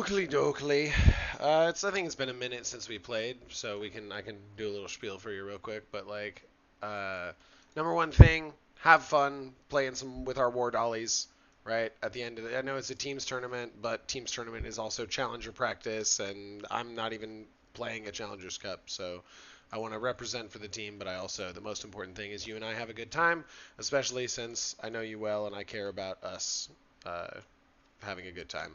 Oakley dokley. I think it's been a minute since we played, so I can do a little spiel for you real quick. But uh, number one thing, have fun playing some with our war dollies. Right at the end of I know it's a teams tournament, but teams tournament is also challenger practice, and I'm not even playing a challengers cup, so I want to represent for the team. But the most important thing is you and I have a good time, especially since I know you well and I care about us having a good time.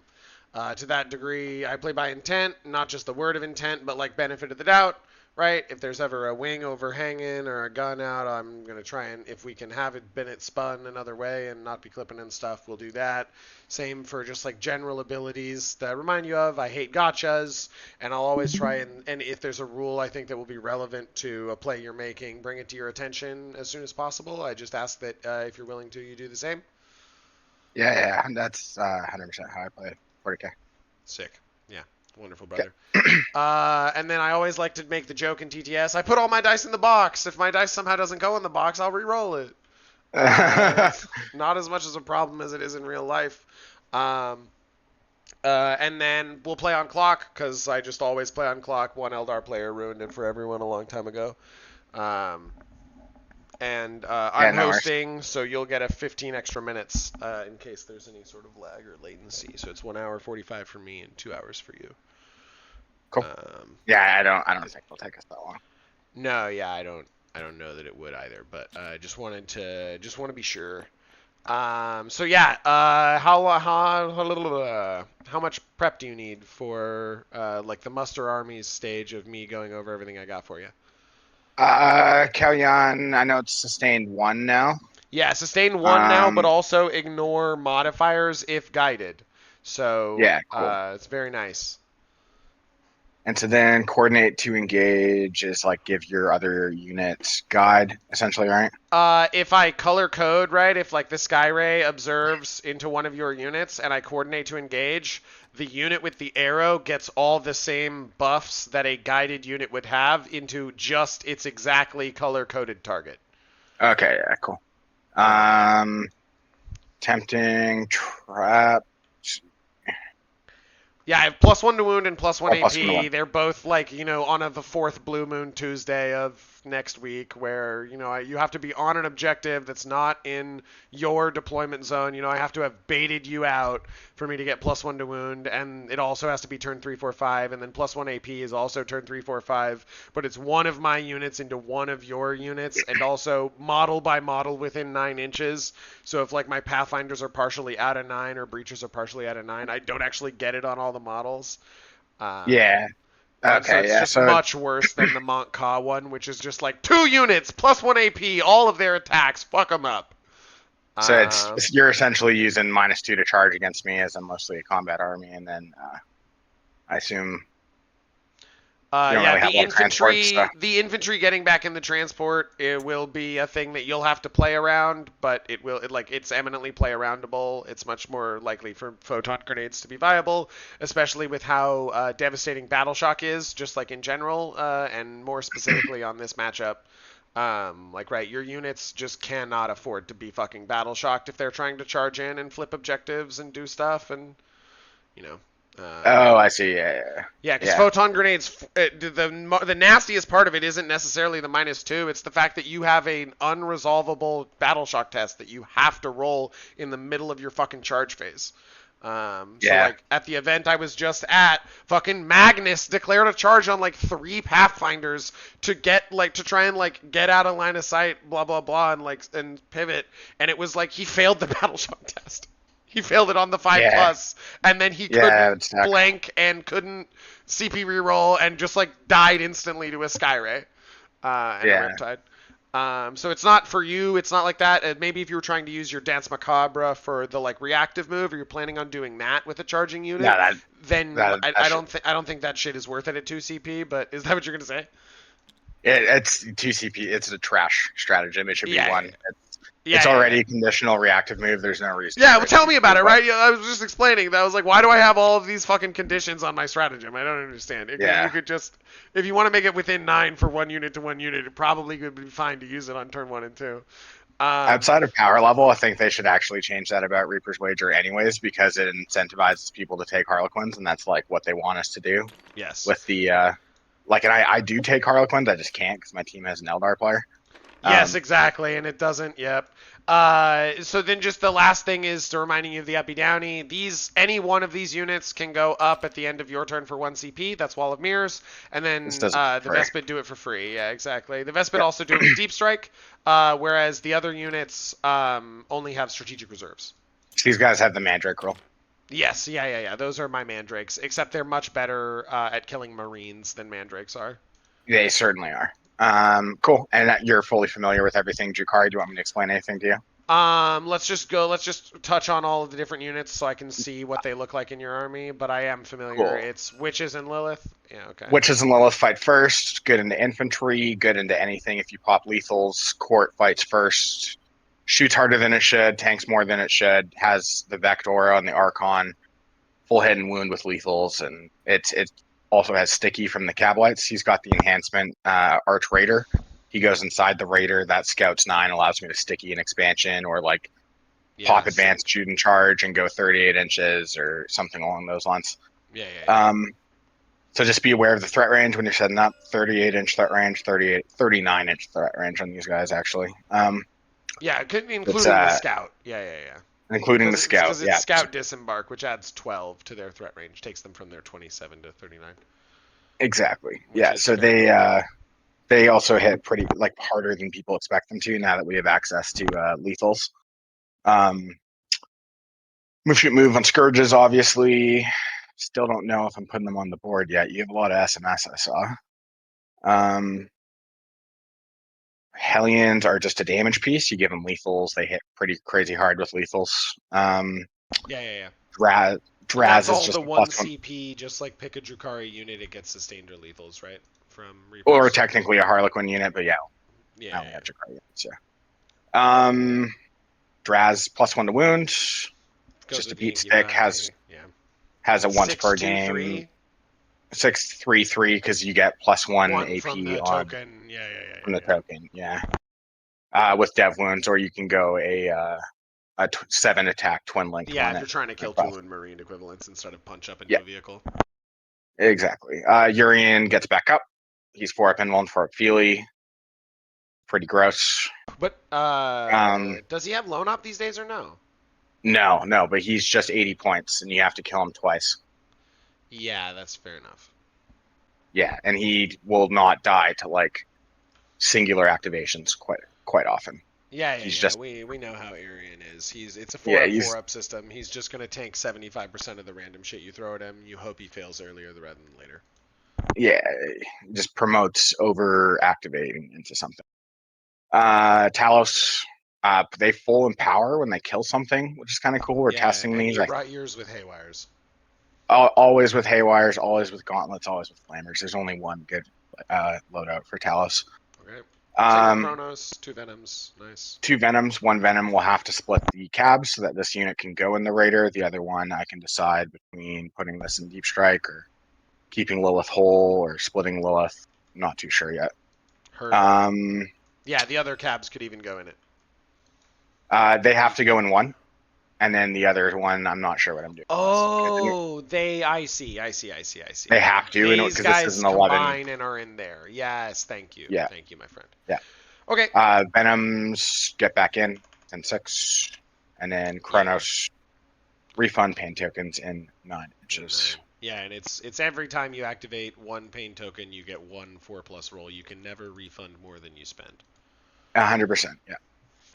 To that degree, I play by intent, not just the word of intent, but like benefit of the doubt, right? If there's ever a wing overhanging or a gun out, I'm going to try and, if we can have it Bennett spun another way and not be clipping and stuff, we'll do that. Same for just like general abilities that I remind you of. I hate gotchas, and I'll always try and if there's a rule I think that will be relevant to a play you're making, bring it to your attention as soon as possible. I just ask that if you're willing to, you do the same. Yeah, that's 100% how I play 40K. Sick. Yeah. Wonderful, brother. And then I always like to make the joke in TTS. I put all my dice in the box. If my dice somehow doesn't go in the box, I'll re-roll it. Not as much as a problem as it is in real life. And then we'll play on clock, because I just always play on clock. One Eldar player ruined it for everyone a long time ago. I'm No worries. hosting, so you'll get a 15 extra minutes in case there's any sort of lag or latency. So it's 1 hour 45 for me and 2 hours for you. Cool. Yeah, I don't think it'll take us that long. No, yeah, I don't know that it would either, but just want to be sure. So yeah, how much prep do you need for like the muster armies stage of me going over everything I got for you? Kauyon, I know it's sustained 1 now. Yeah, sustain 1 now, but also ignore modifiers if guided. So Yeah, cool. It's very nice. And so then coordinate to engage is like give your other units guide, essentially, right? If I color code, right, if like the Sky Ray observes into one of your units and I coordinate to engage, the unit with the arrow gets all the same buffs that a guided unit would have into just its exactly color coded target. Okay, yeah, cool. Tempting, trap. Yeah, I have +1 to wound and +1 Oh, plus 1 to AP. 1. They're both like, on the fourth Blue Moon Tuesday of next week where, you have to be on an objective that's not in your deployment zone. I have to have baited you out for me to get +1 to wound, and it also has to be turn 3, 4, 5, and then +1 AP is also turn 3, 4, 5, but it's one of my units into one of your units, and also model by model within 9 inches. So if like my Pathfinders are partially out of 9 or Breachers are partially out of 9, I don't actually get it on all the models. Yeah. So Okay, it's yeah. just much worse than the Mont Ka one, which is just like 2 units, +1 AP, all of their attacks, fuck them up. So you're essentially using -2 to charge against me as I'm mostly a combat army, and then I assume you don't really have a lot of transport stuff. The infantry getting back in the transport, it will be a thing that you'll have to play around, but it's eminently play aroundable. It's much more likely for photon grenades to be viable, especially with how devastating battle shock is, just like in general, and more specifically on this matchup. Your units just cannot afford to be fucking battle shocked if they're trying to charge in and flip objectives and do stuff, and you know. Oh, I see. Yeah. Yeah, because photon grenades, the nastiest part of it isn't necessarily the -2. It's the fact that you have an unresolvable battle shock test that you have to roll in the middle of your fucking charge phase. So like at the event I was just at, fucking Magnus declared a charge on like 3 Pathfinders to try and get out of line of sight, blah blah blah, and pivot, and it was like he failed the battle shock test. He failed it on the 5+, and then he couldn't blank and couldn't CP reroll and just died instantly to a Skyray and a Riptide. So it's not for you. It's not like that. Maybe if you were trying to use your Dance Macabre for the reactive move, or you're planning on doing that with a charging unit, I don't think that shit is worth it at 2 CP. But is that what you're gonna say? It's 2 CP. It's a trash stratagem. It should be 1. Yeah. It's already a conditional reactive move. There's no reason. Yeah, well, tell me about it, right? I was just explaining that. I was like, why do I have all of these fucking conditions on my stratagem? I don't understand. You could just, if you want to make it within 9 for 1 unit to 1 unit, it probably could be fine to use it on turn 1 and 2. Outside of power level, I think they should actually change that about Reaper's Wager anyways, because it incentivizes people to take Harlequins, and that's like what they want us to do. Yes. With the and I do take Harlequins, I just can't because my team has an Eldar player. Yes, exactly, and it doesn't. Yep. So then, just the last thing is to reminding you of the uppy downy. Any one of these units can go up at the end of your turn for 1 CP. That's Wall of Mirrors, and then the Vespid do it for free. Yeah, exactly. The Vespid also do it with Deep Strike, whereas the other units only have strategic reserves. These guys have the Mandrake roll. Yes, yeah. Those are my Mandrakes, except they're much better at killing Marines than Mandrakes are. They certainly are. Cool. And you're fully familiar with everything, Drukhari. Do you want me to explain anything to you? Let's just touch on all of the different units so I can see what they look like in your army, but I am familiar. Cool. It's Witches and Lilith. Yeah, okay. Witches and Lilith fight first, good into infantry, good into anything if you pop lethals. Court fights first, shoots harder than it should, tanks more than it should, has the Vector on the Archon, full head and wound with lethals, and it also has Sticky from the Cabalites. He's got the enhancement Arch Raider. He goes inside the Raider. That Scout's 9 allows me to Sticky an expansion or like pop advanced, shoot and charge, and go 38 inches or something along those lines. Yeah. So just be aware of the threat range when you're setting up. 38-inch threat range, 39-inch threat range on these guys, actually. Including the Scout. Yeah. Including the Scout, because it's Scout Disembark, which adds 12 to their threat range, takes them from their 27 to 39. Exactly. Yeah, so they also hit pretty harder than people expect them to now that we have access to lethals. Move on Scourges, obviously. Still don't know if I'm putting them on the board yet. You have a lot of SMS I saw. Hellions are just a damage piece. You give them lethals. They hit pretty crazy hard with lethals. Yeah. Draz is just the 1 CP, just like pick a Drukhari unit, it gets sustained or lethals, right? From Reapers. Or technically a Harlequin unit, but yeah. Yeah. I only have Drukhari units, yeah. Draz +1 to wound. Just a beat stick, has a once per game. 6/3/3 because you get +1 AP from the on token. From the token, yeah. With dev wounds, or you can go a 7 attack twin link. Yeah, if you're trying to kill 2 wound marine equivalents instead of punch up into a vehicle. Exactly. Urian gets back up. He's 4-up and 4-up Feely. Pretty gross. But does he have lone op these days or no? No, but he's just 80 points, and you have to kill him twice. Yeah, that's fair enough. Yeah, and he will not die to singular activations quite often. Yeah. We know how Arian is. It's a 4-up system. He's just going to tank 75% of the random shit you throw at him. You hope he fails earlier rather than later. Yeah, just promotes over activating into something. Talos, they full empower when they kill something, which is kind of cool. We're testing these. You brought yours with Haywires. Always with Haywires, always with Gauntlets, always with Flamers. There's only one good loadout for Talos. Okay. Chronos, 2 Venoms. Nice. 2 Venoms. 1 Venom will have to split the cabs so that this unit can go in the Raider. The other one I can decide between putting this in Deep Strike or keeping Lilith whole or splitting Lilith. I'm not too sure yet. Yeah, the other cabs could even go in it. They have to go in one. And then the other one, I'm not sure what I'm doing. Oh, I see. They have to, because this is an 11. Combine and are in there. Yes, thank you. Yeah. Thank you, my friend. Yeah. Okay. Venoms get back in 10/6, and then Chronos refund pain tokens in 9 inches. Yeah, and it's every time you activate 1 pain token, you get 1 4+ roll. You can never refund more than you spend. 100%. Yeah.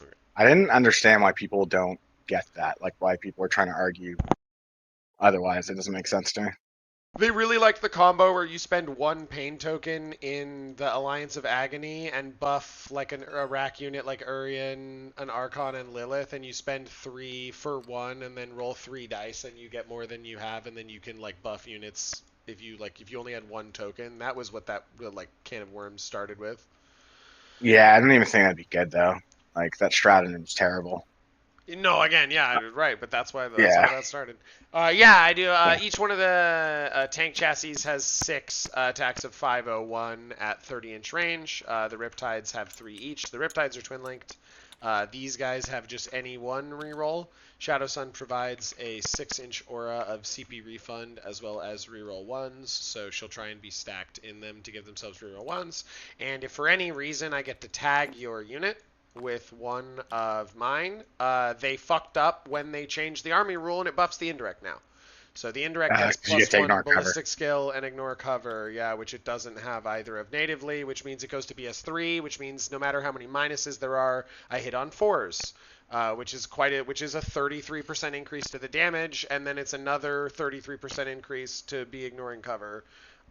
Okay. I didn't understand why people don't get that, why people are trying to argue otherwise. It doesn't make sense to me. They really like the combo where you spend 1 pain token in the Alliance of Agony and buff a rack unit like Urian, an Archon, and Lilith, and you spend 3 for 1 and then roll 3 dice and you get more than you have, and then you can buff units if you only had 1 token. That was what that can of worms started with. Yeah, I don't even think that'd be good though. That strategy is terrible. No, again, yeah, right, but that's why that started. I do. Each one of the tank chassis has 6 attacks of 501 at 30-inch range. The Riptides have 3 each. The Riptides are twin-linked. These guys have just any one reroll. Shadow Sun provides a 6-inch aura of CP refund as well as reroll ones, so she'll try and be stacked in them to give themselves reroll ones. And if for any reason I get to tag your unit with one of mine, they fucked up when they changed the army rule and it buffs the indirect now. So the indirect gets 'Cause you get to +1 ignore cover. ballistic skill and ignore cover, yeah, which it doesn't have either of natively, which means it goes to BS3, which means no matter how many minuses there are, I hit on 4s, which is a 33% increase to the damage, and then it's another 33% increase to be ignoring cover,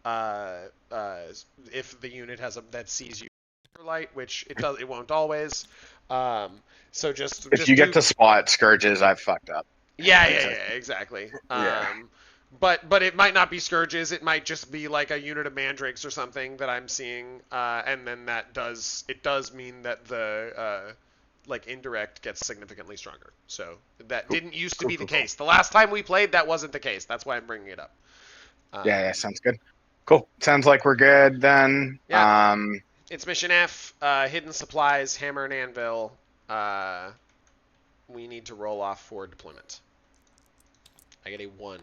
uh, uh, if the unit that sees you light, which it won't always. So If you get to spot scourges, I've fucked up. Yeah, exactly. Yeah. But it might not be scourges. It might just be like a unit of mandrakes or something that I'm seeing, and then it does mean that the like indirect gets significantly stronger. So that didn't used to be the case. The last time we played, that wasn't the case. That's why I'm bringing it up. Yeah, sounds good. Cool. Sounds like we're good then. Yeah. It's mission F, hidden supplies, hammer and anvil. We need to roll off for deployment. I get a 1.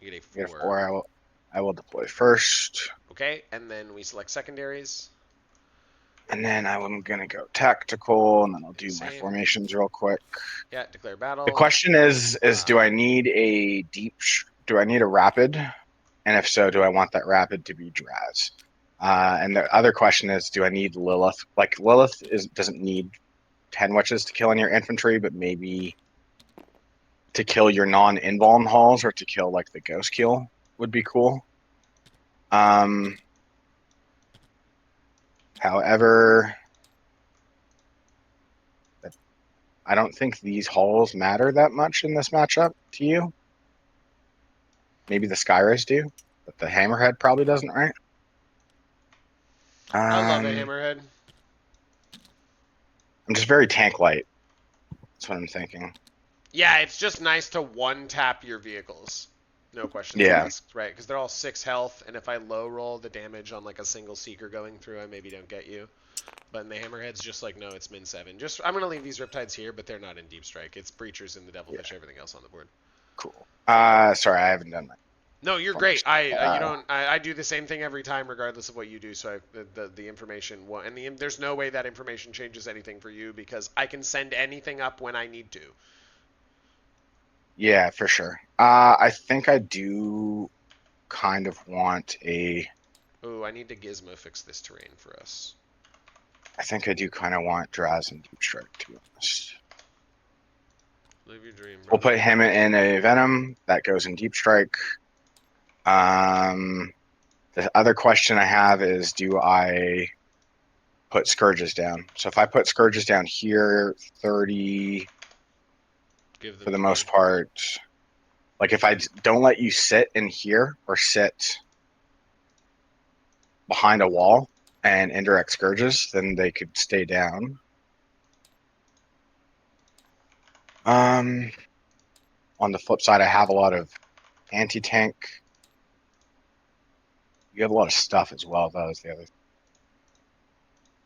You get a 4. 4. I will deploy first. Okay, and then we select secondaries. And then I'm going to go tactical, and then I'll do my Same. formations real quick. Yeah, declare battle. The question is do I need a rapid? And if so, do I want that rapid to be Draz? And the other question is, do I need Lilith? Like, Lilith doesn't need 10 witches to kill in your infantry, but maybe to kill your non-invuln halls or to kill, like, the ghost kill would be cool. However, I don't think these halls matter that much in this matchup to you. Maybe the Skyrays do, but the Hammerhead probably doesn't, right? I love a Hammerhead. I'm just very tank light. That's what I'm thinking. Yeah, it's just nice to one-tap your vehicles. No questions asked, right? Because they're all 6 health, and if I low roll the damage on like a single Seeker going through, I maybe don't get you. But in the Hammerhead's just like, no, it's min 7. I'm going to leave these Riptides here, but they're not in Deep Strike. It's Breachers and the Devilfish, everything else on the board. Cool. Sorry, I haven't done that. No, you're great. I do the same thing every time, regardless of what you do. So the information there's no way that information changes anything for you because I can send anything up when I need to. Yeah, for sure. I think I do kind of want a. Oh, I need to Gizmo fix this terrain for us. I think I do kind of want Draz and Deep Strike, to be honest. Live your dream, bro. We'll put him in a Venom. That goes in Deep Strike. The other question I have is, do I put Scourges down? So if I put Scourges down here, 30 for the most part. Like if I don't let you sit in here or sit behind a wall and indirect Scourges, then they could stay down. On the flip side, I have a lot of anti-tank. You have a lot of stuff as well, though, is the other thing.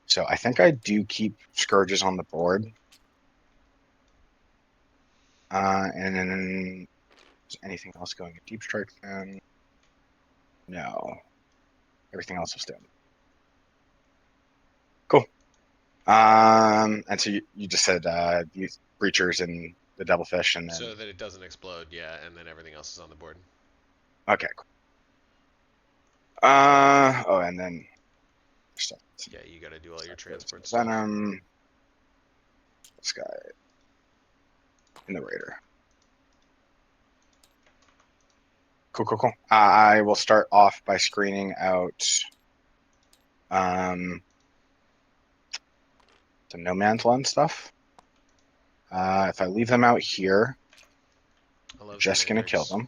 So I think I do keep Scourges on the board. And then is anything else going in Deep Strike then? No. Everything else will stay on. Cool. And so you just said these Breachers and the Devilfish, and then... So that it doesn't explode, yeah, and then everything else is on the board. Okay, cool. And then stuff. Yeah, you gotta do all your transport stuff. stuff. Venom. This guy. And the Raider. Cool. I will start off by screening out some No Man's Land stuff. If I leave them out here, I'm just going to kill them.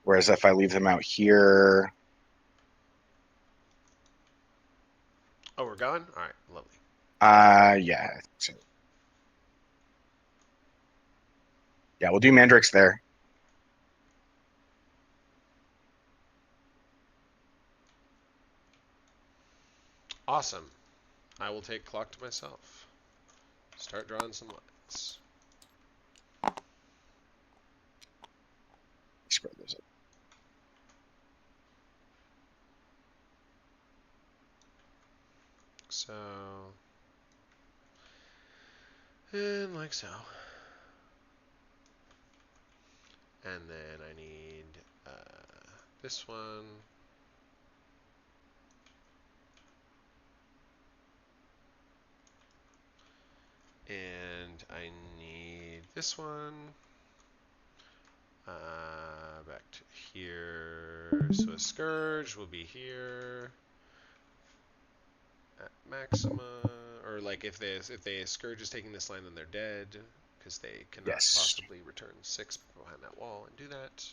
Whereas if I leave them out here... Oh, we're going? All right, lovely. Yeah, I think so. Yeah, we'll do Mandrakes there. Awesome. I will take clock to myself. Start drawing some lines. Spread those up. So, and like so. And then I need this one. And I need this one. Back to here. So a Scourge will be here at Maxima. Or like if they Scourge is taking this line, then they're dead because they cannot possibly return 6 behind that wall and do that.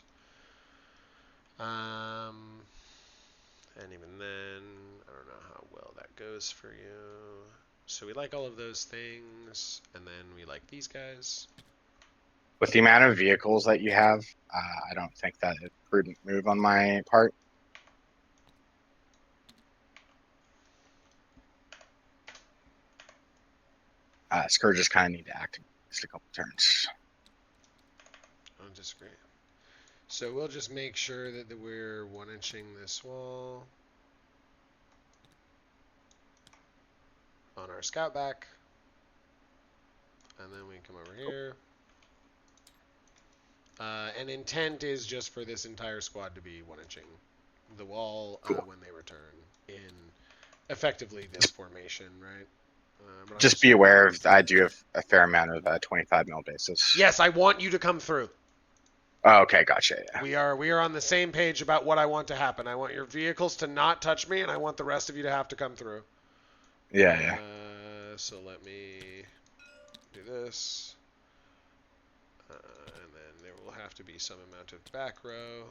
And even then, I don't know how well that goes for you. So we like all of those things, and then we like these guys. With the amount of vehicles that you have, I don't think that is a prudent move on my part. Scourges kind of need to act in just a couple turns. I don't disagree. So we'll just make sure that we're 1-inching this wall on our scout back. And then we come over here. And intent is just for this entire squad to be 1-inching the wall when they return in effectively this formation, right? Just be aware of, I do have a fair amount of 25 mil bases. Yes, I want you to come through. Oh, okay, gotcha. Yeah. We are on the same page about what I want to happen. I want your vehicles to not touch me, and I want the rest of you to have to come through. Yeah. So let me do this. And then there will have to be some amount of back row.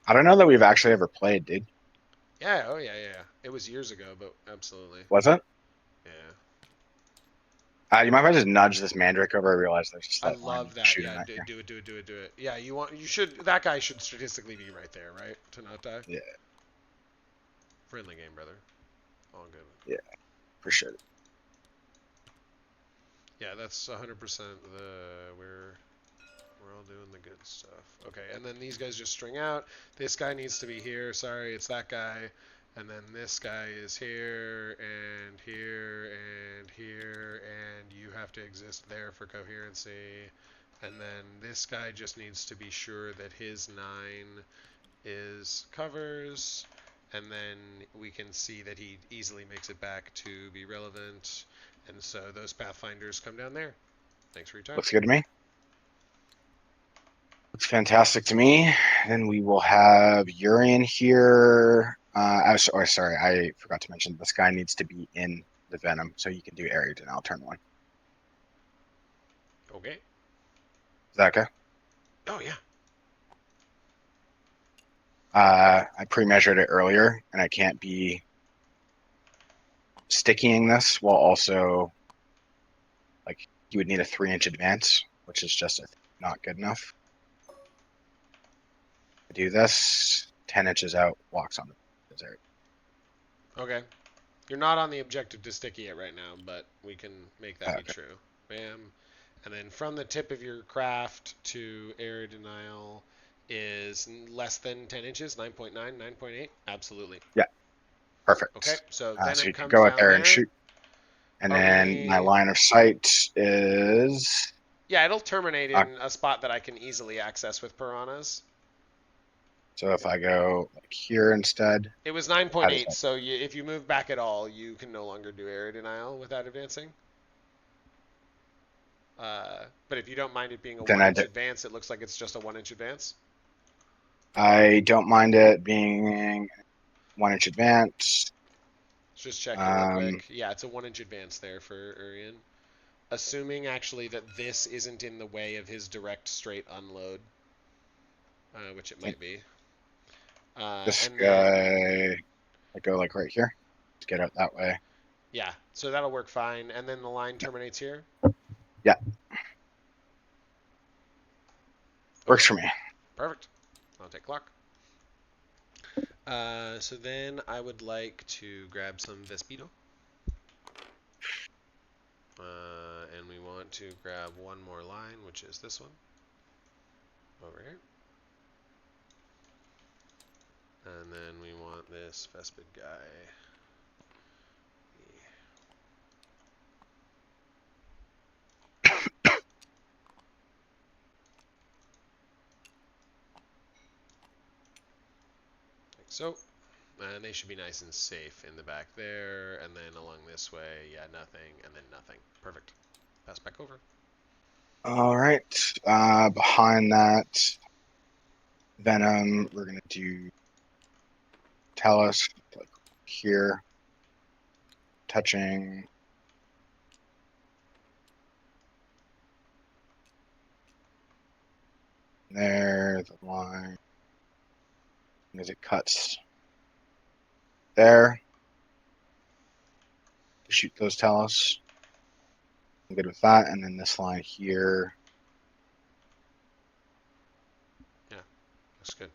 I don't know that we've actually ever played, dude. Yeah, oh yeah. It was years ago, but absolutely. Was it? Yeah. You mind if I just nudge this Mandrake over? I realize there's just I love that. Yeah, right do it. Yeah, that guy should statistically be right there, right? To not die? Yeah. Friendly game, brother. All good. Yeah, for sure. Yeah, that's 100% we're all doing the good stuff. Okay, and then these guys just string out. This guy needs to be here. Sorry, it's that guy. And then this guy is here and here and here, and you have to exist there for coherency. And then this guy just needs to be sure that his 9 is covers, and then we can see that he easily makes it back to be relevant. And so those pathfinders come down there. Thanks for your time. Looks good to me. Looks fantastic to me. Then we will have Urian here. Sorry, I forgot to mention this guy needs to be in the Venom, so you can do Area Denial turn 1. Okay. Is that okay? Oh, yeah. I pre-measured it earlier, and I can't be stickying this while also, like, you would need a 3-inch advance, which is just not good enough. I do this, 10 inches out, walks on the desert. Okay. You're not on the objective to sticky it right now, but we can make that be true. Bam. And then from the tip of your craft to area denial is less than 10 inches, 9.9, 9.8? Absolutely. Yeah. Perfect. Okay, so so you can go out there and shoot. And then my line of sight is... Yeah, it'll terminate in a spot that I can easily access with piranhas. So if I go like here instead... It was 9.8, so if you move back at all, you can no longer do area denial without advancing. But if you don't mind it being a 1-inch advance, it looks like it's just a 1-inch advance. I don't mind it being 1-inch advance. Just checking real quick. Yeah, it's a 1-inch advance there for Urian. Assuming actually that this isn't in the way of his direct straight unload, which it might be. This guy, I go like right here to get out that way. Yeah, so that'll work fine. And then the line terminates here? Yeah. Works for me. Perfect. I'll take clock. So then I would like to grab some Vespido. And we want to grab one more line, which is this one over here. And then we want this Vespid guy. Like so. And they should be nice and safe in the back there. And then along this way, yeah, nothing, and then nothing. Perfect. Pass back over. All right. Behind that Venom, we're gonna do Talus like here, touching there, the line as it cuts there to shoot those Talus. I'm good with that. And then this line here. Yeah, looks good.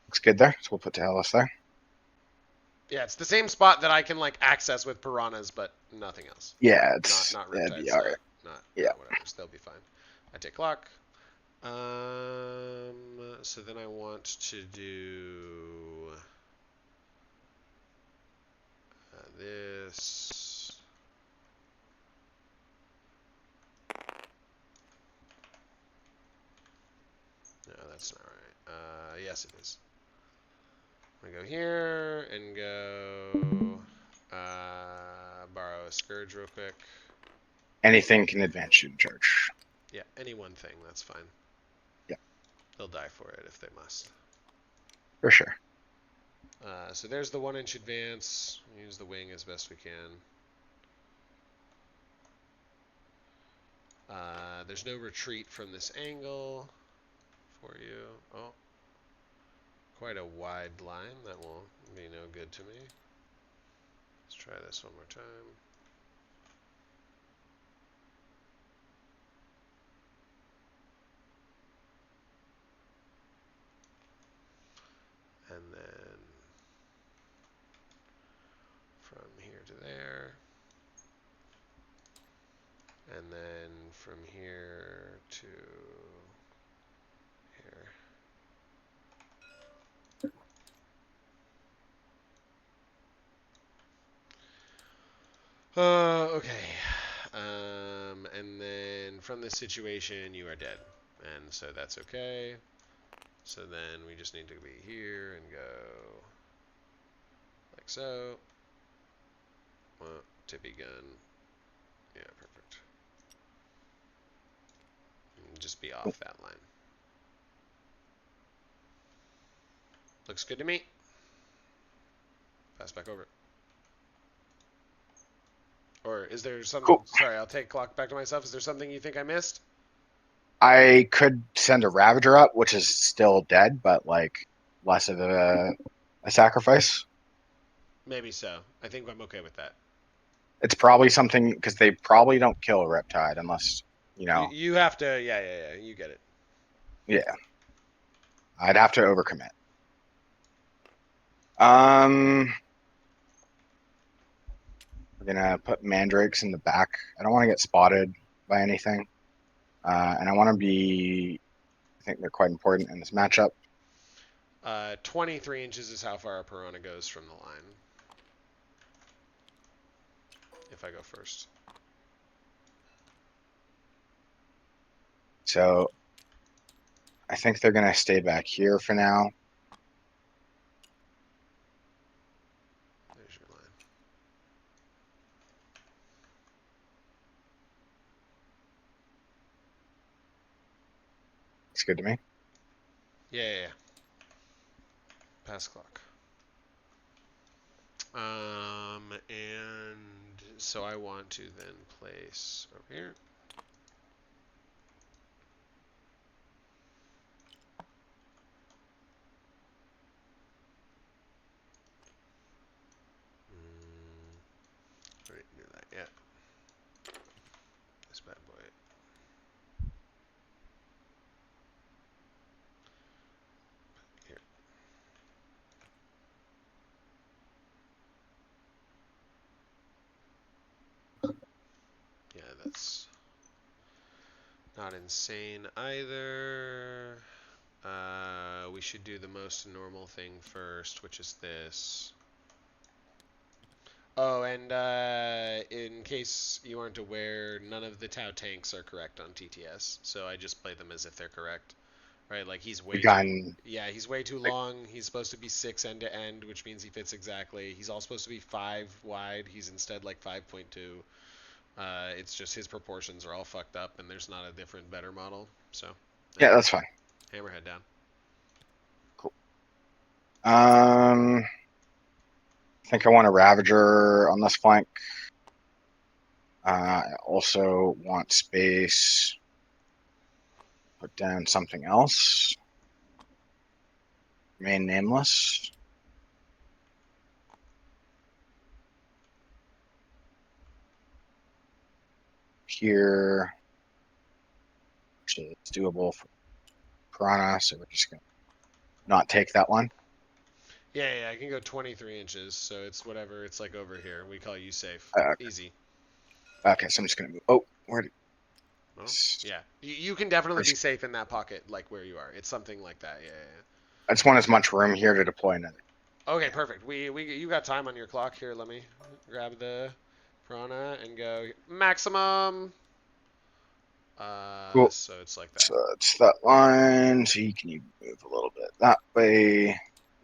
Looks good there. So we'll put Talus there. Yeah, it's the same spot that I can like access with piranhas, but nothing else. Yeah, Not that'd be riptides, all right. not whatever. They'll be fine. I take clock. So then I want to do this. No, that's not right. Yes, it is. I go here and go borrow a scourge real quick. Anything can advance you in charge. Yeah, any one thing, that's fine. Yeah. They'll die for it if they must. For sure. So there's the 1-inch advance. Use the wing as best we can. There's no retreat from this angle for you. Oh, quite a wide line. That will be no good to me. Let's try this one more time. And then from here to there. And then from here to here. Okay. And then from this situation, you are dead. And so that's okay. So then we just need to be here and go like so. Tippy gun. Yeah, perfect. And just be off that line. Looks good to me. Pass back over. Or is there something? Cool. Sorry, I'll take clock back to myself. Is there something you think I missed? I could send a Ravager up, which is still dead, but like less of a sacrifice. Maybe so. I think I'm okay with that. It's probably something because they probably don't kill a Riptide unless, You have to. Yeah. You get it. yeah. I'd have to overcommit. We're gonna put Mandrakes in the back. I don't want to get spotted by anything, and I want to be. I think they're quite important in this matchup. 23 inches is how far a piranha goes from the line. If I go first. So I think they're gonna stay back here for now. There's your line. It's good to me. Yeah. Pass clock. And so I want to then place over here. I didn't do that yet. This bad boy. Here. that's not insane either. We should do the most normal thing first, which is this. Oh, and in case you aren't aware, none of the Tau tanks are correct on TTS, so I just play them as if they're correct. Right, like he's way too, yeah, he's way too long. He's supposed to be 6 end to end, which means he fits exactly. He's all supposed to be 5 wide. He's instead like 5.2. It's just his proportions are all fucked up, and there's not a different, better model. So Yeah, that's fine. Hammerhead down. Cool. I think I want a Ravager on this flank. I also want space. Put down something else. Remain nameless. Here. Actually, it's doable for Piranha, so we're just going to not take that one. Yeah, I can go 23 inches, so it's whatever. It's like over here. We call you safe. Easy. Okay, so I'm just going to move. Oh, where did... Oh, yeah. You can definitely be safe in that pocket, like where you are. It's something like that. Yeah. I just want as much room here to deploy another. Okay, perfect. You got time on your clock here. Let me grab the Piranha and go maximum. Cool. So it's like that. So it's that line. So you can move a little bit that way.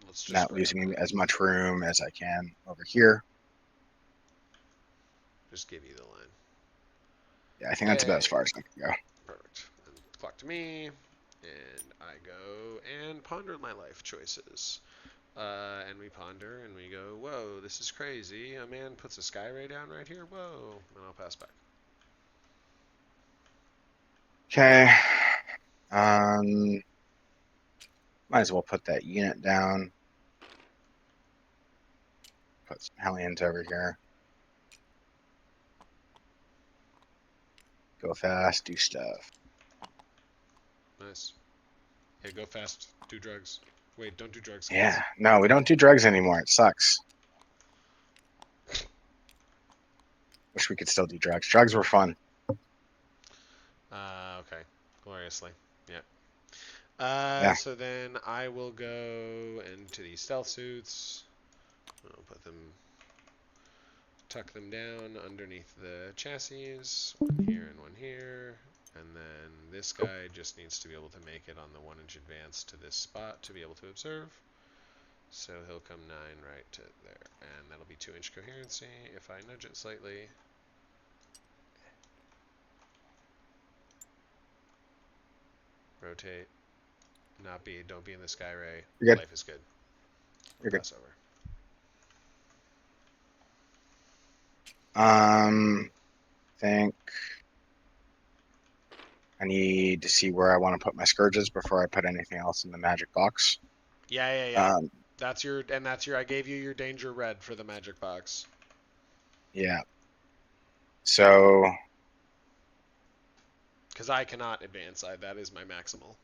Let's just Not losing as much room as I can over here. Just give you the line. Yeah, I think that's about as far as I can go. Perfect. And clock to me, and I go and ponder my life choices. And we ponder and we go, whoa, this is crazy. A man puts a sky ray down right here. Whoa, and I'll pass back. Okay. Might as well put that unit down. Put some Hellions over here. Go fast, do stuff. Nice. Yeah, go fast, do drugs. Wait, don't do drugs. Yeah, no, we don't do drugs anymore. It sucks. Wish we could still do drugs. Drugs were fun. Okay. Gloriously. Yeah. Yeah. So then I will go into these stealth suits. I'll put them, tuck them down underneath the chassis. One here and one here. And then this guy just needs to be able to make it on the 1-inch advance to this spot to be able to observe. So he'll come 9 right to there. And that'll be 2-inch coherency if I nudge it slightly. Rotate. Don't be in the sky ray. You're good. Life is good. You're Pass over. Think I need to see where I want to put my scourges before I put anything else in the magic box. Yeah. That's your. I gave you your danger red for the magic box. Yeah. So. Because I cannot advance. That is my maximal.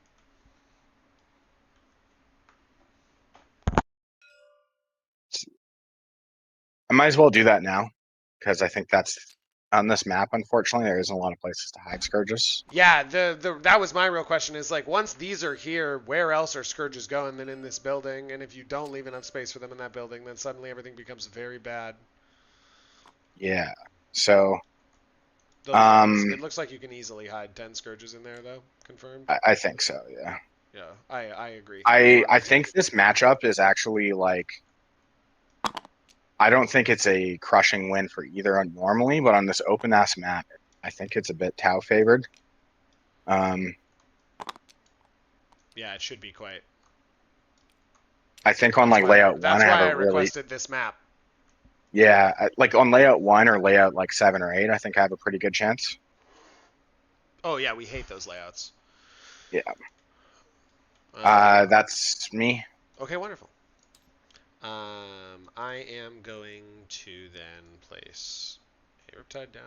I might as well do that now, because I think that's on this map. Unfortunately, there isn't a lot of places to hide scourges. Yeah, that was my real question. Is like once these are here, where else are scourges going than in this building? And if you don't leave enough space for them in that building, then suddenly everything becomes very bad. Yeah. So. It looks like you can easily hide 10 scourges in there, though. Confirmed. I think so. Yeah. Yeah, I agree. I think this matchup is actually like. I don't think it's a crushing win for either normally, but on this open ass map, I think it's a bit Tau favored. Yeah, it should be quite. I think on like layout 1, that's I have why a I really requested this map. yeah, like on layout 1 or layout like 7 or 8, I think I have a pretty good chance. Oh yeah, we hate those layouts. Yeah. That's me. Okay, wonderful. I am going to then place a Riptide down.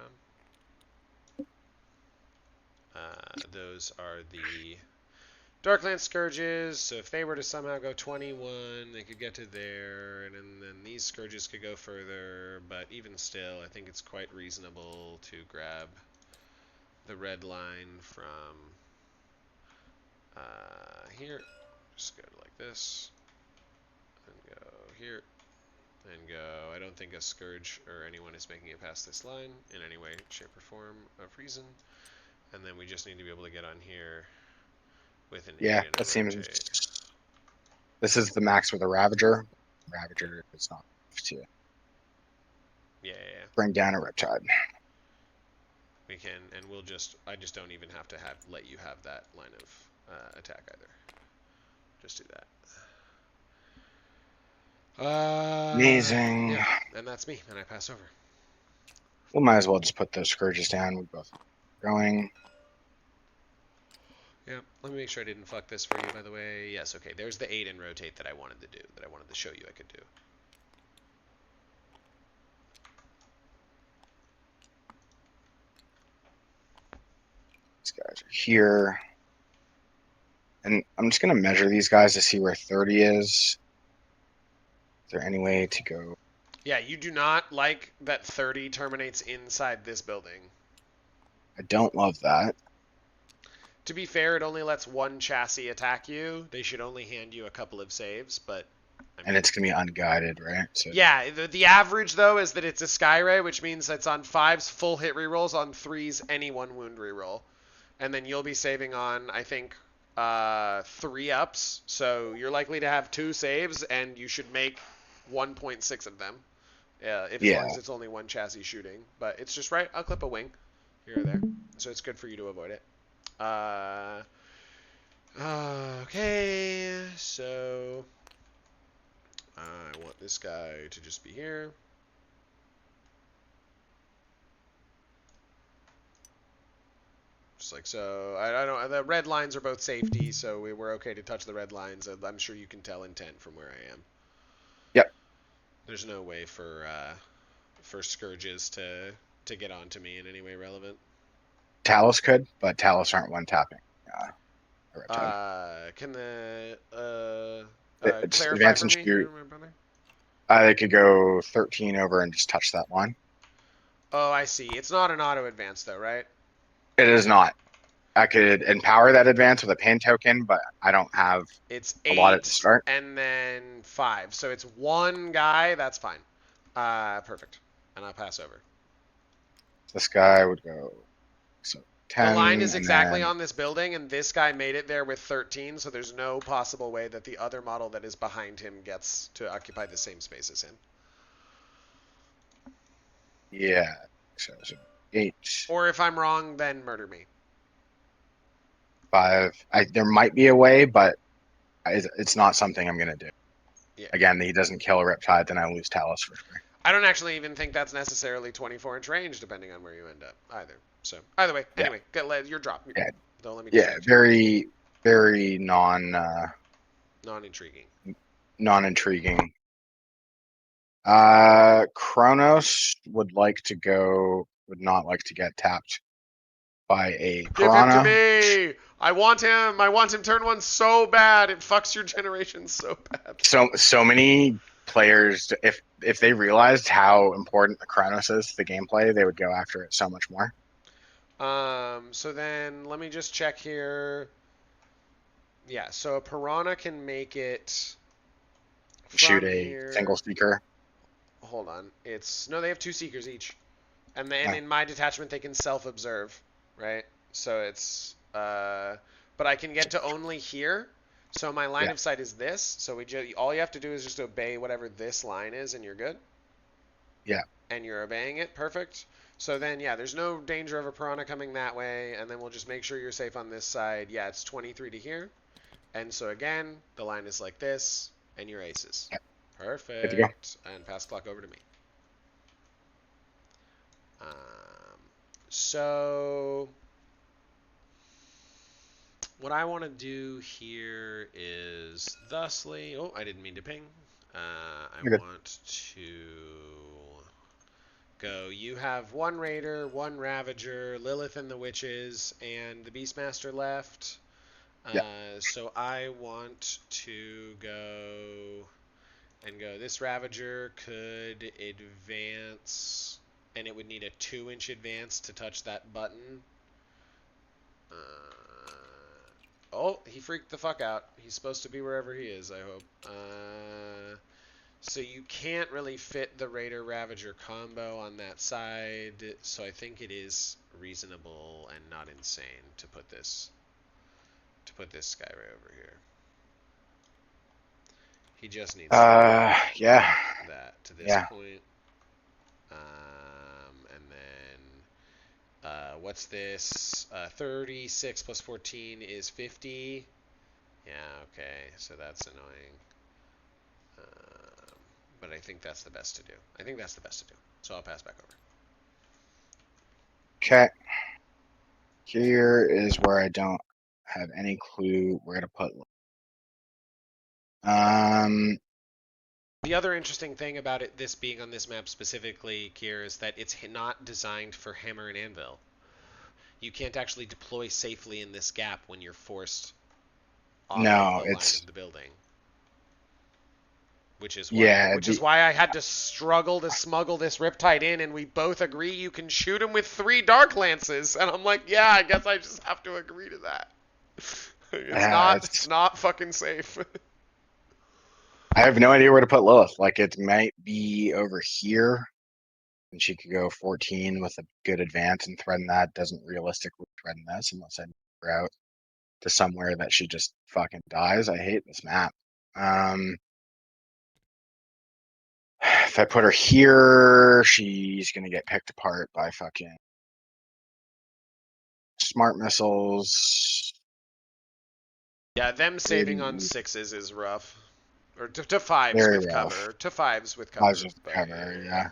Those are the Darkland Scourges, so if they were to somehow go 21, they could get to there, and then these Scourges could go further, but even still, I think it's quite reasonable to grab the red line from here. Just go like this, and go here, and go. I don't think a Scourge or anyone is making it past this line in any way, shape, or form of reason. And then we just need to be able to get on here with an 8 Yeah, and a that seems. rotate. This is the max with a Ravager. Ravager is not enough to Yeah, yeah, yeah. bring down a Riptide. We can, and we'll just. I just don't even have to let you have that line of attack either. Just do that. Amazing. Yeah, and that's me, and I pass over. We might as well just put those Scourges down. We both going. Yeah, let me make sure I didn't fuck this for you, by the way. Yes, okay, there's the 8 and rotate that I wanted to do, that I wanted to show you I could do. These guys are here. And I'm just going to measure these guys to see where 30 is. Is there any way to go? Yeah, you do not like that 30 terminates inside this building. I don't love that. To be fair, it only lets one chassis attack you. They should only hand you a couple of saves, but... I mean, And it's going to be unguided, right? So yeah, the average, though, is that it's a Skyray, which means it's on 5s, full hit rerolls, on 3s, any 1 wound reroll. And then you'll be saving on, I think, 3 ups. So you're likely to have 2 saves, and you should make 1.6 of them. As long as it's only one chassis shooting. But it's just right. I'll clip a wing here or there. So it's good for you to avoid it. Okay, so I want this guy to just be here. Just like so. I don't. The red lines are both safety, so we're okay to touch the red lines. I'm sure you can tell intent from where I am. Yep. There's no way for Scourges to get onto me in any way relevant. Talos could, but Talos aren't one tapping. Can the It's clarify advance for and me shoot. here, my brother? They could go 13 over and just touch that line. Oh, I see. It's not an auto advance though, right? It is not. I could empower that advance with a pain token, but I don't have It's a lot at the 8 start. and then 5. So it's one guy. That's fine. Perfect. And I'll pass over. This guy would go so 10. The line is and exactly then, on this building, and this guy made it there with 13, so there's no possible way that the other model that is behind him gets to occupy the same space as him. yeah. So 8. Or if I'm wrong, then murder me. 5. There might be a way, but it's not something I'm going to do. Yeah. Again, he doesn't kill a Riptide, then I lose Talos for sure. I don't actually even think that's necessarily 24-inch range, depending on where you end up, either. So, either way, anyway, your drop. Yeah. Don't let me Yeah, very, very non-intriguing. non-intriguing. Kronos would not like to get tapped by a Piranha. Give him to me! I want him turn 1 so bad. It fucks your generation so bad. So many players, if they realized how important the Kronos is to the gameplay, they would go after it so much more. So then let me just check here. Yeah, so a Piranha can make it Shoot a here. single seeker. Hold on. No, they have 2 seekers each. And then in my detachment they can self-observe, right? So it's but I can get to only here. So my line of sight is this. So all you have to do is just obey whatever this line is and you're good. Yeah. And you're obeying it. Perfect. So then, yeah, there's no danger of a Piranha coming that way, and then we'll just make sure you're safe on this side. Yeah, it's 23 to here. And so again, the line is like this, and you're aces. Yep. Perfect. Good to go. And pass clock over to me. So what I want to do here is thusly. Oh, I didn't mean to ping. I want to go. You have 1 Raider, 1 Ravager, Lilith and the Witches, and the Beastmaster left. So I want to go and go. This Ravager could advance, and it would need a 2-inch advance to touch that button. Oh, he freaked the fuck out. He's supposed to be wherever he is, I hope. So you can't really fit the Raider Ravager combo on that side, so I think it is reasonable and not insane to put this guy right over here. He just needs Yeah. that to this Yeah. point. And then what's this? 36 plus 14 is 50. Yeah, okay, so that's annoying. But I think that's the best to do. So I'll pass back over. Okay. Here is where I don't have any clue where to put. The other interesting thing about this being on this map specifically, Kier, is that it's not designed for hammer and anvil. You can't actually deploy safely in this gap when you're forced off of No, the line it's of the building. Which is yeah. why I had to struggle to smuggle this Riptide in, and we both agree you can shoot him with 3 Dark Lances, and I'm like, yeah, I guess I just have to agree to that. It's not fucking safe. I have no idea where to put Lilith. Like it might be over here, and she could go 14 with a good advance and threaten that. Doesn't realistically threaten this unless I move her out to somewhere that she just fucking dies. I hate this map. If I put her here, she's gonna get picked apart by fucking smart missiles. Yeah, them saving on 6s is rough. Or to 5s Very with rough. cover. To 5s with cover. Positive cover, yeah.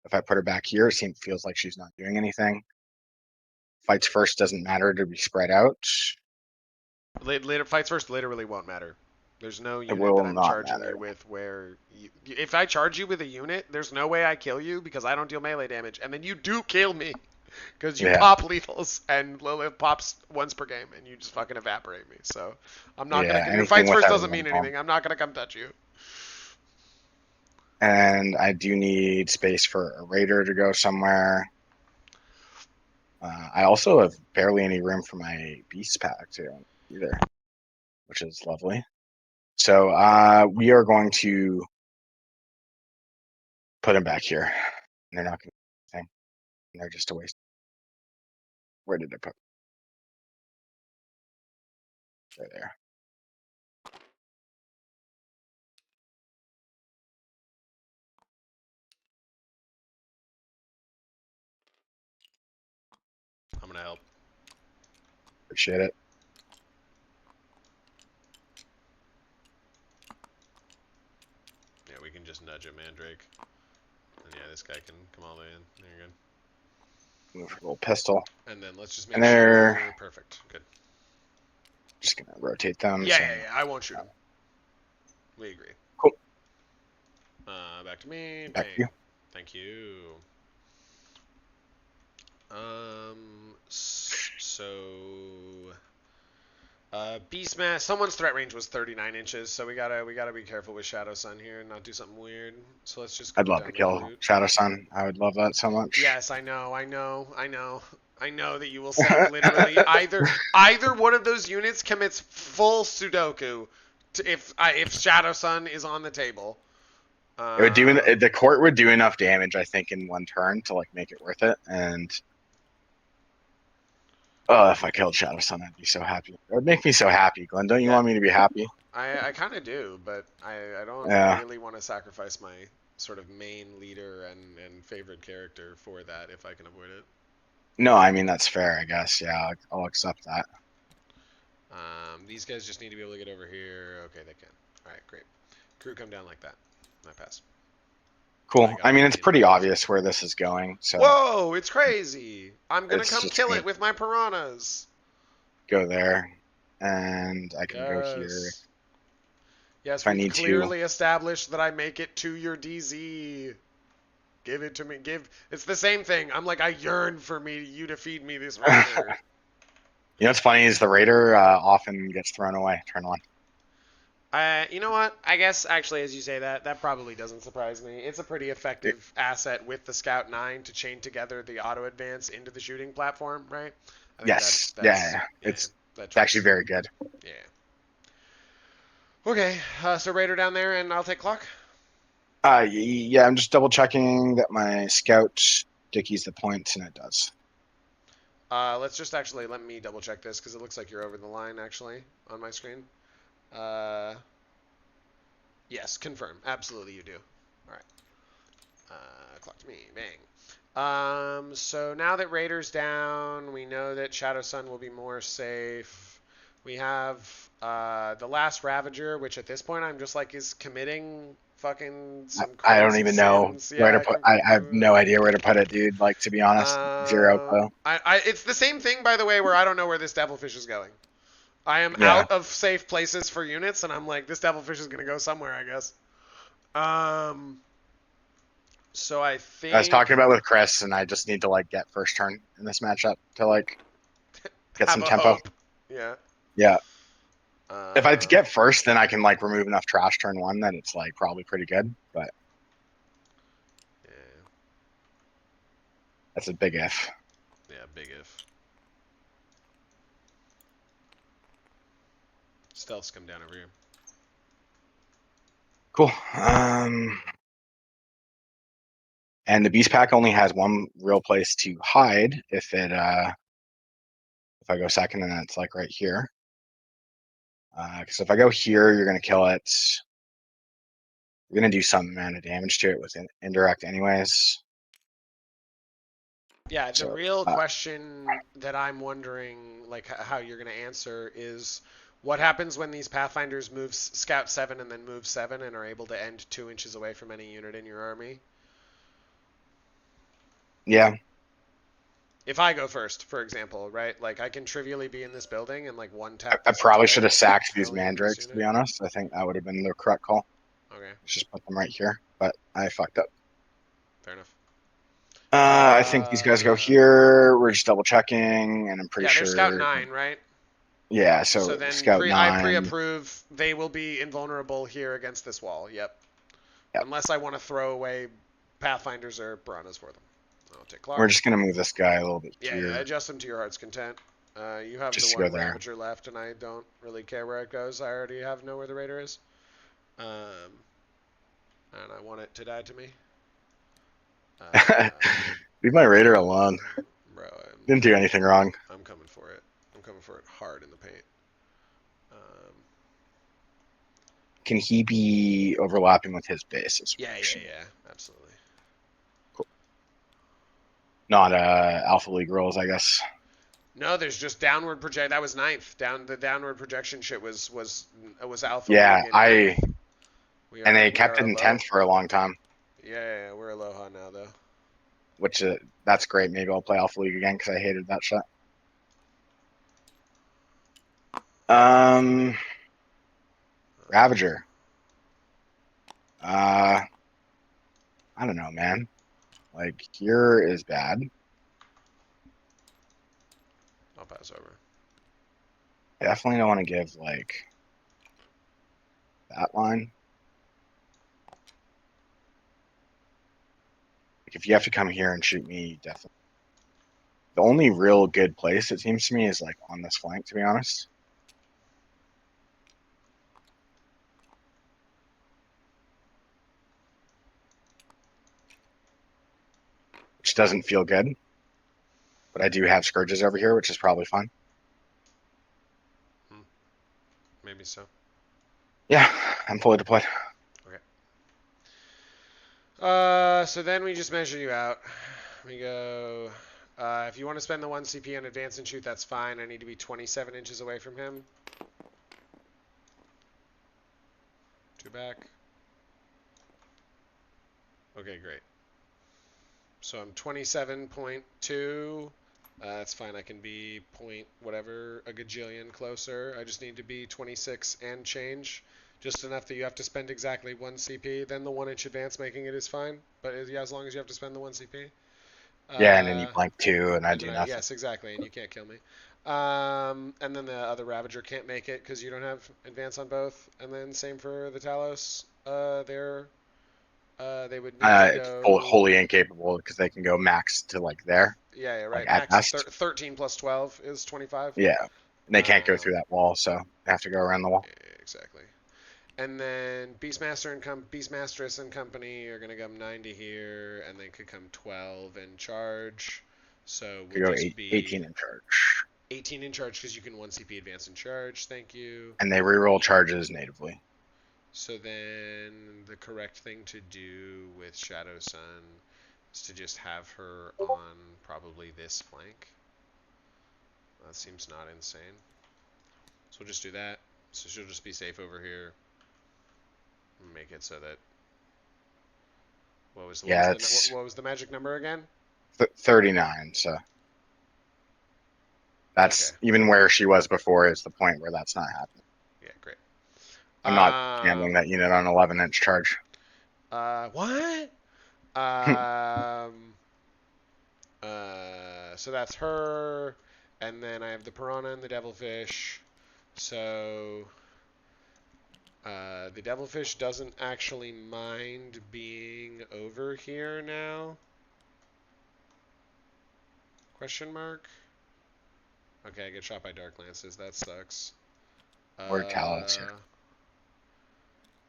If I put her back here, it feels like she's not doing anything. Fights first doesn't matter to be spread out. Later fights first literally won't matter. There's no It unit that will I'm not charging matter. you with where if I charge you with a unit, there's no way I kill you because I don't deal melee damage, and then you do kill me because you pop lethals and Lilith pops once per game and you just fucking evaporate me. So I'm not gonna. Your fights first doesn't mean anything. I'm not gonna come touch you. And I do need space for a raider to go somewhere. I also have barely any room for my beast pack too, either, which is lovely. So we are going to put them back here. They're not going to do anything. They're just a waste. Where did I put? They're there. I'm gonna help. Appreciate it. Yeah, we can just nudge a Mandrake. And yeah, this guy can come all the way in. There you go. Move a little pistol. And then let's just make sure. Perfect. Good. Just gonna rotate them. Yeah. I won't shoot him. We agree. Cool. Back to me. Back to you. Thank you. Beastmaster. Someone's threat range was 39 inches, so we gotta be careful with Shadow Sun here and not do something weird. So let's just. I'd love to kill Shadow Sun. I would love that so much. Yes, I know that you will send literally either one of those units commits full Sudoku if Shadow Sun is on the table. It would do the court would do enough damage, I think, in one turn to like make it worth it. And if I killed Shadow Sun, I'd be so happy. It would make me so happy, Glenn. Don't you want me to be happy? I kind of do, but I don't really want to sacrifice my sort of main leader and favorite character for that if I can avoid it. No, I mean that's fair, I guess. Yeah, I'll accept that. These guys just need to be able to get over here. Okay, they can. All right, great. Crew, come down like that. I pass. Cool. I mean, it's pretty obvious where this is going. So. Whoa, it's crazy. I'm going to come kill it with my piranhas. Go there. And I can go here. Yes, we clearly established that I make it to your DZ. Give it to me. It's the same thing. I'm like, I yearn for you to feed me this raider. You know what's funny is the raider often gets thrown away. Turn one. You know what? I guess actually, as you say that, that probably doesn't surprise me. It's a pretty It- effective asset with the Scout 9 to chain together the auto advance into the shooting platform, right? I think yes, that's yeah, yeah, it's that actually tracks. very good. Yeah. Okay, so Raider down there, and I'll take clock. Yeah, I'm just double checking that my scout dickies the points, and it does. Let's just actually let me double check this because it looks like you're over the line actually on my screen. Uh, yes, confirm. Absolutely, you do. All right. Clock to me. Bang. So now that Raiders down, we know that Shadow Sun will be more safe. We have the last Ravager, which at this point I'm just like is committing fucking some I don't crazy even know sins. where to Yeah. put. I have no idea where to put it, dude. Like to be honest, zero clue. It's the same thing by the way, where I don't know where this Devilfish is going. I am Yeah, out of safe places for units, and I'm like, this Devilfish is gonna go somewhere, I guess. Um, so I I was talking think about with Chris, and I just need to like get first turn in this matchup to like get have some a tempo. hope. Yeah. Yeah, if I Uh, get first, then I can like remove enough trash turn one that it's like probably pretty good. But yeah. that's a big if. Yeah. Big if. Stealths come down over here. Cool. And the beast pack only has one real place to hide if I go second, and it's like right here. Because if I go here, you're gonna kill it. You're gonna do some amount of damage to it with indirect, anyways. Yeah. The So real question that I'm wondering, like, how you're gonna answer is. What happens when these Pathfinders move Scout 7 and then move 7 and are able to end 2 inches away from any unit in your army? yeah, If I go first, for example, right? Like I can trivially be in this building and like one I, tap I this probably should entire have sacked these alley in this mandrakes. To be unit. honest, I think that would have been the correct call. Okay, Let's just put them right here. But I fucked up. fair enough. I think these guys go here. We're just double checking, and I'm pretty Yeah, they're Scout sure. 9, right? Yeah, So so then Scout I 9. pre-approve they will be invulnerable here against this wall. Yep. Yep. Unless I want to throw away Pathfinders or Piranhas for them. I'll take We're clock. just gonna move this guy a little bit Yeah, here, adjust them to your heart's content. You have the just to go one there. Ravager left, and I don't really care where it goes. I already know where the Raider is. Um, and I want it to die to me. Leave my raider alone. Bro, Didn't do anything wrong. I'm coming for it. I'm coming for it hard in the paint. Um, Can he be overlapping with his base? Is yeah, the yeah, question. yeah, absolutely. Cool. Not Alpha League rules, I guess. No, there's just downward project. That was ninth. The downward projection shit was Alpha Yeah, League in ninth. We and are they we kept are it a in low. 10th for a long time, Yeah, we're Aloha now though. which that's great. Maybe I'll play Alpha League again because I hated that shit. Um, Ravager. Uh, I don't know, man. Like here is bad. I'll pass over. I definitely don't want to give like that line. Like if you have to come here and shoot me, definitely. The only real good place it seems to me is like on this flank, to be honest. Which doesn't feel good. But I do have scourges over here, which is probably fun. Hmm, maybe so. Yeah, I'm fully deployed. Okay. So then we just measure you out. We go. If you want to spend the 1 CP on advance and shoot, that's fine. I need to be 27 inches away from him. 2 back. Okay, great. So I'm 27.2. That's fine. I can be point whatever a gajillion closer. I just need to be 26 and change. Just enough that you have to spend exactly 1 CP. Then the 1 inch advance making it is fine. But yeah, as long as you have to spend the 1 CP. Yeah, and then you Uh, blank two, and I and then do nothing. yes, exactly. And you can't kill me. And then the other Ravager can't make it because you don't have advance on both. And then same for the Talos. They would need to It's go. wholly incapable because they can go max to like there, Yeah, like right. at Max is best. 13 plus 12 is 25. Yeah, and they can't go through Um, that wall, so they have to go around the wall. exactly. And then Beastmastress and company are gonna come 90 here, and they could come 12 and charge. So Could would go this be 18 in charge, 18 in charge because you can 1 CP advance in charge? Thank you. and they reroll charges natively. So then the correct thing to do with Shadow Sun is to just have her on probably this flank. That seems not insane. So we'll just do that. So she'll just be safe over here. Make it so that Yeah, it's what was the magic number again? 39. So Okay. that's even where she was before is the point where that's not happening. Yeah, great. I'm not jamming that unit on 11-inch charge. What? Um, so that's her, and then I have the piranha and the devilfish. So the devilfish doesn't actually mind being over here now. Question mark. Okay, I get shot by dark lances. That sucks. Or Talos.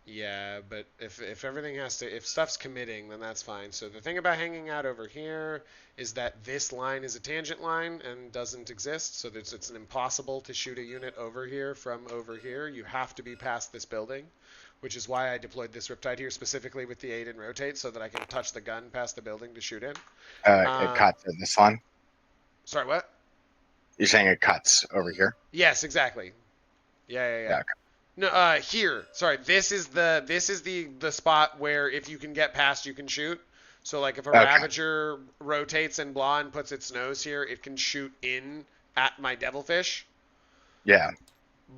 Yeah, but if everything has to, if stuff's committing, then that's fine. So the thing about hanging out over here is that this line is a tangent line and doesn't exist. So it's impossible to shoot a unit over here from over here. You have to be past this building, which is why I deployed this Riptide here specifically with the 8 and rotate so that I can touch the gun past the building to shoot in. It cuts at this one. Sorry, what? You're saying it cuts over here? Yes, exactly. Yeah. Yeah. Okay. No, here. Sorry, this is the spot where if you can get past, you can shoot. So like if a Okay. Ravager rotates and blah and puts its nose here, it can shoot in at my Devilfish. Yeah.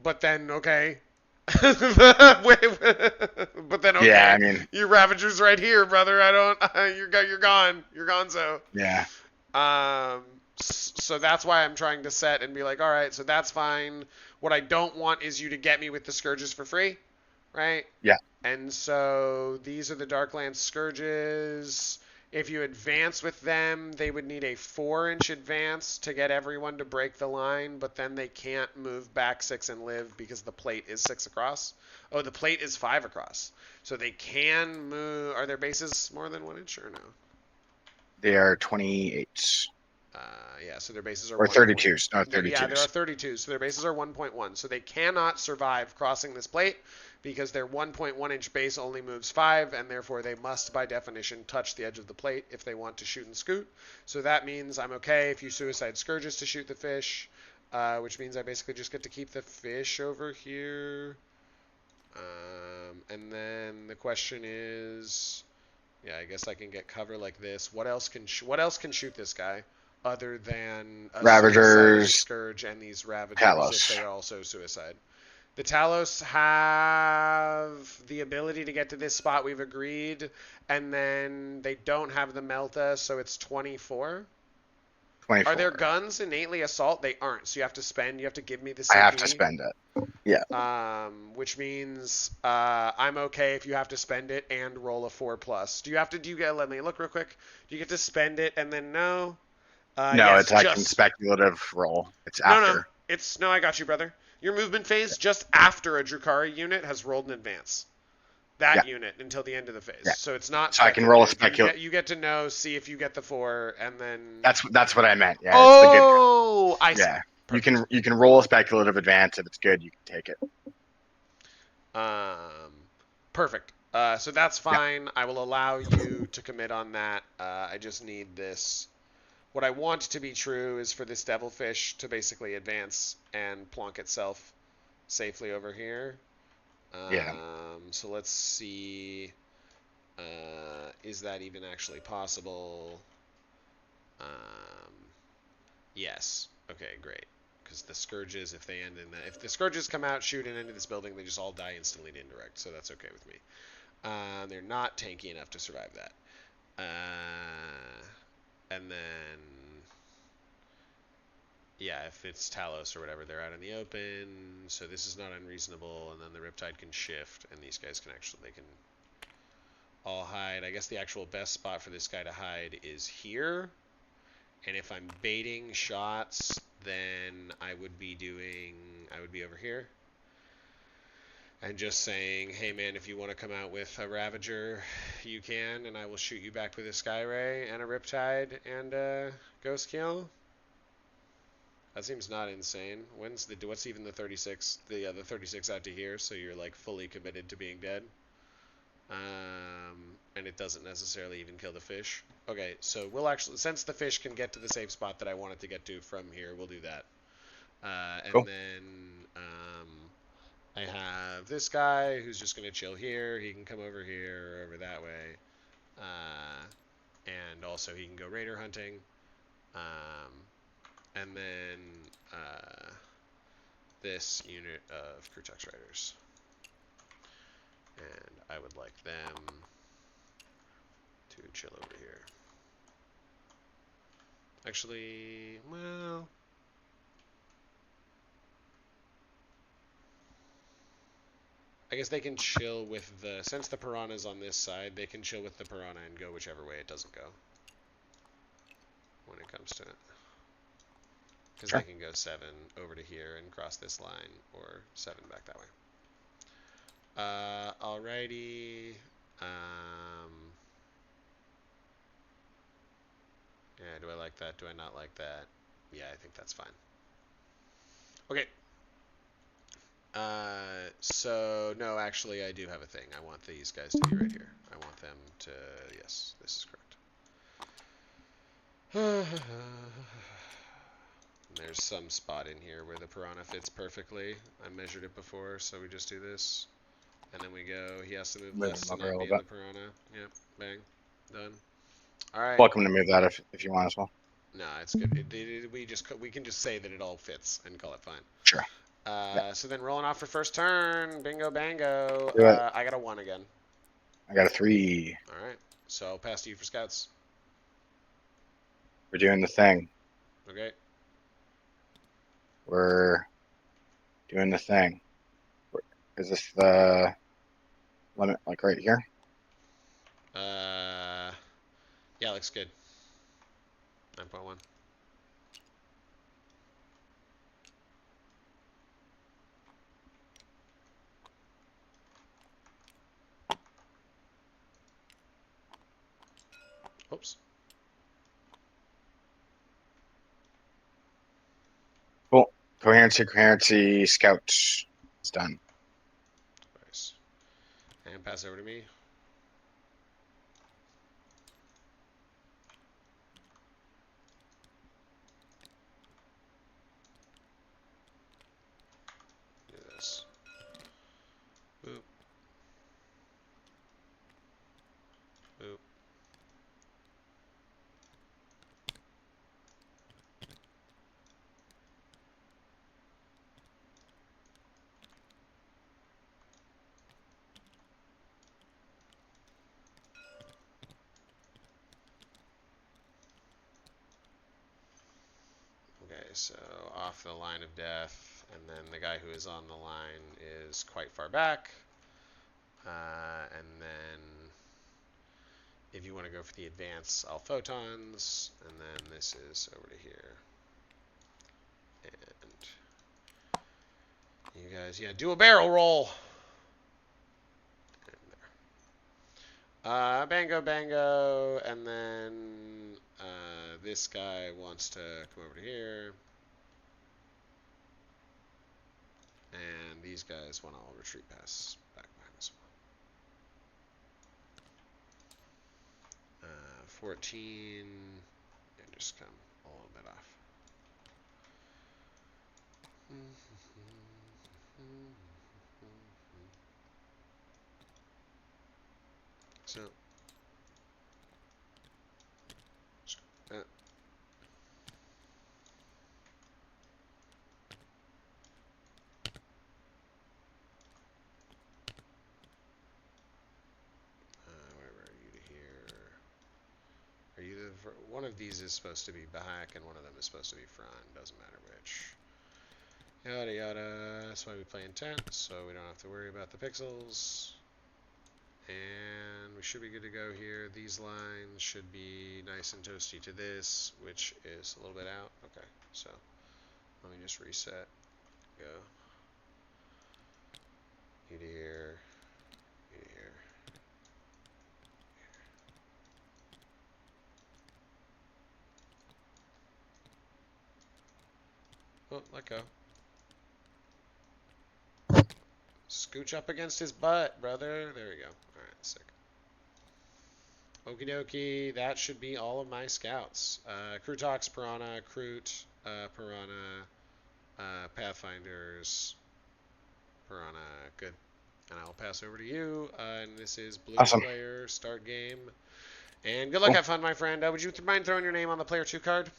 But then okay. But then okay. Yeah, I mean. Your Ravager's right here, brother. I don't. You're gone. You're gone. So. Yeah. So that's why I'm trying to set and be like, all right, so that's fine. What I don't want is you to get me with the Scourges for free, right? Yeah. And so these are the Darklands Scourges. If you advance with them, they would need a 4-inch advance to get everyone to break the line, but then they can't move back 6 and live because the plate is 6 across. Oh, the plate is 5 across. So they can move. Are their bases more than 1 inch or no? They are 28. Yeah, so their bases are or 1. 32s. No, 32s. Yeah, there are 32s. So their bases are 1.1. So they cannot survive crossing this plate because their 1.1 inch base only moves 5, and therefore they must, by definition, touch the edge of the plate if they want to shoot and scoot. So that means I'm okay if you suicide Scourges to shoot the fish, which means I basically just get to keep the fish over here. And then the question is, yeah, I guess I can get cover like this. What else can shoot this guy? Other than a Ravagers, Scourge and these Ravagers Talos. if they are also suicide. The Talos have the ability to get to this spot, we've agreed, and then they don't have the Melta, so it's 24. 24. Are their guns innately assault? They aren't, so you have to give me the CP. I have to spend it. Yeah. Which means I'm okay if you have to spend it and roll a 4+. Let me look real quick. Do you get to spend it and then no? No, Yes, it's like a speculative roll. It's after. No, I got you, brother. Your movement phase just after a Drukhari unit has rolled in advance. That unit until the end of the phase. Yeah. So it's not. So I can roll a speculative. You get to know, see if you get the 4, and then. That's what I meant. Yeah. Oh, I see. Yeah. Perfect. You can roll a speculative advance if it's good. You can take it. Perfect. So that's fine. Yeah. I will allow you to commit on that. I just need this. What I want to be true is for this Devilfish to basically advance and plonk itself safely over here. So let's see. Is that even actually possible? Yes. Okay, great. Because the Scourges, if the Scourges come out, shoot and into this building, they just all die instantly to indirect. So that's okay with me. They're not tanky enough to survive that. And then, yeah, if it's Talos or whatever, they're out in the open, so this is not unreasonable, and then the Riptide can shift, and these guys can actually, they can all hide. I guess the actual best spot for this guy to hide is here, and if I'm baiting shots, then I would be over here, and just saying, hey man, if you want to come out with a Ravager, you can, and I will shoot you back with a Skyray and a Riptide and a Ghost Kill. That seems not insane. What's even the 36? The 36 out to here, so you're like fully committed to being dead. And it doesn't necessarily even kill the fish. Okay, so we'll actually, since the fish can get to the safe spot that I want it to get to from here, we'll do that. And Cool. then I have this guy who's just gonna chill here. He can come over here or over that way, and also he can go raider hunting. And then this unit of Kurtux Riders. And I would like them to chill over here. Actually, well, I guess they can chill with the, since the Piranha's on this side, they can chill with the Piranha and go whichever way it doesn't go when it comes to it. Because Sure. they can go 7 over to here and cross this line, or 7 back that way. Alrighty. Yeah, do I like that? Do I not like that? Yeah, I think that's fine. Okay. So, no, actually, I do have a thing. I want these guys to be right here. I want them to, yes, this is correct. There's some spot in here where the Piranha fits perfectly. I measured it before, so we just do this. And then we go, he has to move Move less them to over a not little be in bit. the Piranha. Yep, bang, done. All right. Welcome to move that if you want as well. No, it's good. We can just say that it all fits and call it fine. Sure. Yeah. So then rolling off for first turn, bingo bango. Do it. I got a 1 again. I got a 3. All right, so I'll pass to you for scouts. We're doing the thing. Okay. We're doing the thing. Is this the limit, like right here? Yeah, looks good. 9.1. Oops. Cool. Coherency, scout. It's done. Nice. And pass over to me. Do this. Boop. Boop. Okay, so off the line of death, and then the guy who is on the line is quite far back. And then if you want to go for the advance, I'll photons, and then this is over to here. And you guys, yeah, do a barrel roll. And there. Bango, bango, and then this guy wants to come over to here. And these guys want to all retreat pass back behind as well. 14, and just come a little bit off. So, whatever, are you to here? Are you one of these is supposed to be Bahak and one of them is supposed to be Fran. Doesn't matter which. Yada yada. That's why we play intent, so we don't have to worry about the pixels. And we should be good to go here. These lines should be nice and toasty to this, which is a little bit out. Okay, so let me just reset. Go. You to here. You to here. Oh, let go. Scooch up against his butt, brother. There we go. Alright, sick. Okie dokie. That should be all of my scouts. Krutox, Piranha, Kroot, Piranha, Pathfinders, Piranha. Good. And I'll pass over to you. And this is blue Awesome. player, start game. And good luck, Cool. have fun, my friend. Would you mind throwing your name on the player 2 card?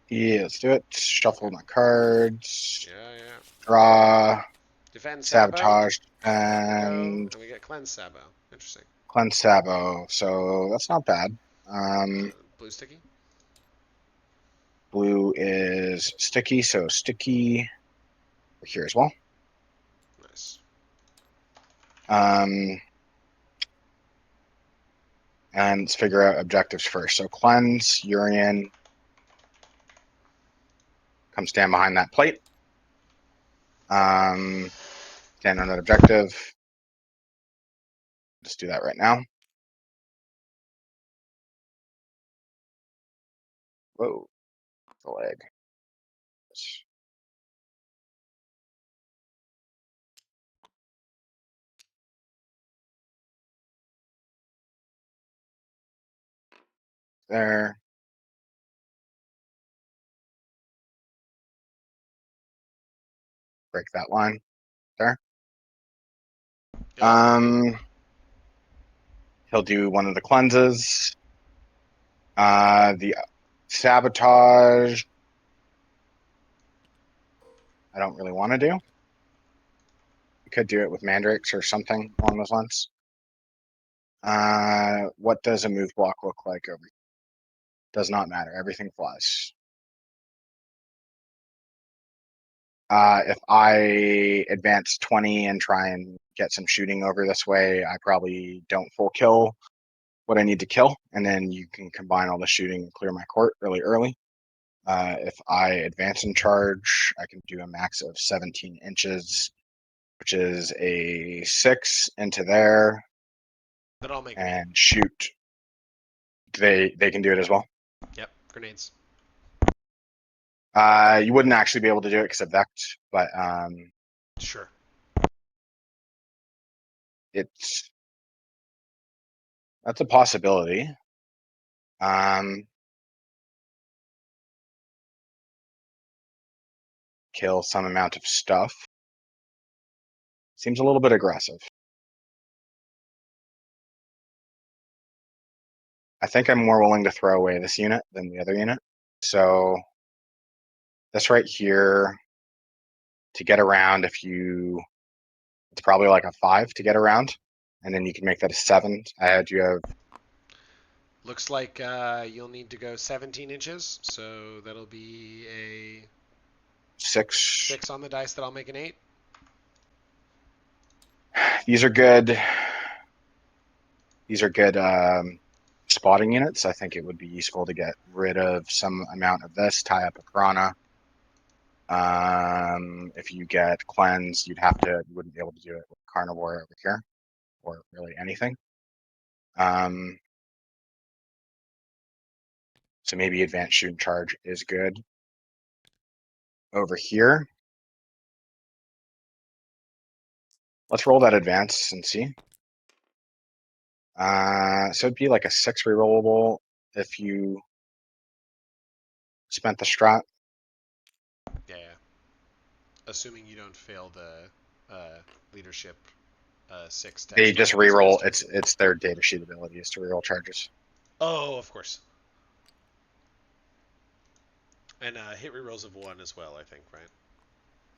Yeah, let's do it. Shuffle my cards. Yeah, yeah. Draw. Defend Sabo. Sabotage. There we go. And And we get Cleanse Sabo. Interesting. cleanse Sabo. So that's not bad. Blue sticky. Blue is sticky, so sticky here as well. Nice. And let's figure out objectives first. So cleanse, Urian, come stand behind that plate. Stand on that objective. Just do that right now. Whoa, the leg. There. Break that line there. Yep. He'll do one of the cleanses. The sabotage, I don't really want to do. You could do it with mandrakes or something along those lines. What does a move block look like over here? Does not matter. Everything flies. If I advance 20 and try and get some shooting over this way, I probably don't full kill what I need to kill, and then you can combine all the shooting and clear my court really early. If I advance and charge, I can do a max of 17 inches, which is a 6 into there, But I'll make it. and shoot. They can do it as well. Yep. Grenades. You wouldn't actually be able to do it because of Vect, but Sure. that's a possibility. Kill some amount of stuff. Seems a little bit aggressive. I think I'm more willing to throw away this unit than the other unit. So this right here, to get around, it's probably like a 5 to get around, and then you can make that a 7. You have Looks like you'll need to go 17 inches, so that'll be a 6. 6 on the dice that I'll make an 8. These are good. Spotting units. I think it would be useful to get rid of some amount of this, tie up a piranha. If you get cleanse, you wouldn't be able to do it with carnivore over here, or really anything. So maybe advanced shoot and charge is good. Over here, let's roll that advance and see. So it'd be like a 6 rerollable if you spent the strat. Yeah. Assuming you don't fail the leadership 6 test. They just reroll. It's their data sheet ability is to reroll charges. Oh, of course. And hit rerolls of 1 as well, I think, right?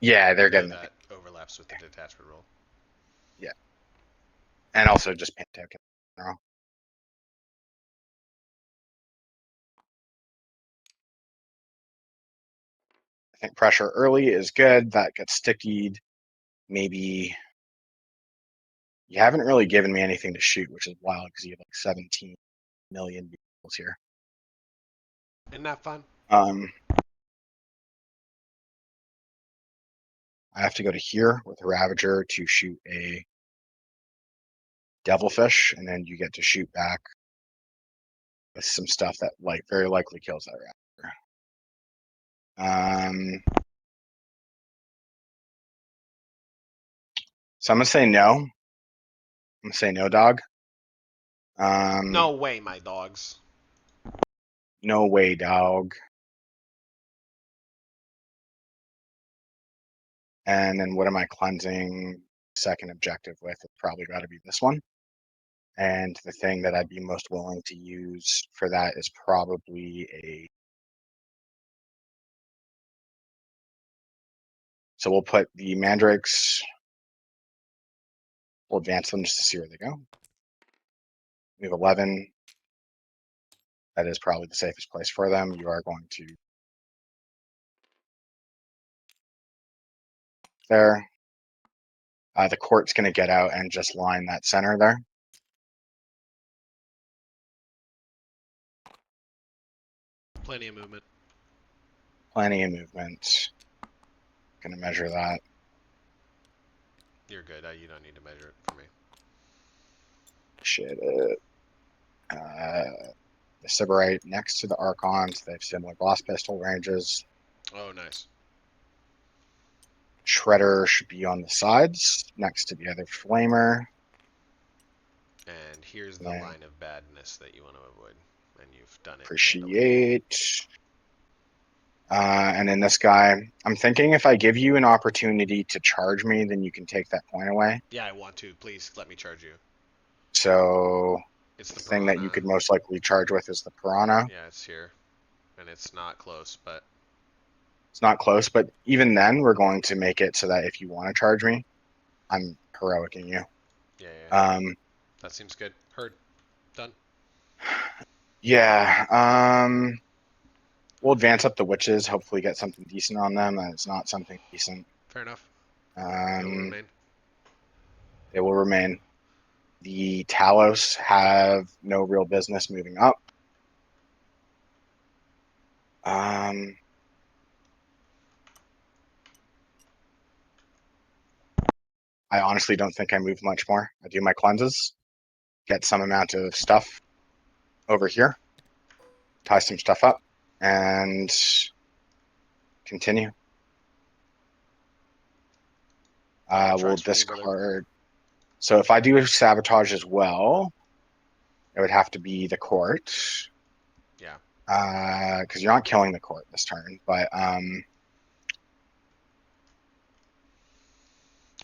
Yeah, they're getting that overlaps with the detachment roll. Yeah, and also just paint token. think pressure early is good. That gets stickied. Maybe you haven't really given me anything to shoot, which is wild because you have like 17 million vehicles here. Isn't that fun? I have to go to here with a Ravager to shoot a Devilfish, and then you get to shoot back with some stuff that like very likely kills that Ravager. So I'm gonna say no. I'm gonna say no, dog. No way, my dogs. No way, dog. And then what am I cleansing second objective with? It's probably got to be this one. And the thing that I'd be most willing to use for that is probably a. So we'll put the mandrakes. We'll advance them just to see where they go. We have 11. That is probably the safest place for them. You are going to there. The court's going to get out and just line that center there. Plenty of movement. Plenty of movement. Going to measure that. You're good. You don't need to measure it for me. Shit it. The Sybarite next to the Archons. They have similar blast pistol ranges. Oh, nice. Shredder should be on the sides next to the other Flamer. And here's the line of badness that you want to avoid. And you've done it. Appreciate. And then this guy, I'm thinking if I give you an opportunity to charge me, then you can take that point away. Yeah, I want to. Please let me charge you. So it's the thing that you could most likely charge with is the Piranha. Yeah, it's here. And it's not close, but... It's not close, but even then, we're going to make it so that if you want to charge me, I'm heroicing you. Yeah. That seems good. Heard. Done. Yeah. We'll advance up the witches. Hopefully, get something decent on them. It's not something decent. Fair enough. They will remain. They will remain. The Talos have no real business moving up. I honestly don't think I move much more. I do my cleanses, get some amount of stuff over here, tie some stuff up, and continue. We'll discard. So if I do sabotage as well, it would have to be the court. Yeah. Because you're not killing the court this turn, but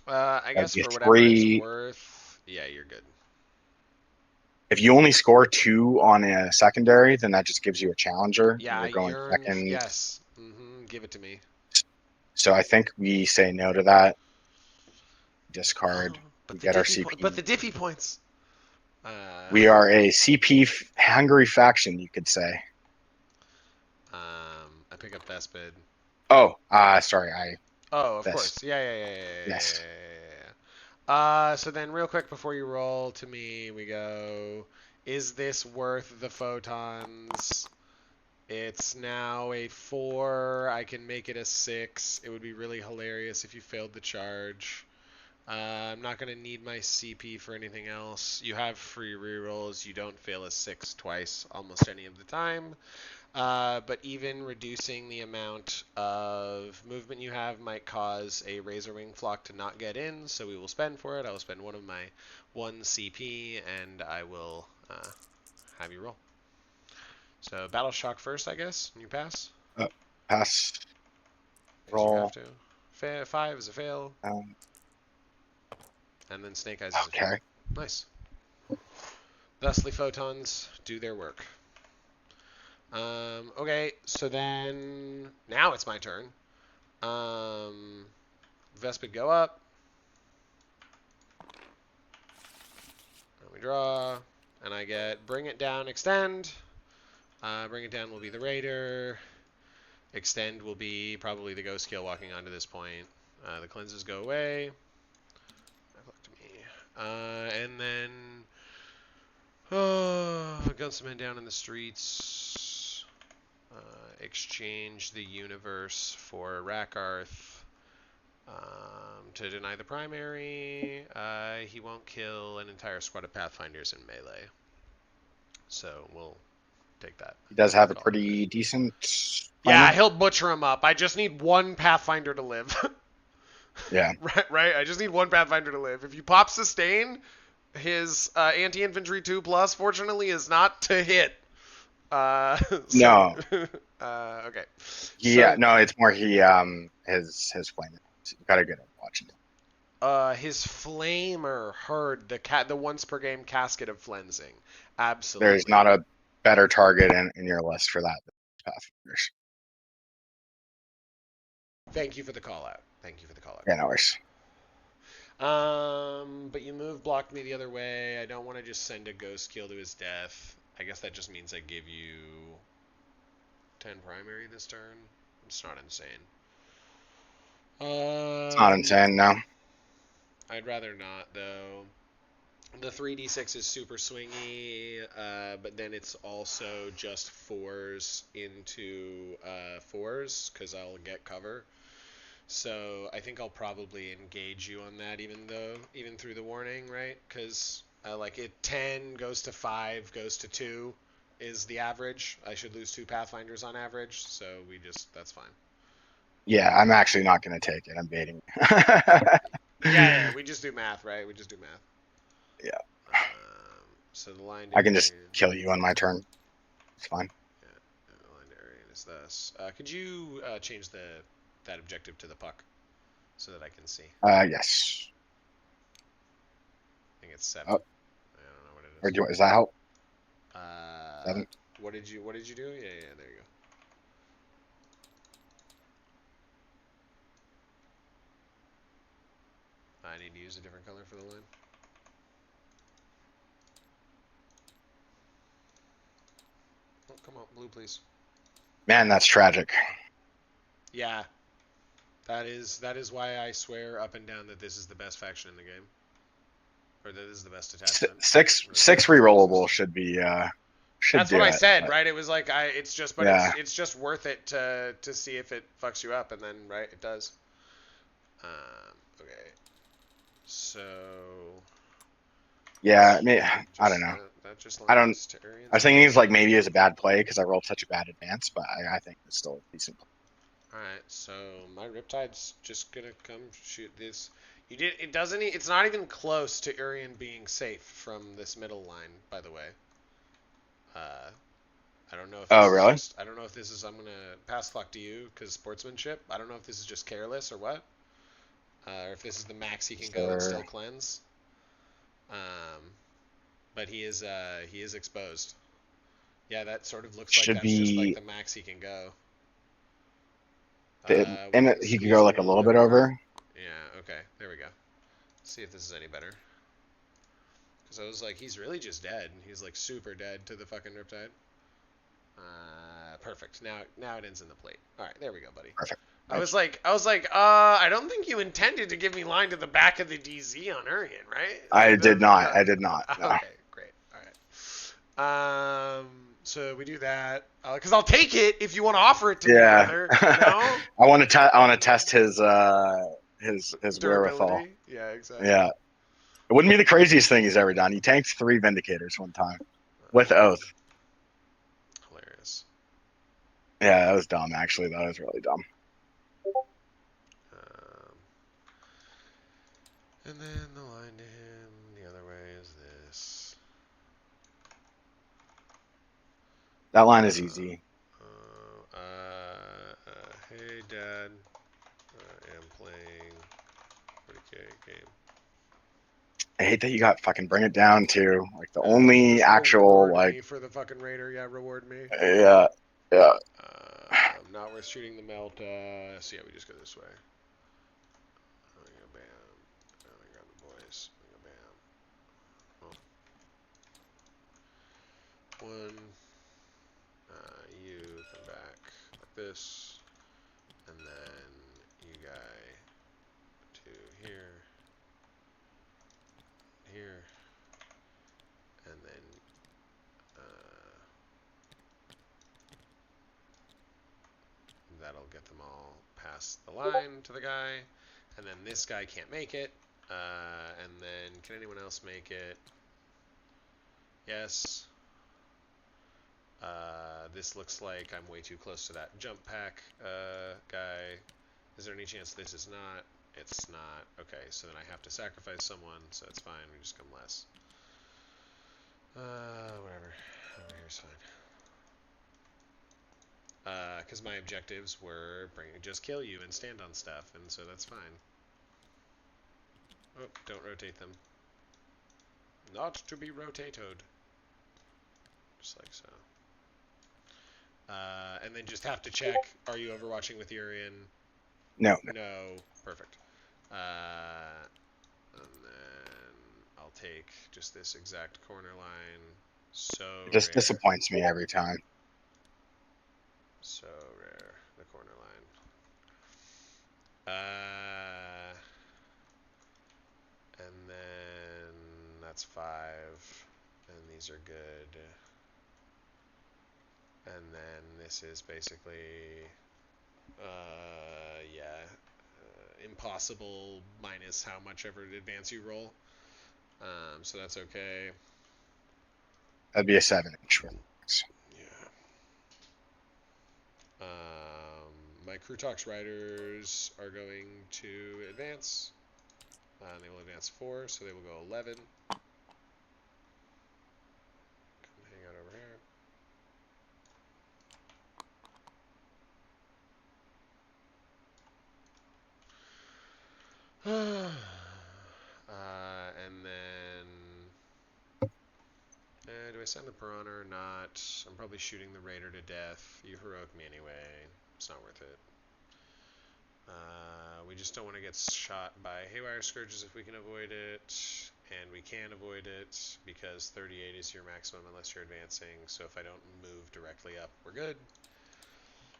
I guess for whatever it's worth, yeah, you're good. If you only score 2 on a secondary, then that just gives you a challenger. Yeah, you're going second. Yes. Give it to me. So I think we say no to that. Discard. But we get our CP. But the Diffie points. We are a CP hungry faction, you could say. I pick up Vespid. Oh, sorry. Of course. Yeah. Yes. So then, real quick before you roll to me, we go. Is this worth the photons? It's now a 4. I can make it a 6. It would be really hilarious if you failed the charge. I'm not going to need my CP for anything else. You have free rerolls. You don't fail a 6 twice almost any of the time. But even reducing the amount of movement you have might cause a Razorwing flock to not get in, so we will spend for it. I will spend one of my 1 CP, and I will have you roll. So Battle Shock first, I guess. You pass? Pass. Roll. You have to. 5 is a fail. And then Snake Eyes is a fail. Nice. Thusly photons do their work. Okay, so then now it's my turn. Vespid go up. And we draw. And I get Bring It Down, Extend. Bring It Down will be the Raider. Extend will be probably the ghost scale walking onto this point. The cleanses go away. And then gun some men down in the streets. Exchange the universe for Rakarth. To deny the primary, he won't kill an entire squad of Pathfinders in melee. So we'll take that. He does have a pretty decent. Yeah, he'll butcher him up. I just need one Pathfinder to live. Yeah. Right. I just need one Pathfinder to live. If you pop sustain, his anti-infantry 2+, fortunately, is not to hit. No. Okay. Yeah. No, it's more his flame. You gotta get him watching. His flamer heard the once per game casket of flensing. Absolutely. There's not a better target in your list for that than Pathfinders. Thank you for the call out. Yeah, no worries. But you blocked me the other way. I don't want to just send a ghost kill to his death. I guess that just means I give you 10 primary this turn. It's not insane. It's not insane, no. I'd rather not, though. The 3d6 is super swingy, but then it's also just 4s into 4s, because I'll get cover. So I think I'll probably engage you on that, even through the warning, right? Because like 10 goes to 5, goes to 2 is the average. I should lose 2 Pathfinders on average, so that's fine. Yeah, I'm actually not going to take it. I'm baiting. Yeah, we just do math, right? We just do math. Yeah. So the line. I can just kill you on my turn. It's fine. Yeah, the line to Arian is thus. Could you change that objective to the puck so that I can see? Yes. I think it's 7. Oh. I don't know what it is. Does that help? 7. What did you do? Yeah, there you go. I need to use a different color for the line. Oh, come on, blue, please. Man, that's tragic. Yeah. That is why I swear up and down that this is the best faction in the game. Or that this is the best attachment. Six rerollable should be That's what I said, right? It was like it's just worth it to see if it fucks you up, and then right, it does. Okay. So. Yeah, I don't know. I was thinking it's like maybe it's a bad play because I rolled such a bad advance, but I think it's still a decent play. All right, so my Riptide's just gonna come shoot this. It doesn't. It's not even close to Urian being safe from this middle line, by the way. I don't know if this really? is I don't know if this is. I'm gonna pass clock to you because sportsmanship. I don't know if this is just careless or what. Or if this is the max he can go and still cleanse. But he is exposed. Yeah, that sort of looks like that's just like the max he can go. And he could go like a little bit over. Yeah, okay. There we go. Let's see if this is any better. Because I was like, he's really just dead. He's like super dead to the fucking Riptide. Perfect. Now it ends in the plate. All right, there we go, buddy. Perfect. I was like, I don't think you intended to give me line to the back of the DZ on Urian, right? I did not. No. Okay, great. All right. So we do that because I'll take it if you want to offer it to me. Brother, no? I want to test his wherewithal. Yeah, exactly. Yeah. It wouldn't be the craziest thing he's ever done. He tanked 3 Vindicators one time with Oath. Hilarious. Yeah, that was dumb. Actually, that was really dumb. And then the line to him the other way is this. That line is easy. Hey, Dad. I am playing 40K game. I hate that you got fucking bring it down to like the only actual like for the fucking raider. Yeah, reward me. Yeah. Not worth shooting the melt. So yeah, we just go this way. Bam. I got the boys. Bam. 1. You come back like this. then you guy to here, here, and then that'll get them all past the line to the guy, and then this guy can't make it, and then can anyone else make it? Yes. This looks like I'm way too close to that jump pack guy. Is there any chance this is not? It's not. Okay, so then I have to sacrifice someone, so it's fine. We just come less. Whatever. Over here's fine. Because my objectives were just kill you and stand on stuff, and so that's fine. Oh, don't rotate them. Not to be rotated. Just like so. And then just have to check, are you overwatching with Urian? No. No. Perfect. And then I'll take just this exact corner line. So It just rare. disappoints me every time. So rare. The corner line. And then that's 5. And these are good. And then this is basically, impossible minus how much ever advance you roll. So that's okay. That'd be a 7-inch. Yeah. My Krutox Riders are going to advance. They will advance 4, so they will go 11. Come hang out over here. And then, do I send the Piranha or not? I'm probably shooting the Raider to death. You heroic me anyway. It's not worth it. We just don't want to get shot by Haywire Scourges if we can avoid it. And we can avoid it because 38 is your maximum unless you're advancing. So if I don't move directly up, we're good.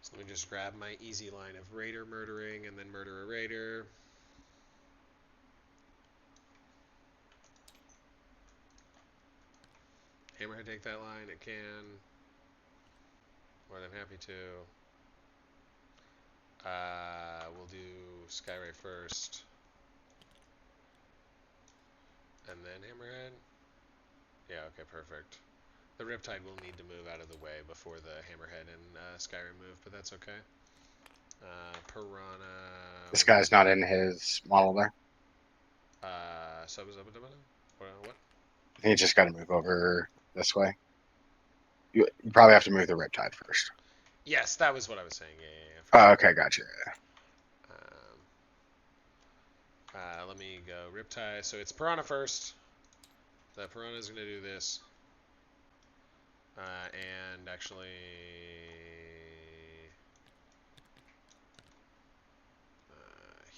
So let me just grab my easy line of Raider murdering and then murder a Raider. Hammerhead take that line? It can. More than happy to. We'll do Skyray first. And then Hammerhead? Yeah, okay, perfect. The Riptide will need to move out of the way before the Hammerhead and Skyray move, but that's okay. Piranha. This guy's not in his model there. What? I think you just got to move over this way. You probably have to move the Riptide first. Yes, that was what I was saying. Yeah. Oh, okay, gotcha. Let me go Riptide. So it's Piranha first. The Piranha is going to do this. And actually,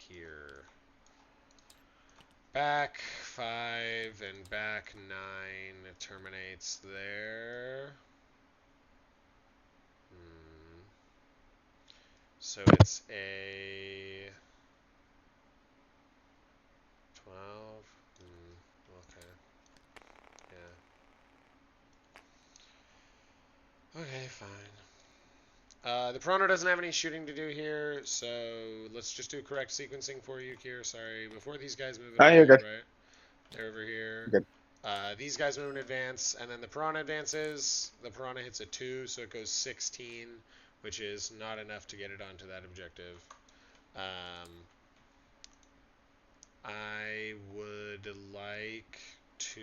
here, back 5 and back 9 terminates there. So it's a 12. Okay. Yeah. Okay, fine. The Piranha doesn't have any shooting to do here, so let's just do correct sequencing for you here. Sorry, before these guys move in you're good. right? They're over here. Good. These guys move in advance, and then the Piranha advances. The Piranha hits a 2, so it goes 16, which is not enough to get it onto that objective. I would like to...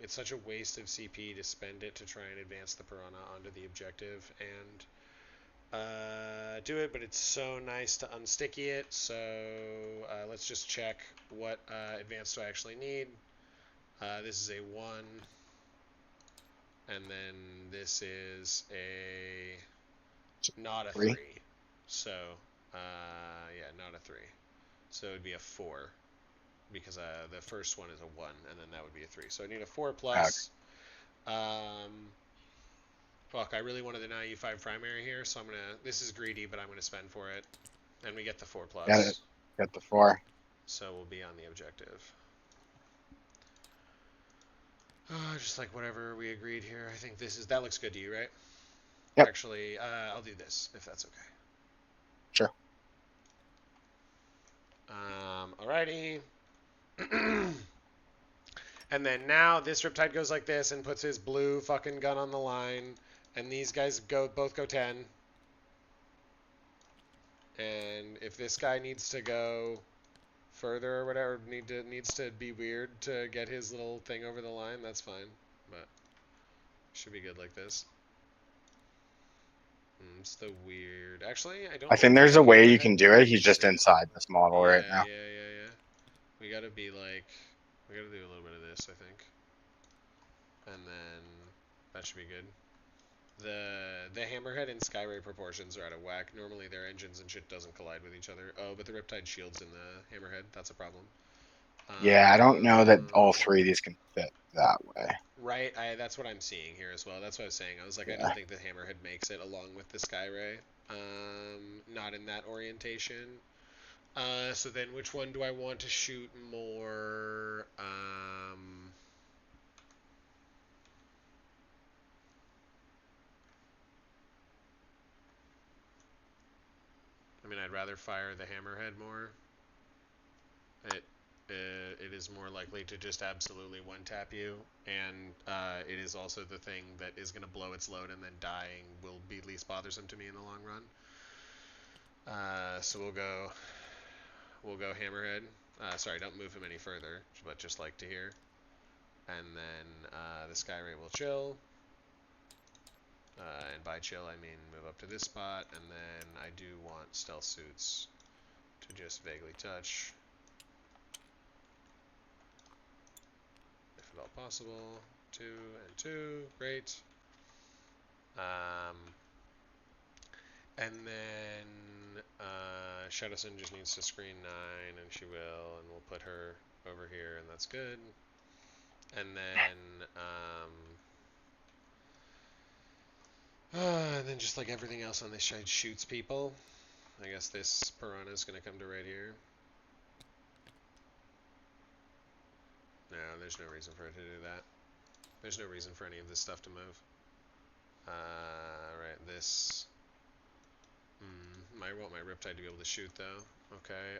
It's such a waste of CP to spend it to try and advance the Piranha onto the objective, and do it, but it's so nice to unsticky it, so let's just check what advance do I actually need. This is a 1, and then this is a not a 3. So yeah, not a 3. So it would be a 4 because the first one is a 1, and then that would be a 3. So I need a 4 plus. Fuck, I really wanted the 95 primary here, so I'm gonna. This is greedy, but I'm gonna spend for it. And we get the 4 Got it. plus. Got the 4. So we'll be on the objective. Just like whatever we agreed here. I think that looks good to you, right? Yep. Actually, I'll do this, if that's okay. Sure. Alrighty. And then now this Riptide goes like this and puts his blue fucking gun on the line. And these guys both go 10. And if this guy needs to go further or whatever, needs to be weird to get his little thing over the line, that's fine. But should be good like this. It's the weird. Actually, I don't. I think there's a way you can do it. He's just inside this model right now. Yeah. We gotta be like, we gotta do a little bit of this, I think, and then that should be good. The Hammerhead and Skyray proportions are out of whack. Normally their engines and shit doesn't collide with each other. Oh, but the Riptide shields in the Hammerhead. That's a problem. Yeah, I don't know that all 3 of these can fit that way. Right, that's what I'm seeing here as well. That's what I was saying. I was like, Yeah. I don't think the Hammerhead makes it along with the Skyray. Not in that orientation. So then which one do I want to shoot more? I mean, I'd rather fire the Hammerhead more. It is more likely to just absolutely one-tap you, and it is also the thing that is going to blow its load, and then dying will be least bothersome to me in the long run. So we'll go Hammerhead. Sorry, don't move him any further, but just like to here. And then the Skyray will chill. And by chill, I mean move up to this spot, and then I do want stealth suits to just vaguely touch, if at all possible. 2 and 2, great. And then Shadowson just needs to screen 9, and she will, and we'll put her over here, and that's good. And then just like everything else on this side shoots people. I guess this Piranha is going to come to right here. No, there's no reason for it to do that. There's no reason for any of this stuff to move. Right, this. I want my Riptide to be able to shoot, though. Okay,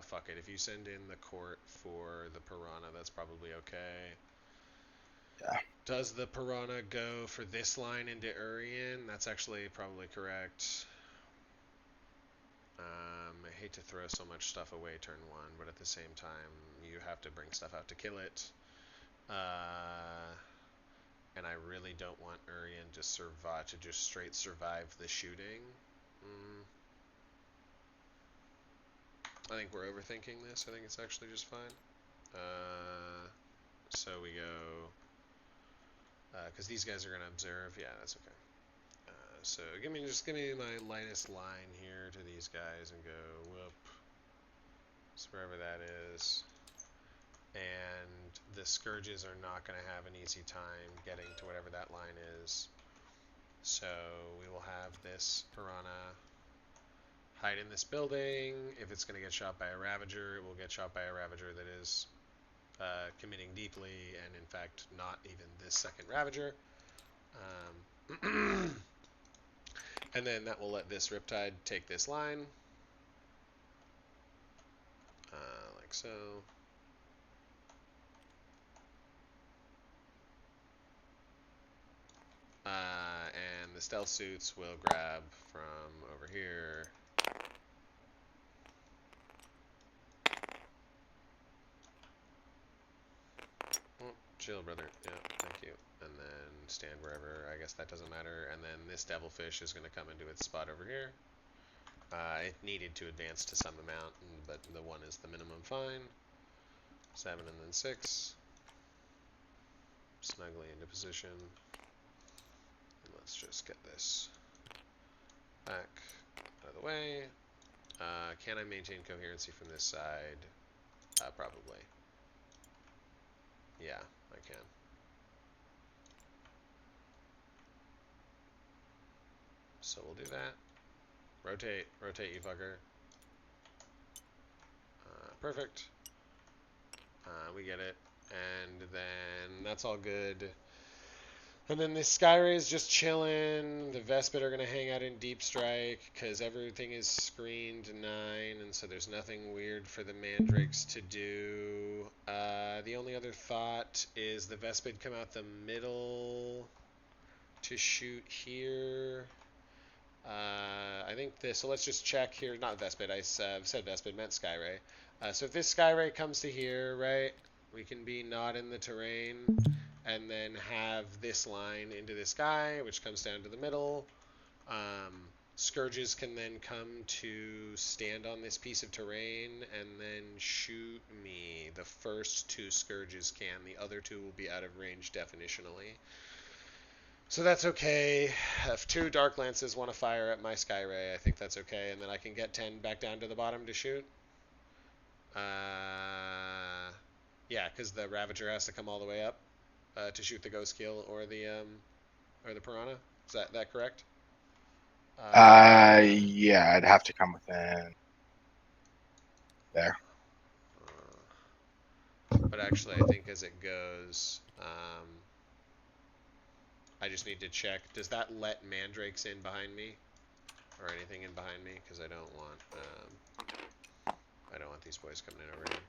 fuck it. If you send in the court for the Piranha, that's probably okay. Yeah. Does the Piranha go for this line into Urian? That's actually probably correct. I hate to throw so much stuff away turn 1, but at the same time, you have to bring stuff out to kill it. And I really don't want Urian to survive, to just straight survive the shooting. I think we're overthinking this. I think it's actually just fine. So we go, because these guys are going to observe. Yeah, that's okay. So just give me my lightest line here to these guys and go whoop. So wherever that is. And the Scourges are not going to have an easy time getting to whatever that line is. So we will have this Piranha hide in this building. If it's going to get shot by a Ravager, it will get shot by a Ravager that is committing deeply, and in fact not even this second Ravager. And then that will let this Riptide take this line. Like so. And the stealth suits will grab from over here. Oh, chill, brother. Yeah, thank you. And then stand wherever. I guess that doesn't matter. And then this devilfish is going to come into its spot over here. It needed to advance to some amount, but the 1 is the minimum fine. 7 and then 6. Snugly into position. And let's just get this back out of the way. Can I maintain coherency from this side? Probably. Yeah, I can. So we'll do that. Rotate. Rotate, you fucker. Perfect. We get it. And then that's all good. And then the Skyray is just chilling. The Vespid are going to hang out in Deep Strike because everything is screened 9, and so there's nothing weird for the Mandrakes to do. The only other thought is the Vespid come out the middle to shoot here. I think this, so let's just check here. Not Vespid, I said Vespid, meant Skyray. So if this Skyray comes to here, right, we can be not in the terrain and then have this line into this guy, which comes down to the middle. Scourges can then come to stand on this piece of terrain and then shoot me. The first 2 Scourges can. The other 2 will be out of range definitionally. So that's okay. If 2 Dark Lances want to fire at my Skyray, I think that's okay. And then I can get 10 back down to the bottom to shoot. Yeah, because the Ravager has to come all the way up to shoot the Ghost Kill or the Piranha. Is that correct? Yeah, I'd have to come within there. But actually, I think as it goes, I just need to check. Does that let Mandrakes in behind me, or anything in behind me? Because I don't want these boys coming in over here.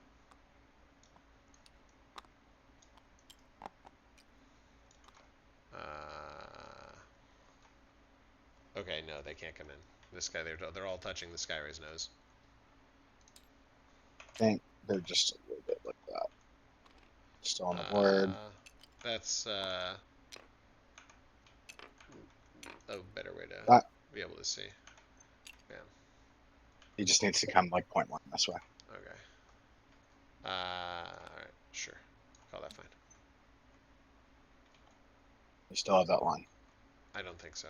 Okay, no, they can't come in. This guy, they're all touching the Skyray's nose. I think they're just a little bit like that. Still on the board. That's a better way to be able to see. Yeah. He just needs to come like point 1 this way. Okay. Alright, sure. Call that fine. You still have that line. I don't think so.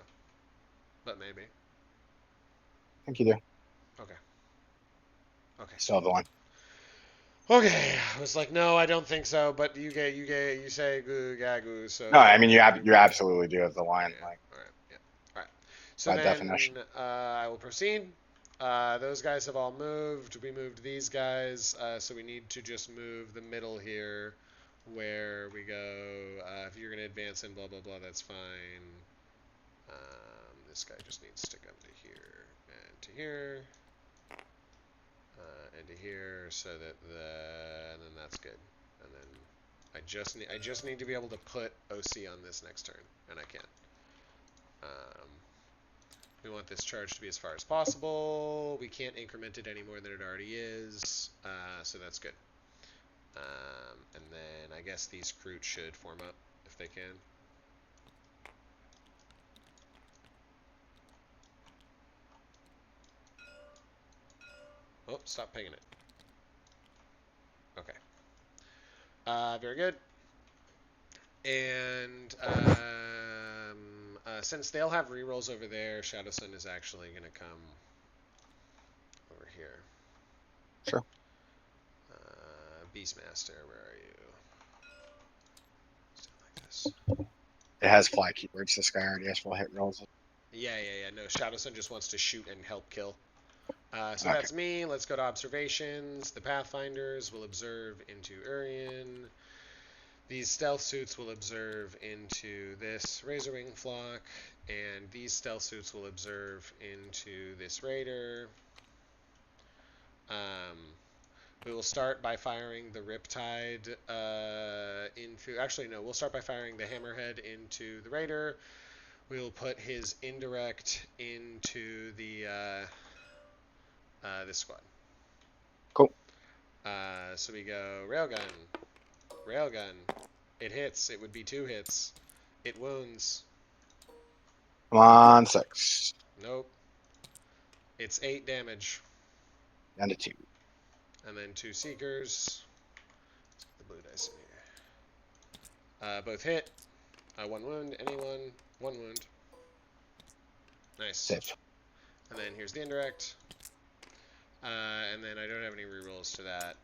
But maybe. I think you do. Okay. Okay. Still have the line. Okay. I was like, no, I don't think so. But you say goo gagoo. So. No, I mean you absolutely do have the line. Yeah. Like. All right. Yeah. All right. So by then, definition. I will proceed. Those guys have all moved. We moved these guys, so we need to just move the middle here, where we go. If you're going to advance in, blah blah blah, that's fine. This guy just needs to come to here and to here and to here, so that and then that's good. And then I just need to be able to put OC on this next turn, and I can. We want this charge to be as far as possible. We can't increment it any more than it already is, so that's good. And then I guess these Kroot should form up if they can. Oh, stop pinging it. Okay. Very good. And since they'll have rerolls over there, Shadow Sun is actually going to come over here. Sure. Beastmaster, where are you? Something like this. It has fly keywords. This guy already has full hit rolls. Yeah. No, Shadow Sun just wants to shoot and help kill. So Okay. that's me. Let's go to observations. The Pathfinders will observe into Urian. These stealth suits will observe into this Razorwing flock, and these stealth suits will observe into this Raider. We will start by firing the Riptide into... Actually, no, we'll start by firing the Hammerhead into the Raider. We will put his indirect into the this squad. Cool. So we go Railgun. Railgun. It hits. It would be 2 hits. It wounds. Come on, 6. Nope. It's 8 damage. Down to 2. And then 2 Seekers. Let's get the blue dice in here. Both hit. 1 wound. Anyone. 1 wound. Nice. Save. And then here's the indirect. And then I don't have any rerolls to that.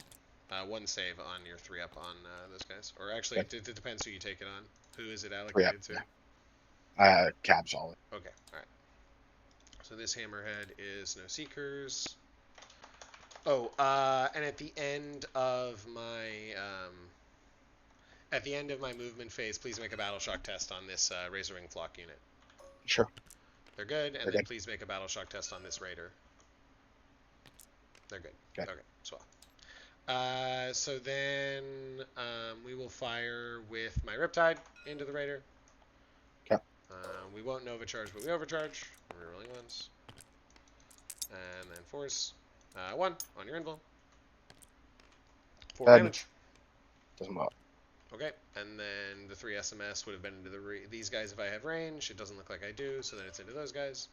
1 save on your 3-up on those guys. Or actually, it depends who you take it on. Who is it allocated to? Cabs all. Okay, alright. So this hammerhead is no seekers. Oh, and at the end of my movement phase, please make a battle shock test on this Razor Wing Flock unit. Sure. They're good, and They're then good. please make a battle shock test on this Raider. They're good. Okay. Okay, swell. So then we will fire with my Riptide into the Raider. Okay. We won't Nova Charge, but we overcharge. We're rolling ones. And then force. 1 on your Anvil. 4 Dead. damage. Doesn't well. Okay, and then the 3 SMS would have been into these guys if I have range. It doesn't look like I do, so then it's into those guys.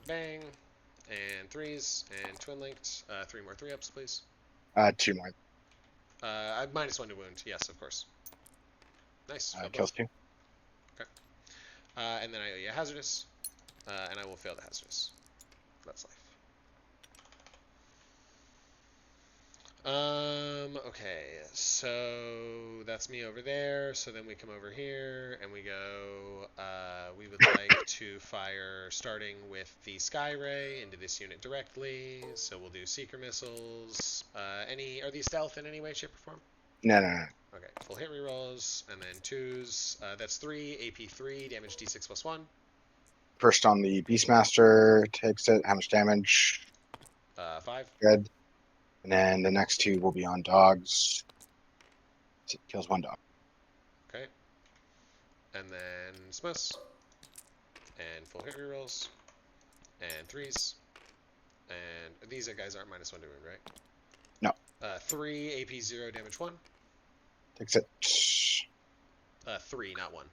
Bang. And 3s, and twin linked. 3 more 3-ups, please. 2 more. -1 to wound. Yes, of course. Nice. Kills 2. Okay. And then I owe you a hazardous, and I will fail the hazardous. That's life. Okay, so that's me over there. So then we come over here and we go, we would like to fire starting with the Sky Ray into this unit directly. So we'll do Seeker Missiles. Are these stealth in any way, shape, or form? No. Okay, full hit rerolls, and then 2s. That's 3, AP 3, damage D6 plus 1. First on the Beastmaster takes it. How much damage? 5. Good. And then the next 2 will be on dogs. It kills 1 dog. Okay. And then Smiths. And full hit rerolls. And 3s. And these guys aren't -1 to wound, right? No. 3, AP 0, damage 1. Takes it. 3, not 1.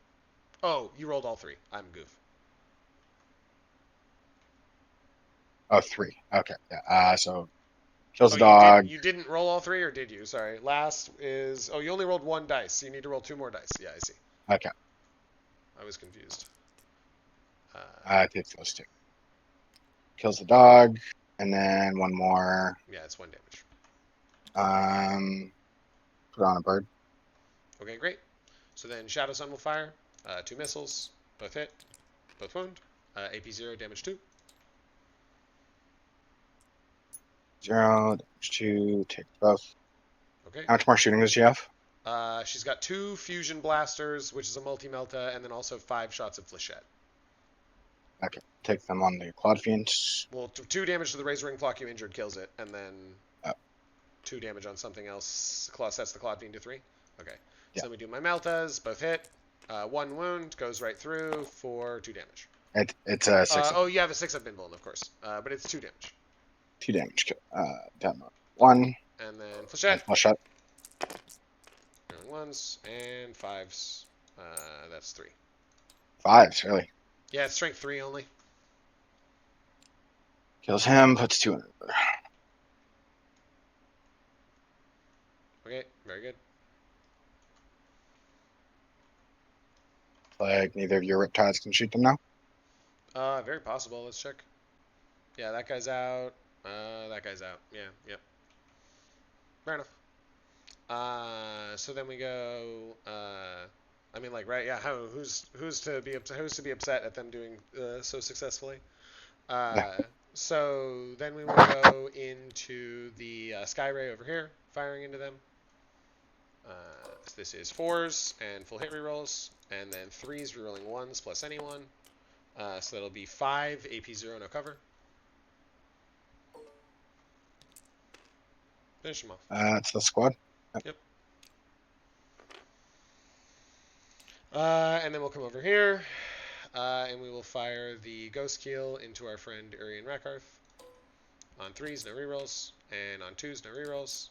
Oh, you rolled all 3. I'm a goof. Oh, 3. Okay. Yeah. So kills Oh, the dog. You didn't roll all 3, or did you? Sorry. Last is... Oh, you only rolled 1 dice. So you need to roll 2 more dice. Yeah, I see. Okay. I was confused. I did those 2. Kills the dog. And then 1 more. Yeah, it's 1 damage. Put on a bird. Okay, great. So then Shadow Sun will fire. 2 missiles. Both hit. Both wound. AP 0, damage 2. 0, damage 2. Take both. Okay. How much more shooting does she have? She's got 2 fusion blasters, which is a multi-melta, and then also 5 shots of flechette. Okay. Take them on the Claude Fiends. Well, 2 damage to the Razor Wing Flock you injured kills it, and then 2 damage on something else. Sets the Claude Fiend to 3. Okay. Yeah. So then we do my meltas, both hit. 1 wound, goes right through for 2 damage. It's a 6. Oh, you have a 6-up invuln, of course. But it's 2 damage. 2 damage. Demo. 1. And then flechette. Flechette. Rolling 1s and 5s. That's 3. 5s, really. Yeah, it's strength 3 only. Kills him, puts 2 in. Okay, very good. Like neither of your Riptides can shoot them now? Very possible. Let's check. Yeah, that guy's out. That guy's out. Yeah, yep. Fair enough. So then we go. I mean, like, right? Yeah. Who's to be upset at them doing so successfully? So then we will go into the Sky Ray over here, firing into them. This is 4s and full hit rerolls, and then 3s rerolling 1s plus anyone. So that'll be 5 AP 0 no cover. Finish them off. It's the squad. Yep. And then we'll come over here, and we will fire the Ghost Keel into our friend Urian Rakarth. On 3s, no rerolls, and on 2s, no rerolls.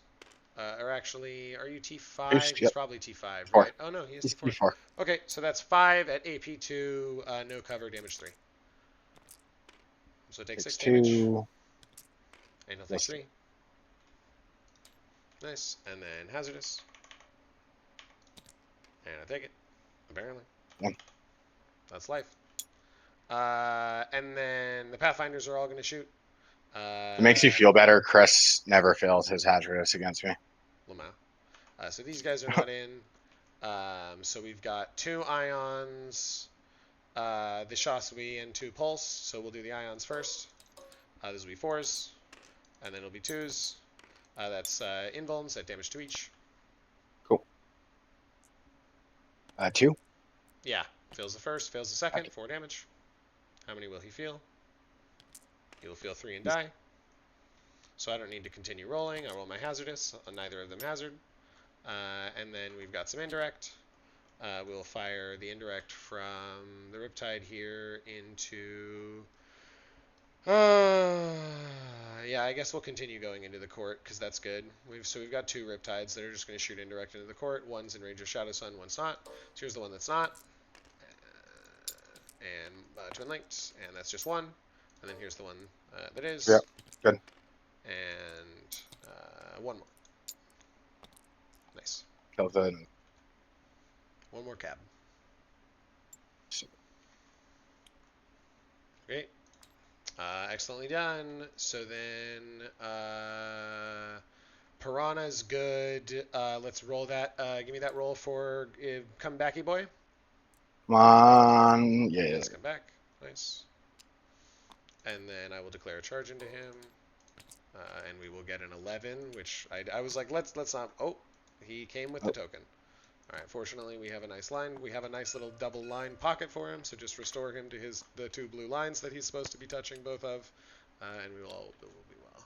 Or actually, are you T5? Yep. He's probably T5, 4. right? Oh no, he is He's T4. T4. Okay, so that's 5 at AP2, no cover, damage 3. So take 6 damage. 2. And he'll take 3. Nice. And then hazardous. And I take it. Apparently. Yep. That's life. And then the Pathfinders are all going to shoot. It makes you feel better. Chris never fails his hazardous against me. Lamau. So these guys are not in. So we've got 2 ions. This shots will be into pulse, so we'll do the ions first. This will be 4s, and then it'll be 2s. That's invulns at damage to each. Cool. 2. Yeah, fails the first, fails the second, Okay. 4 damage. How many will he feel? He will feel 3 and die. So I don't need to continue rolling. I roll my hazardous. Neither of them hazard. And then we've got some indirect. We'll fire the indirect from the Riptide here into... yeah, I guess we'll continue going into the court because that's good. We've got 2 Riptides that are just going to shoot indirect into the court. One's in range of Shadow Sun, one's not. So here's the one that's not. And Twin Linked, and that's just 1. And then here's the one that is. Yep, good. And 1 more. Nice. Kill the... 1 more cab. Great. Excellently done. So then Piranha's good. Let's roll that. Give me that roll for come backy boy. Come on. Yeah. Let's come back. Nice. And then I will declare a charge into him. And we will get an 11, which I was like, let's not. Oh, he came with the token. All right. Fortunately, we have a nice line. We have a nice little double line pocket for him. So just restore him to the 2 blue lines that he's supposed to be touching both of, and it will be well.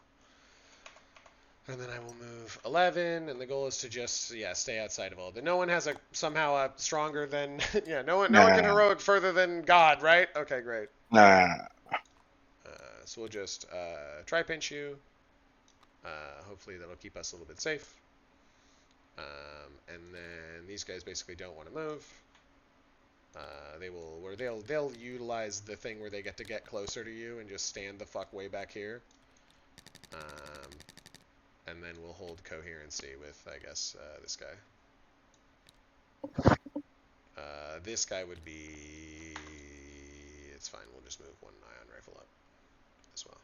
And then I will move 11, and the goal is to just stay outside of all. No one has somehow stronger than no one can heroic further than God, right? Okay, great. No. So we'll just try pinch you. Hopefully that'll keep us a little bit safe. And then these guys basically don't want to move. They'll utilize the thing where they get to get closer to you and just stand the fuck way back here. And then we'll hold coherency with, I guess, this guy. This guy would be... It's fine. We'll just move 1 ion rifle up as well.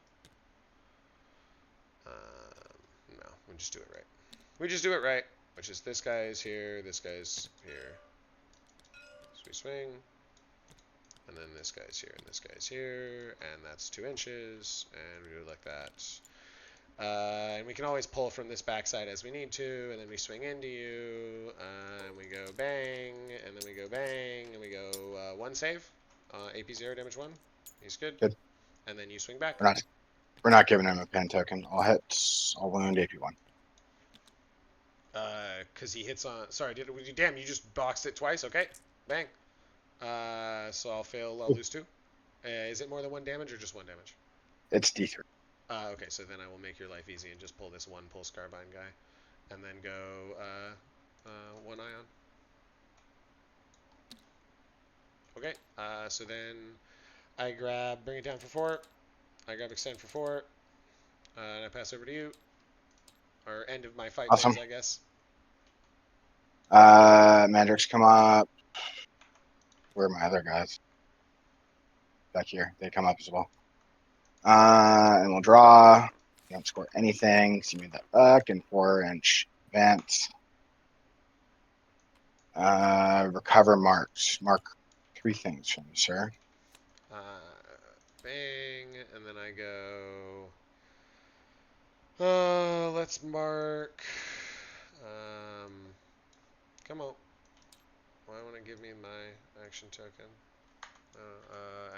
No, we'll just do it right. We just do it right, which is this guy is here, this guy's here. So we swing. And then this guy's here, and this guy's here. And that's 2 inches. And we do it like that. And we can always pull from this backside as we need to, and then we swing into you, and we go bang, and then we go bang, and we go 1 save, AP 0, damage 1. He's good. Good. And then you swing back. We're not giving him a pen token. I'll hit. I'll wound AP 1. Because he hits on. Sorry, damn, you just boxed it twice. Okay, bang. So I'll fail. I'll lose 2. Is it more than 1 damage or just 1 damage? It's D3. Okay, so then I will make your life easy and just pull this 1 pulse carbine guy, and then go 1 ion. Okay, so then I grab bring it down for 4. I grab extend for 4, and I pass over to you. Or end of my fight Awesome. phase, I guess. Mandrakes come up. Where are my other guys? Back here. They come up as well. And we'll draw. Don't score anything. So you made that back and 4-inch advance. Recover marks. Mark 3 things from me, sir. Bang, and then I go. Let's mark. Come on. Why want to give me my action token?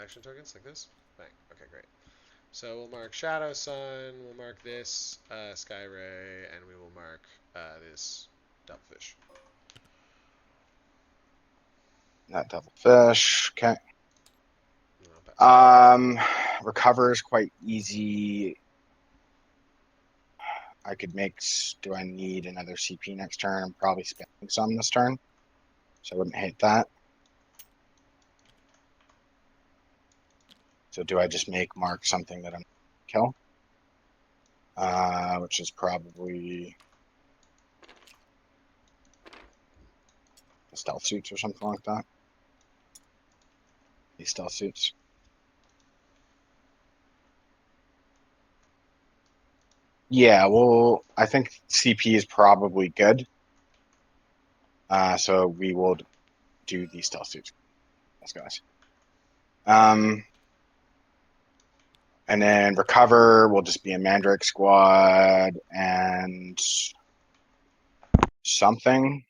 Action tokens like this? Bang. Okay, great. So we'll mark Shadow Sun, we'll mark this Sky Ray, and we will mark this Devilfish. Not Devilfish. Okay. Recover is quite easy. I could make. Do I need another CP next turn? I'm probably spending some this turn, so I wouldn't hate that. So do I just make mark something that I'm kill? Which is probably the stealth suits or something like that. These stealth suits. Yeah, well, I think CP is probably good. So we will do these stealth suits. Let's guys. Um, and then recover will just be a Mandrake squad and something.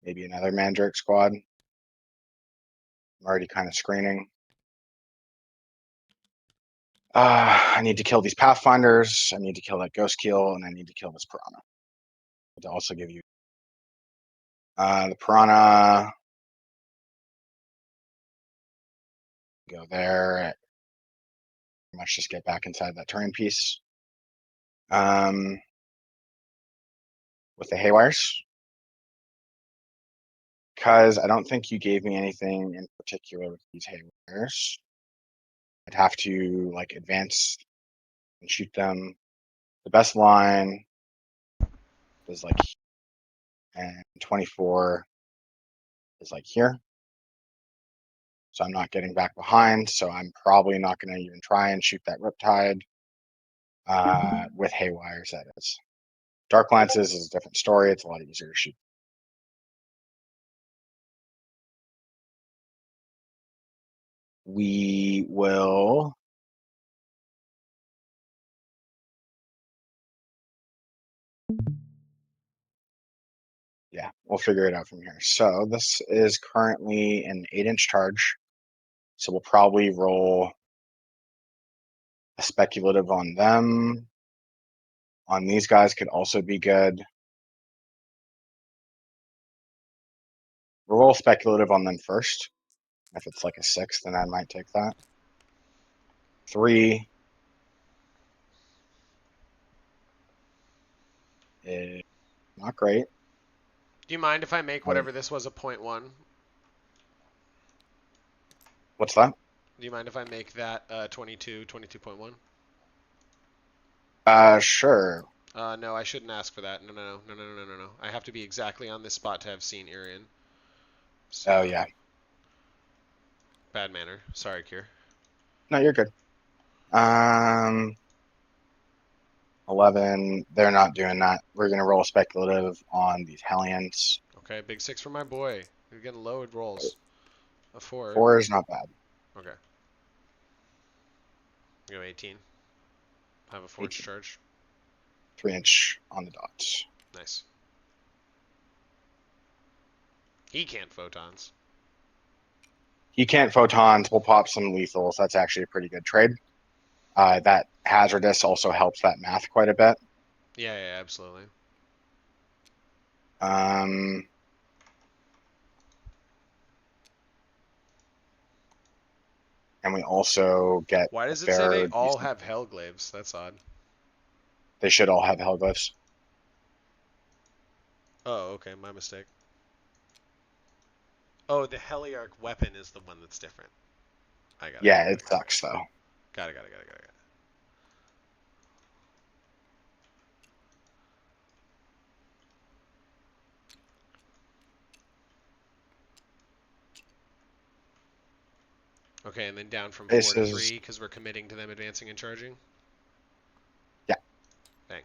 Maybe another Mandrake squad. I'm already kind of screening. I need to kill these Pathfinders. I need to kill that Ghost Keel, and I need to kill this Piranha. To also give you the Piranha. Go there. Pretty much just get back inside that terrain piece. With the Haywires. Because I don't think you gave me anything in particular with these Haywires. I'd have to like advance and shoot them. The best line is like, and 24 is like here. So I'm not getting back behind. So I'm probably not going to even try and shoot that Riptide with Haywires, that is. Dark Lances is a different story. It's a lot easier to shoot. We will. Yeah, we'll figure it out from here. So this is currently an 8-inch charge. So we'll probably roll a speculative on them. On these guys could also be good. We'll roll speculative on them first. If it's like a 6, then I might take that. 3 is not great. Do you mind if I make whatever this was a 0.1? What's that? Do you mind if I make that 22.1? Sure. No, I shouldn't ask for that. No. I have to be exactly on this spot to have seen Irian. So, Oh, yeah. bad manner. Sorry, Kier. No, you're good. 11. They're not doing that. We're going to roll speculative on these Hellions. Okay, big 6 for my boy. You're getting low rolls. A 4. 4 is not bad. Okay. Go 18. Have a forge 18. charge. 3-inch on the dots. Nice. He can't photons. He can't photons. We'll pop some lethals. That's actually a pretty good trade. That hazardous also helps that math quite a bit. Yeah, absolutely. And we also get Why a does it say they fair all decent. have Hellglaives? That's odd. They should all have Hellglyphs. Oh, okay, my mistake. Oh, the Heliarch weapon is the one that's different. I got it. Yeah, it sucks though. Got it. Okay, and then down from 4 This to is 3 because we're committing to them advancing and charging. yeah. Bang.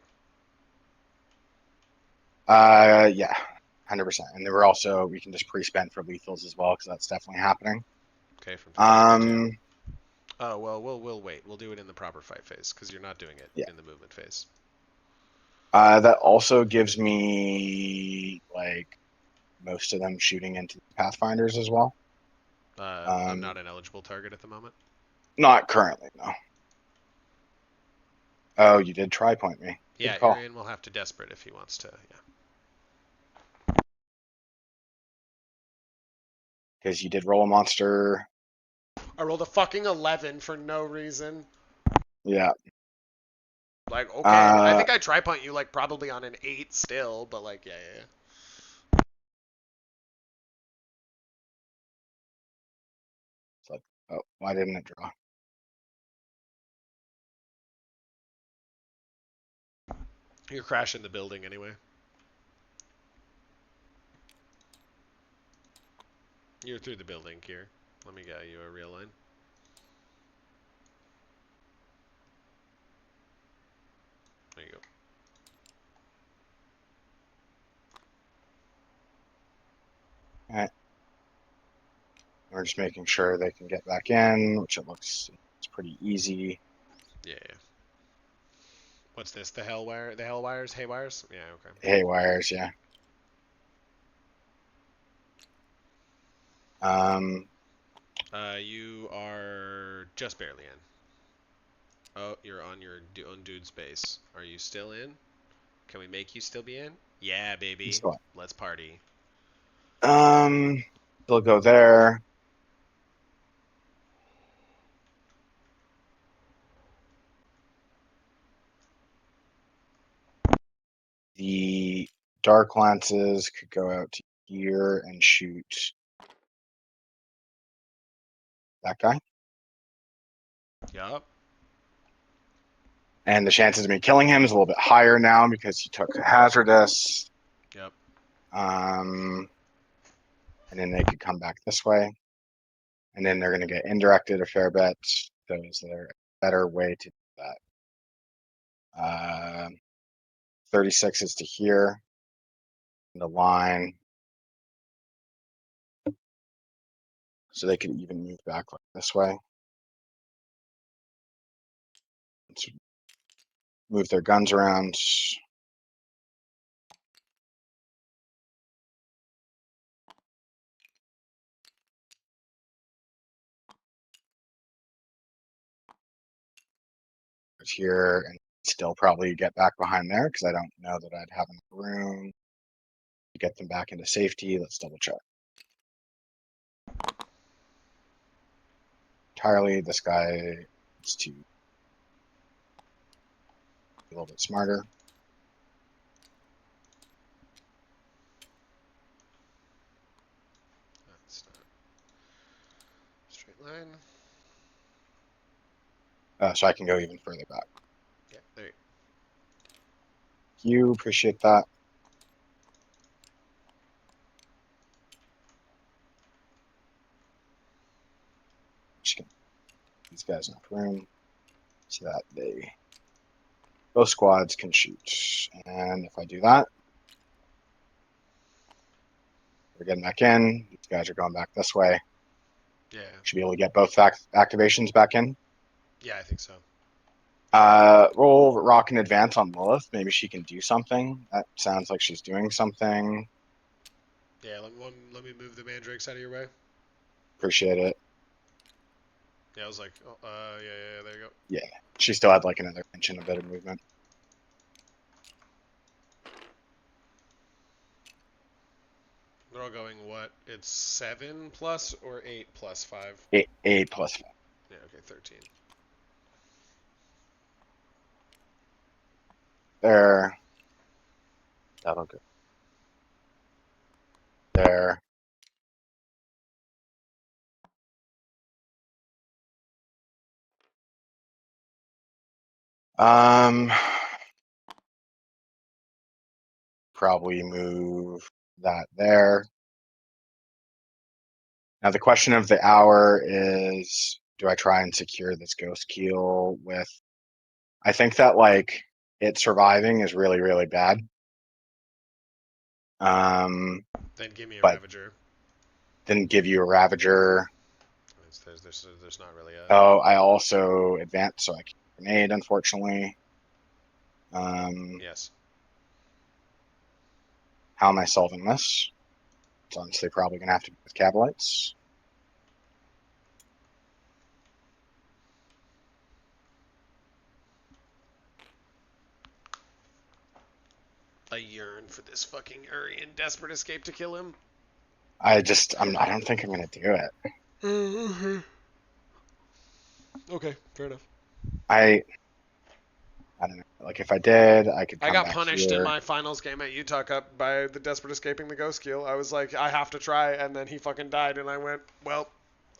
Yeah, 100%. And then we're also we can just pre-spend for lethals as well because that's definitely happening. Okay, from 3 to 2. Um, Oh well, we'll wait. We'll do it in the proper fight phase because you're not doing it yeah. in the movement phase. That also gives me like most of them shooting into Pathfinders as well. I'm not an eligible target at the moment. Not currently, no. Oh, you did try point me. Good Yeah, call. Irian will have to desperate if he wants to. Yeah. Because you did roll a monster. I rolled a fucking 11 for no reason. Yeah. Like, okay, I think I try point you like probably on an 8 still, but like, yeah. It's like, oh, why didn't it draw? You're crashing the building anyway. You're through the building, Kier. Let me get you a real line. There you go. All right. We're just making sure they can get back in, which it looks it's pretty easy. Yeah. What's this? The hell wire? The hell wires? Hay wires? Yeah. Okay. Hay wires, yeah. You are just barely in. Oh, you're on your own dude's base. Are you still in? Can we make you still be in? Yeah, baby. So, Let's party. they'll go there. The dark lances could go out to here and shoot that guy. Yup. And the chances of me killing him is a little bit higher now because he took hazardous. Yep. And then they could come back this way. And then they're going to get indirected a fair bit. So is there a better way to do that? 36 is to here. The line. So they could even move back like this way. Let's move their guns around. Here and still probably get back behind there because I don't know that I'd have enough room to get them back into safety. Let's double check. Entirely, this guy needs to be a little bit smarter. That's not straight line. So I can go even further back. Yeah, there you You appreciate that. Just gonna give these guys enough room so that both squads can shoot. And if I do that, we're getting back in. These guys are going back this way. Yeah. Should be able to get both activations back in. Yeah, I think so. Roll rock in advance on Lilith. Maybe she can do something. That sounds like she's doing something. Yeah, let me move the mandrakes out of your way. Appreciate it. Yeah, I was like, oh, yeah, there you go. Yeah, she still had like another inch and a bit of movement. They're all going what? It's 7 plus or 8 plus 5? 8 plus 5. Yeah, okay, 13. There. That'll go. There. Probably move that there. Now the question of the hour is, do I try and secure this ghost keel with? I think that like it surviving is really really bad. Then give me a But Ravager. then give you a Ravager. There's not really a. Oh, I also advanced, so I can grenade, unfortunately. Yes. How am I solving this? It's honestly probably going to have to be with Cabalites. I yearn for this fucking Urian desperate escape to kill him. I don't think I'm going to do it. Okay, fair enough. I don't know. Like if I did, I could I come got back punished in here. my finals game at Utah Cup by the desperate escaping the ghost kill. I was like, I have to try, and then he fucking died, and I went, well,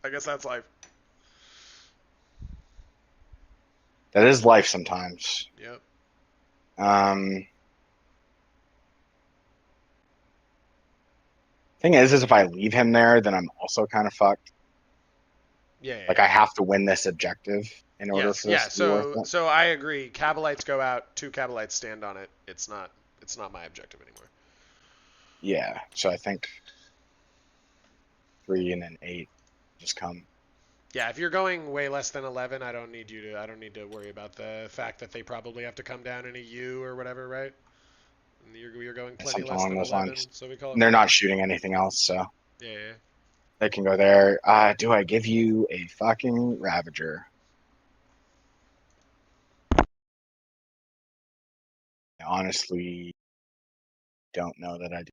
I guess that's life. That is life sometimes. Yep. Thing is if I leave him there, then I'm also kind of fucked. Yeah. Like I have to win this objective in order Yes. for Yeah. this to be worth it. So I agree. Cabalites go out. 2 Cabalites stand on it. It's not my objective anymore. Yeah. So I think 3 and then 8 just come. Yeah, if you're going way less than 11, I don't need to worry about the fact that they probably have to come down in a U or whatever, right? And you're going plenty Something less along than those 11, lines. so we call it And they're fine. not shooting anything else, so Yeah, yeah. they can go there. Do I give you a fucking Ravager? I honestly don't know that I do.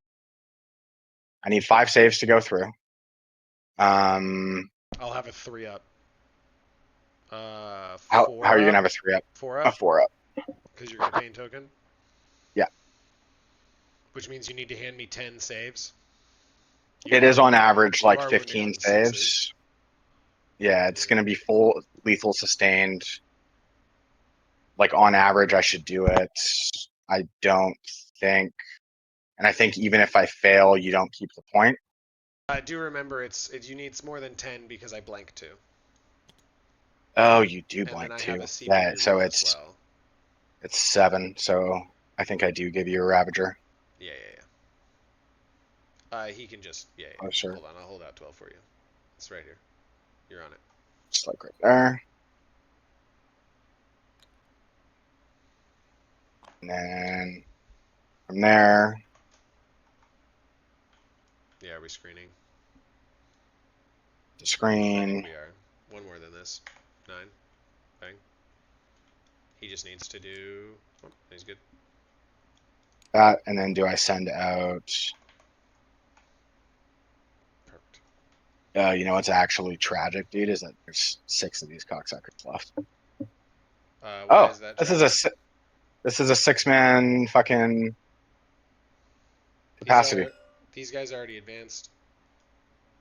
I need 5 saves to go through. I'll have a 3 up. How 4 are you gonna up? have a 3 up? 4 A up? 4 up. Because you're going to pain token? Yeah. Which means you need to hand me 10 saves. It is on average You like are wounding 15 on the 6s. saves. Yeah, it's gonna be full lethal sustained. Like on average, I should do it. I don't think, and I think even if I fail, you don't keep the point. I do remember you need more than 10 because I blank 2. Oh, you do And then blank I have too. a CP Yeah, so relief as well. it's 7. So I think I do give you a Ravager. Yeah, yeah, yeah. He can just, yeah, yeah. Oh, sure. Hold on, I'll hold out 12 for you. It's right here. You're on it. Just like right there. And then from there, Yeah, are we screening? the I screen. think we are. One more than this. 9. Bang. He just needs to do. Oh, he's good. That, and then do I send out? Perfect. You know what's actually tragic, dude, is that there's 6 of these cocksuckers left. Why Oh, is that this is tragic? this is a 6-man fucking These capacity. are these guys already advanced.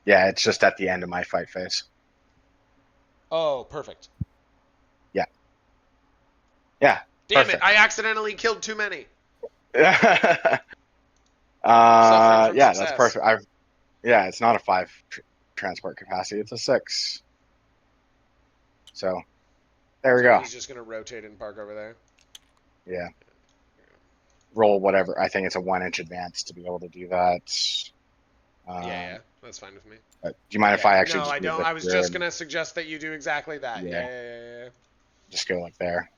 Yeah, it's just at the end of my fight phase. Oh, perfect. Yeah. Yeah. Damn it! Perfect. I accidentally killed too many. Yeah, Suffering from that's success. perfect. Yeah, it's not a 5 transport capacity, it's a 6. So there we So go. he's just gonna rotate and park over there. Yeah. Roll whatever. I think it's a 1-inch advance to be able to do that. Yeah, Um, yeah, that's fine with me. but do you mind if Yeah, I actually no, just I move don't. this I was here just and gonna suggest that you do exactly that. Yeah, yeah, yeah, yeah, yeah. just go like there?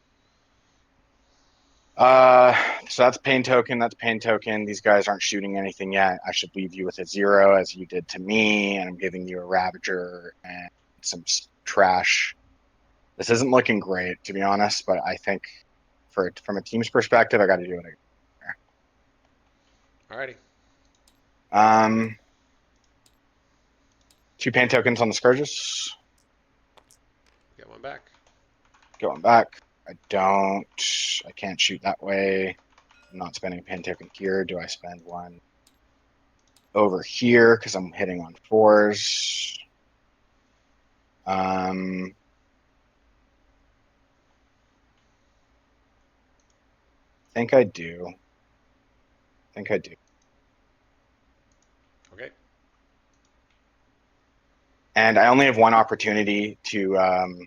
So that's pain token. That's pain token. These guys aren't shooting anything yet. I should leave you with a 0 as you did to me, and I'm giving you a Ravager and some trash. This isn't looking great, to be honest, but I think from a team's perspective, I got to do it again. Alrighty. Um, 2 pain tokens on the Scourges. Get one back. Going back. I can't shoot that way. I'm not spending a pain token here. Do I spend one over here because I'm hitting on 4s? Um, think I do. Think I do. Okay. And I only have one opportunity to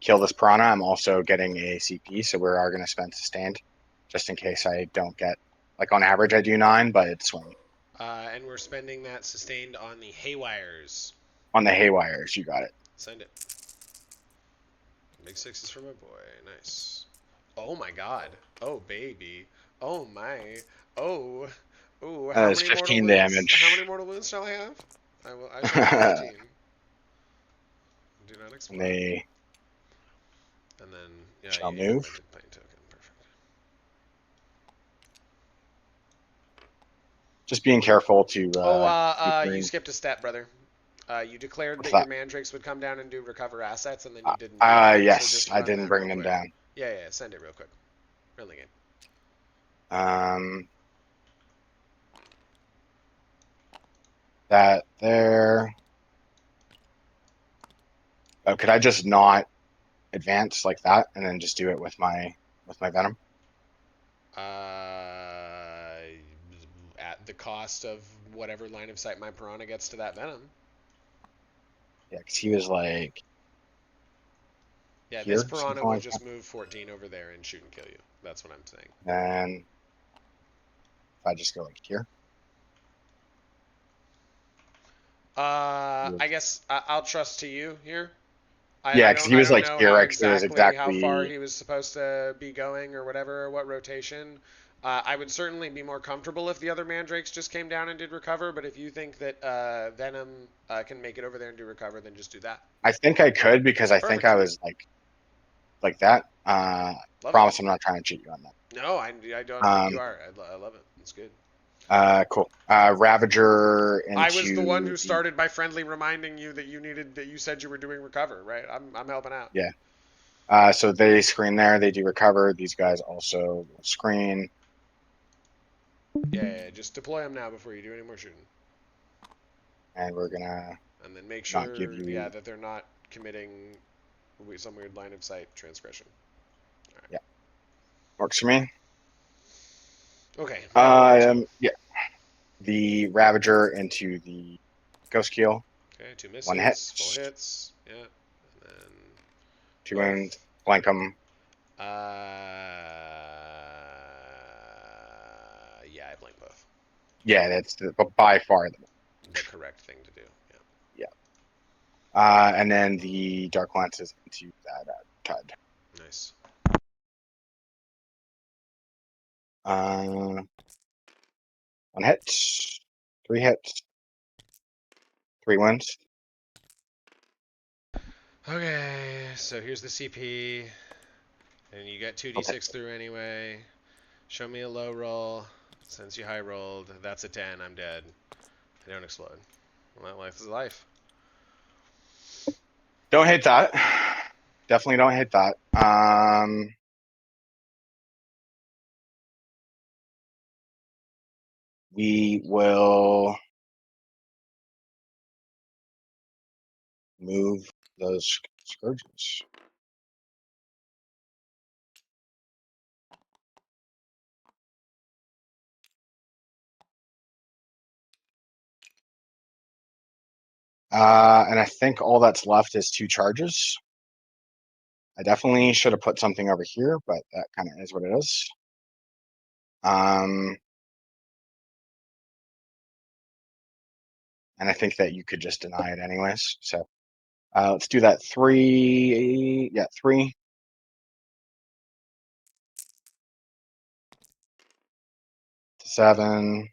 kill this piranha. I'm also getting a CP, so we are going to spend sustained just in case I don't get, like on average, I do 9, but it's swing. And we're spending that sustained on the haywires. On the haywires, you got it. Send it. Big 6s for my boy. Nice. Oh my god. Oh baby. Oh my. Oh. Ooh. How It's many mortal 15 wounds? How many damage. mortal wounds shall I have? I shall have 15. Do not And explode. they And then yeah, shall you move. implemented pain token. Perfect. Just being careful to Oh, keep you green. skipped a step, brother. You declared What's that your that? mandrakes would come down and do recover assets, and then you didn't do that. So Yes, just I run didn't that bring real them quick. down. Yeah, yeah. Send it real quick. Run the game. Um, that there. Oh, could I just not advance like that and then just do it with my venom? Uh, at the cost of whatever line of sight my piranha gets to that venom. Yeah, because he was like Yeah, this here, piranha something will like just that. move 14 over there and shoot and kill you. That's what I'm saying. And if I just go like here. I guess I'll trust to you here. Yeah, I because don't he I was don't like know here, how because it was exactly how far exactly. he was supposed to be going or whatever, or what rotation. I would certainly be more comfortable if the other mandrakes just came down and did recover. But if you think that Venom can make it over there and do recover, then just do that. I think I could because I think Perfect. I was like that. Love it. Promise I'm not trying to cheat you on that. No, I don't think you Um, are. I love it. It's good. cool. Ravager I was the one into who the started by friendly reminding you that you said you were doing recover, right? I'm helping out. yeah. So they screen there. They do recover. These guys also will screen, Yeah, just deploy them now before you do any more shooting, and we're gonna and then make not give sure, yeah, you. that they're not committing some weird line of sight transgression. All Yeah, works for me. right. Okay, now what are we up to? Yeah, the Ravager into the Ghost Keel. Okay, two One hit, misses, full hits. Yeah, and then two both. wounds, blank them. Yeah, I blame both. Yeah, that's by far The correct thing to do. Yeah. yeah. And then the Dark Lances into that Tide. Nice. One hit, three hits, three wins. Okay, so here's the CP, and you get Okay. 2d6 through anyway. Show me a low roll. Since you high rolled, that's a 10. I'm dead. I don't explode. Well, life is life. Don't hit that. Definitely don't hit that. We will move those scourges. And I think all that's left is two charges. I definitely should have put something over here, but that kind of is what it is. And I think that you could just deny it anyways. So let's do that. 3, yeah, 3 to 7.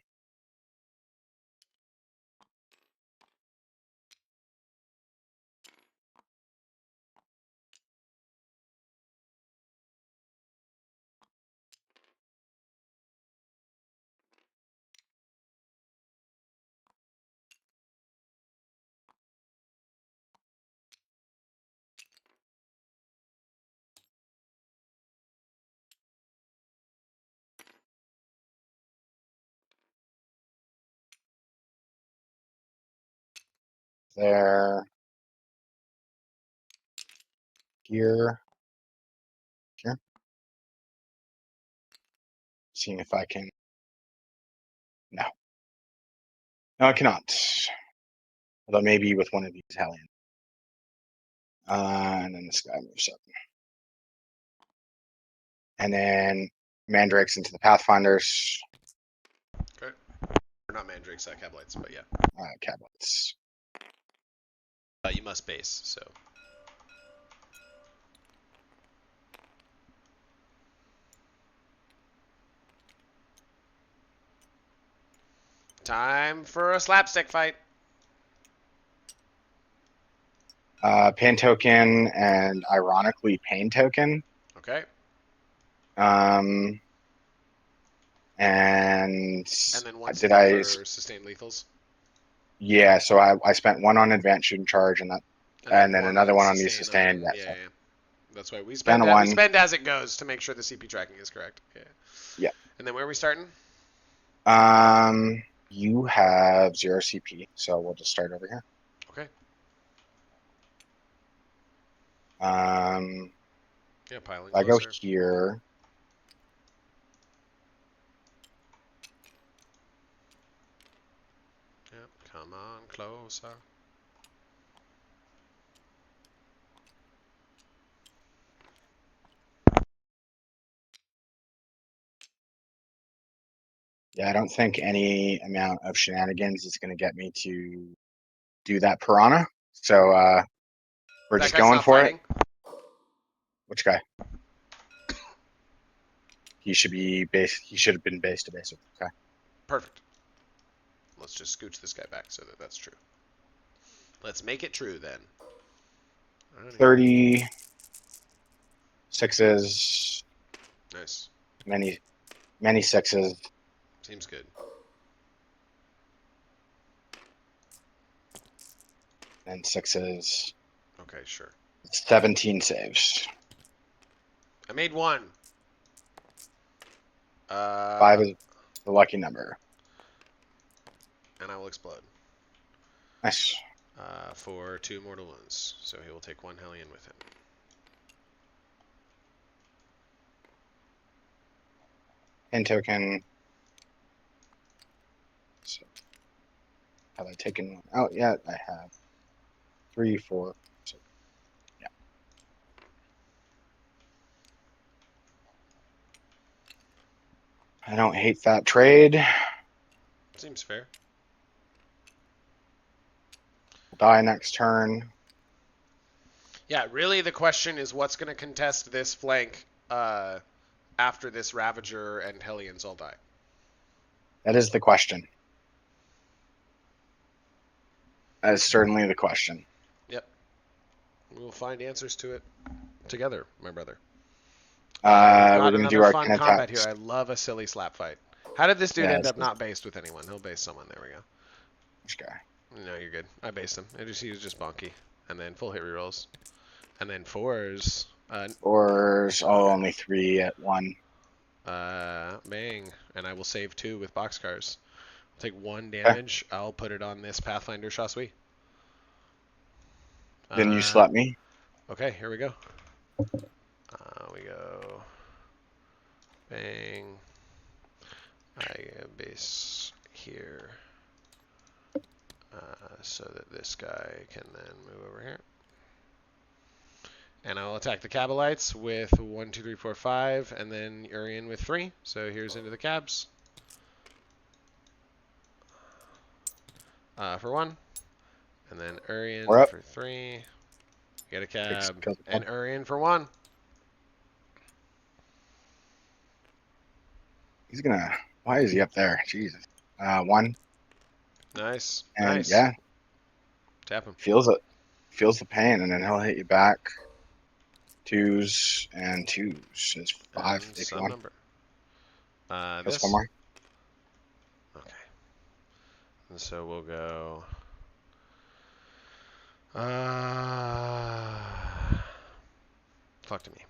There, here, here. Seeing if I can. No, no, I cannot. Although maybe with one of these Hellions. And then this guy moves up. And then Mandrakes into the Pathfinders. Okay. Or not mandrakes, cablites, but yeah. Cablets. You must base, so. Time for a slapstick fight. Pain token and ironically pain token. Okay. Um, And then one did still I? for sustained lethals. Yeah, so I spent one on advanced shooting charge And and then then one another on one on the sustain on sustained. Yeah, yeah, so yeah. That's why spend we one. spend as it goes to make sure the CP tracking is correct. Yeah. Yeah. And then where are we starting? You have 0 CP, so we'll just start over here. Okay. Yeah, piling If I go closer. here, Yep. Come on, closer. yeah, I don't think any amount of shenanigans is going to get me to do that piranha. So we're That just guy's going not for fighting? it. Which guy? He should be base. He should have been base to base. Okay. Perfect. Let's just scooch this guy back so that that's true. Let's make it true then. 30 sixes. Nice. Many sixes. Seems good. And sixes. Okay, sure. 17 saves. I made one. 5 is the lucky number. And I will explode. Nice. For 2 mortal wounds. So he will take 1 Hellion with him. Hand token. So, have I taken one out yet? I have 3, 4, 6. Yeah. I don't hate that trade. Seems fair. We'll die next turn. Yeah, really the question is what's going to contest this flank after this Ravager and Hellions all die? That is the question. That is certainly the question. Yep. We will find answers to it together, my brother. We're Got going to do another our fun combat here. I love a silly slap fight. How did this dude Yeah, end up not based with anyone? He'll base someone. There we go. Which guy? No, you're good. I based him. He was just bonky. And then full hit rerolls. And then 4s. Fours. Oh, only 3 at 1. Bang. And I will save 2 with boxcars. I'll take 1 damage. Okay. I'll put it on this Pathfinder Chasui. Then you slap me. Okay, here we go. We go. Bang. I base here. So that this guy can then move over here. And I'll attack the Cabalites with 1, 2, 3, 4, 5, and then Urian with 3. So here's into the cabs. For 1. And then Urian for 3. Get a cab. And Urian for 1. He's gonna. Why is he up there? Jesus. 1. Nice. And nice. yeah. Tap him. Feels it. Feels the pain, and then he'll hit you back. 2s and 2s. It's 5 and if some you want. number. Just one more. Okay. And so we'll go. Talk to me.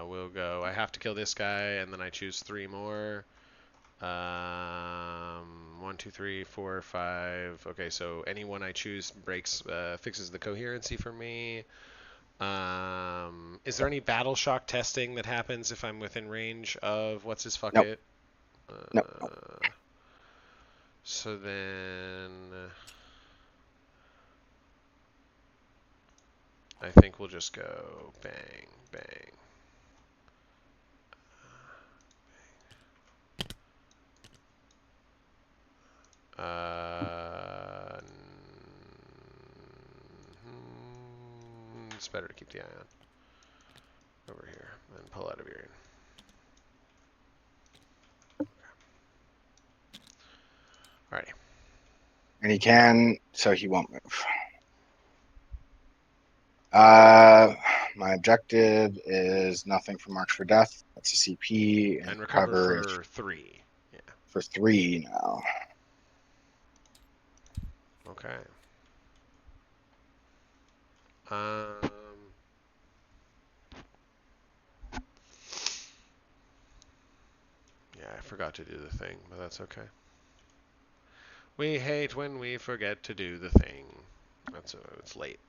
We'll go. I have to kill this guy, and then I choose 3 more. 1, 2, 3, 4, 5. Okay, so any one I choose fixes the coherency for me. Is there any battle shock testing that happens if I'm within range of what's his fuck nope. it? Nope. So then I think we'll just go bang, bang. It's better to keep the eye on over here and pull out of Urian. Alrighty. And he can, so he won't move. My objective is nothing for March for Death. That's a CP and recover for 3. Yeah. For 3 now. Okay. Yeah, I forgot to do the thing, but that's okay. We hate when we forget to do the thing. It's late.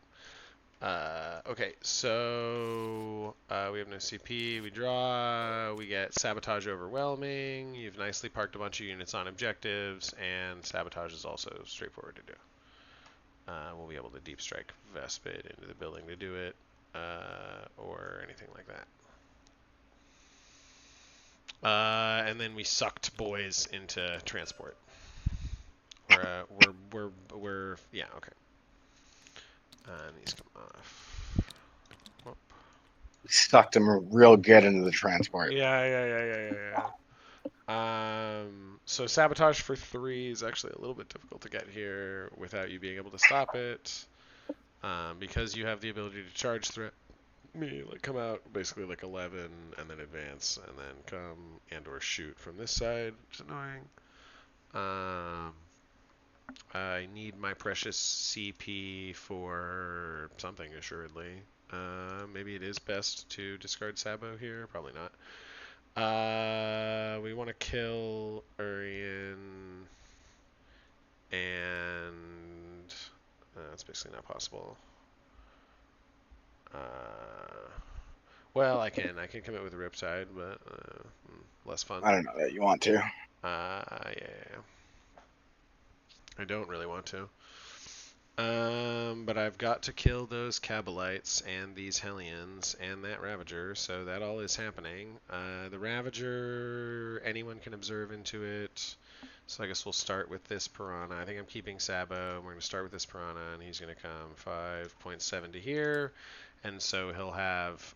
Okay, so we have no CP. We draw. We get Sabotage Overwhelming. You've nicely parked a bunch of units on objectives, and Sabotage is also straightforward to do. We'll be able to Deep Strike Vespid into the building to do it, or anything like that. And then we sucked boys into transport. We're Yeah, okay. And these come off. Whoop. Sucked him real good into the transport. Yeah. So sabotage for 3 is actually a little bit difficult to get here without you being able to stop it. Because you have the ability to charge threat me, like come out basically like 11 and then advance and then come and or shoot from this side, which is annoying. I need my precious CP for something, assuredly. Maybe it is best to discard Sabo here. Probably not. We want to kill Urian, and that's basically not possible. Well, I can commit with a Riptide, but less fun. I don't know that you want to. Yeah. I don't really want to. But I've got to kill those Kabalites and these Hellions and that Ravager, so that all is happening. The Ravager, anyone can observe into it. So I guess we'll start with this Piranha. I think I'm keeping Sabo. We're going to start with this Piranha, and he's going to come 5.7 to here. And so he'll have,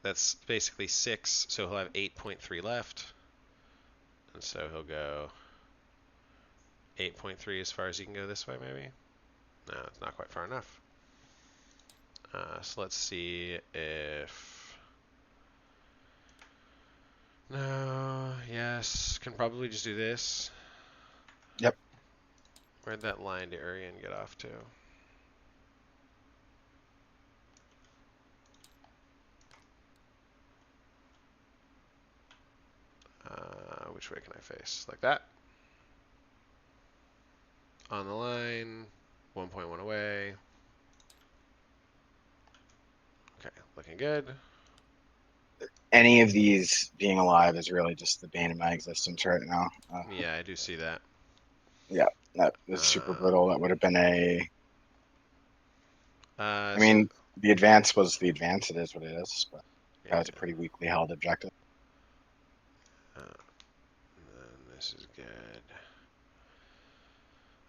that's basically 6, so he'll have 8.3 left. And so he'll go 8.3 as far as he can go this way, maybe? No, it's not quite far enough. So let's see if... No, yes, can probably just do this. Yep. Where'd that line to Urian get off to? Which way can I face? Like that? On the line, 1.1 away. Okay, looking good. Any of these being alive is really just the bane of my existence right now. Yeah, I do see that. Yeah, that is super brutal. That would have been a. I So, mean, the advance was the advance. It is what it is. But yeah. that was a pretty weakly held objective. And this is good.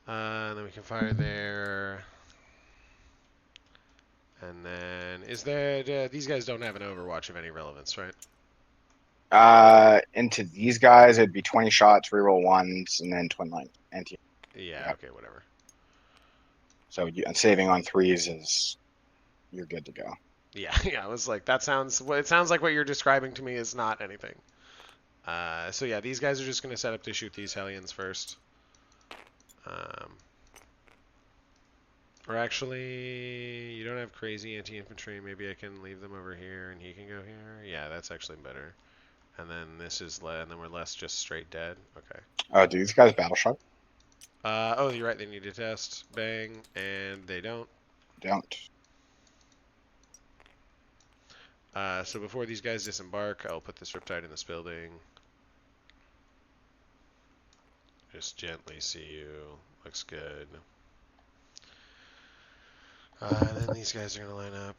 And then we can fire there. And then, is there, these guys don't have an Overwatch of any relevance, right? Into these guys, it'd be 20 shots, reroll ones, and then twin length. Anti. Yeah, Yeah. okay, whatever. So and saving on threes is you're good to go. Yeah, I was like, it sounds like what you're describing to me is not anything. So yeah, these guys are just going to set up to shoot these Hellions first. Or actually, you don't have crazy anti-infantry. Maybe I can leave them over here and he can go here. Yeah, that's actually better. And then this is and then we're less just straight dead. Okay. Do these guys battle shock? Oh, you're right. They need to test. Bang, and they don't. Don't. So before these guys disembark, I'll put this Riptide in this building. Just gently see you. Looks good. And then these guys are going to line up.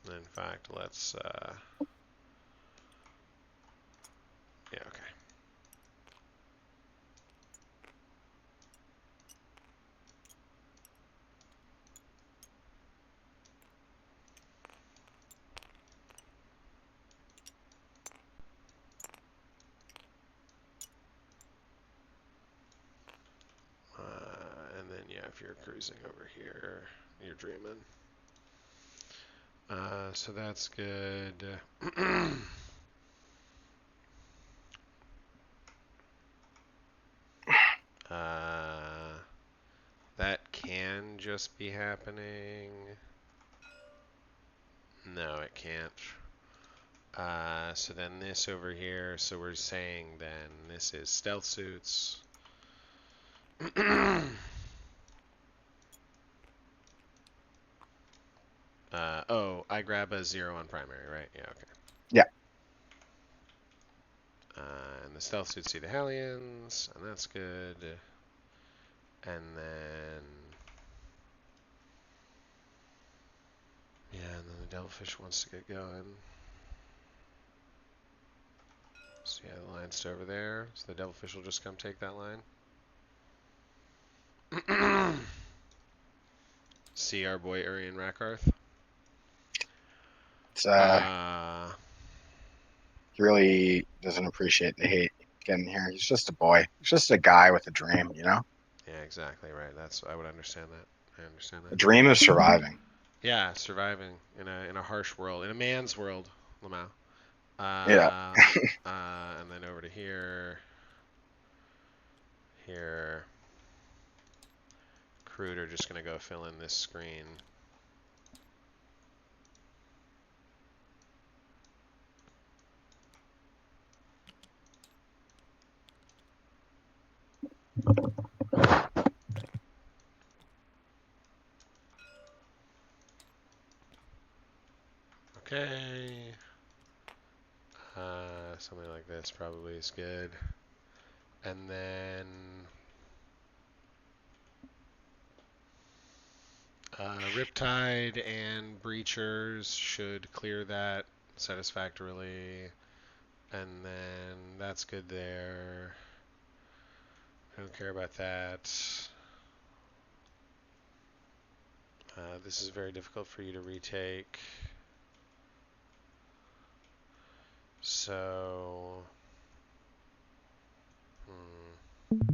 In fact, let's... yeah, okay. And then, yeah, if you're cruising over here, you're dreaming. So that's good. That can just be happening. No, it can't. So then this over here, so we're saying then this is stealth suits. Oh, I grab a 0 on primary, right? Yeah, okay. Yeah. And the stealth suits see the Hellions, and that's good. And then, yeah, and then the Devilfish wants to get going. So yeah, the line's over there. So the Devilfish will just come take that line. See our boy Urian Rakarth. It's Uh, he really doesn't appreciate the hate getting here. He's just a boy. He's just a guy with a dream, you know? yeah, exactly right. I would understand that. I understand The that. dream of surviving. Yeah, surviving in a harsh world, in a man's world, Lamau. Yeah. And then over to here. Here. Crude are just gonna go fill in this screen. Okay. Something like this probably is good. And then Riptide and Breachers should clear that satisfactorily. And then that's good there. I don't care about that. This is very difficult for you to retake. So, it's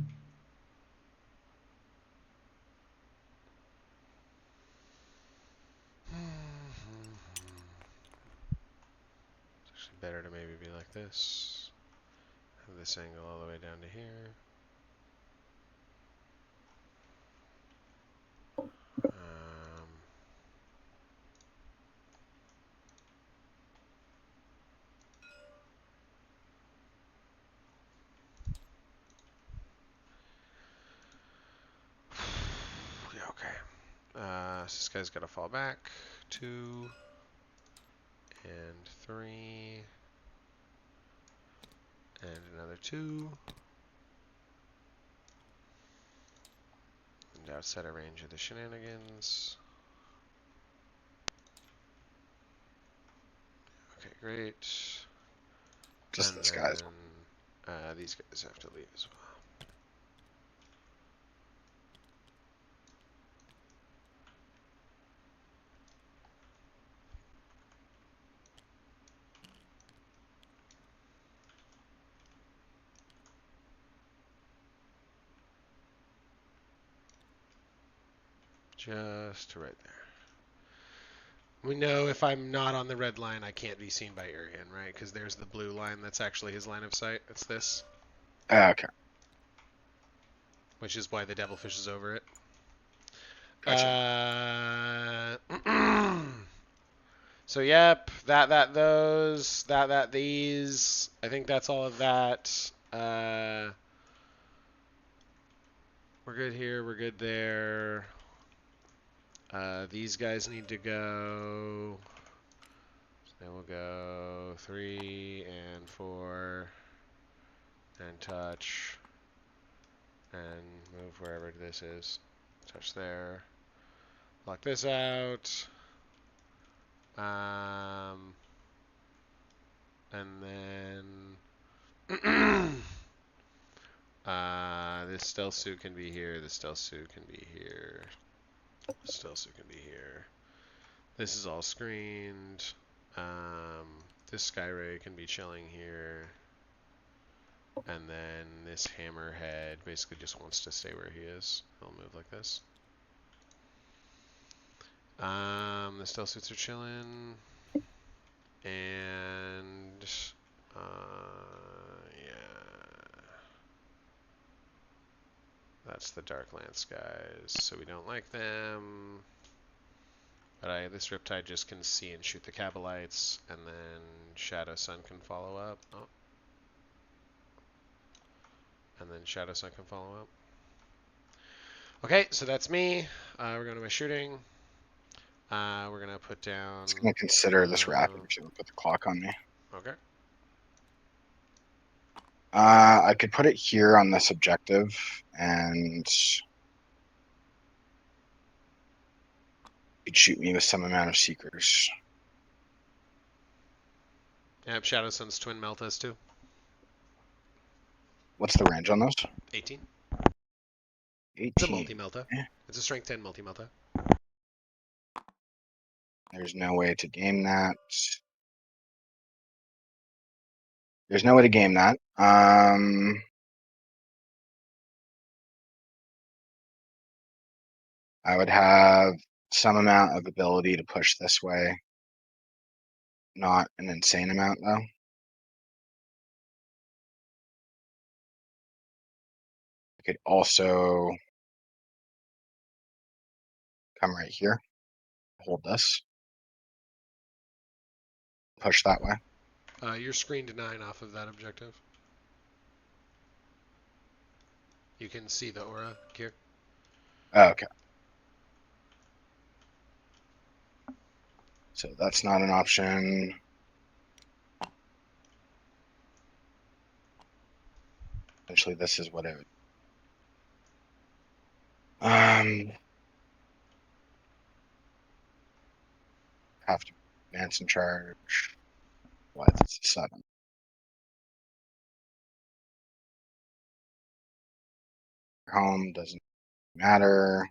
actually better to maybe be like this. Have this angle all the way down to here. Yeah, okay. So this guy's got to fall back. 2 and 3 and another 2. And outside of range of the shenanigans. Okay, great. Just And this guy's. then these guys have to leave as well. Just right there. We know if I'm not on the red line, I can't be seen by Urian, right? Because there's the blue line that's actually his line of sight. It's this. Okay. Which is why the Devilfish is over it. Gotcha. So yep, these. I think that's all of that. We're good here. We're good there. These guys need to go. So then we'll go 3 and 4 and touch and move wherever this is. Touch there. Lock this out. And then this stealth suit can be here. This stealth suit can be here. This stealth suit can be here. This is all screened. This Skyray can be chilling here. And then this hammerhead basically just wants to stay where he is. He'll move like this. The stealth suits are chilling. And yeah. That's the Darklance guys. So we don't like them. But this Riptide just can see and shoot the Cabalites, and then Shadow Sun can follow up. Oh. And then Shadow Sun can follow up. Okay, so that's me. We're going to my shooting. We're going to put down... I was going to consider this rapid if you would put the clock on me. Okay. I could put it here on this objective, and Could shoot me with some amount of Seekers. Yep, Shadow Sun's twin melt us too. What's the range on those? 18. It's a 18. multi-melta. Yeah. It's a strength 10 multi-melta. There's no way to game that. There's no way to game that. I would have some amount of ability to push this way. Not an insane amount, though. I could also come right here, hold this, push that way. You're screened 9 off of that objective. You can see the aura here. Oh, okay. So that's not an option. Essentially, this is what it would. Have to advance and charge. What? It's a 7. Home doesn't matter.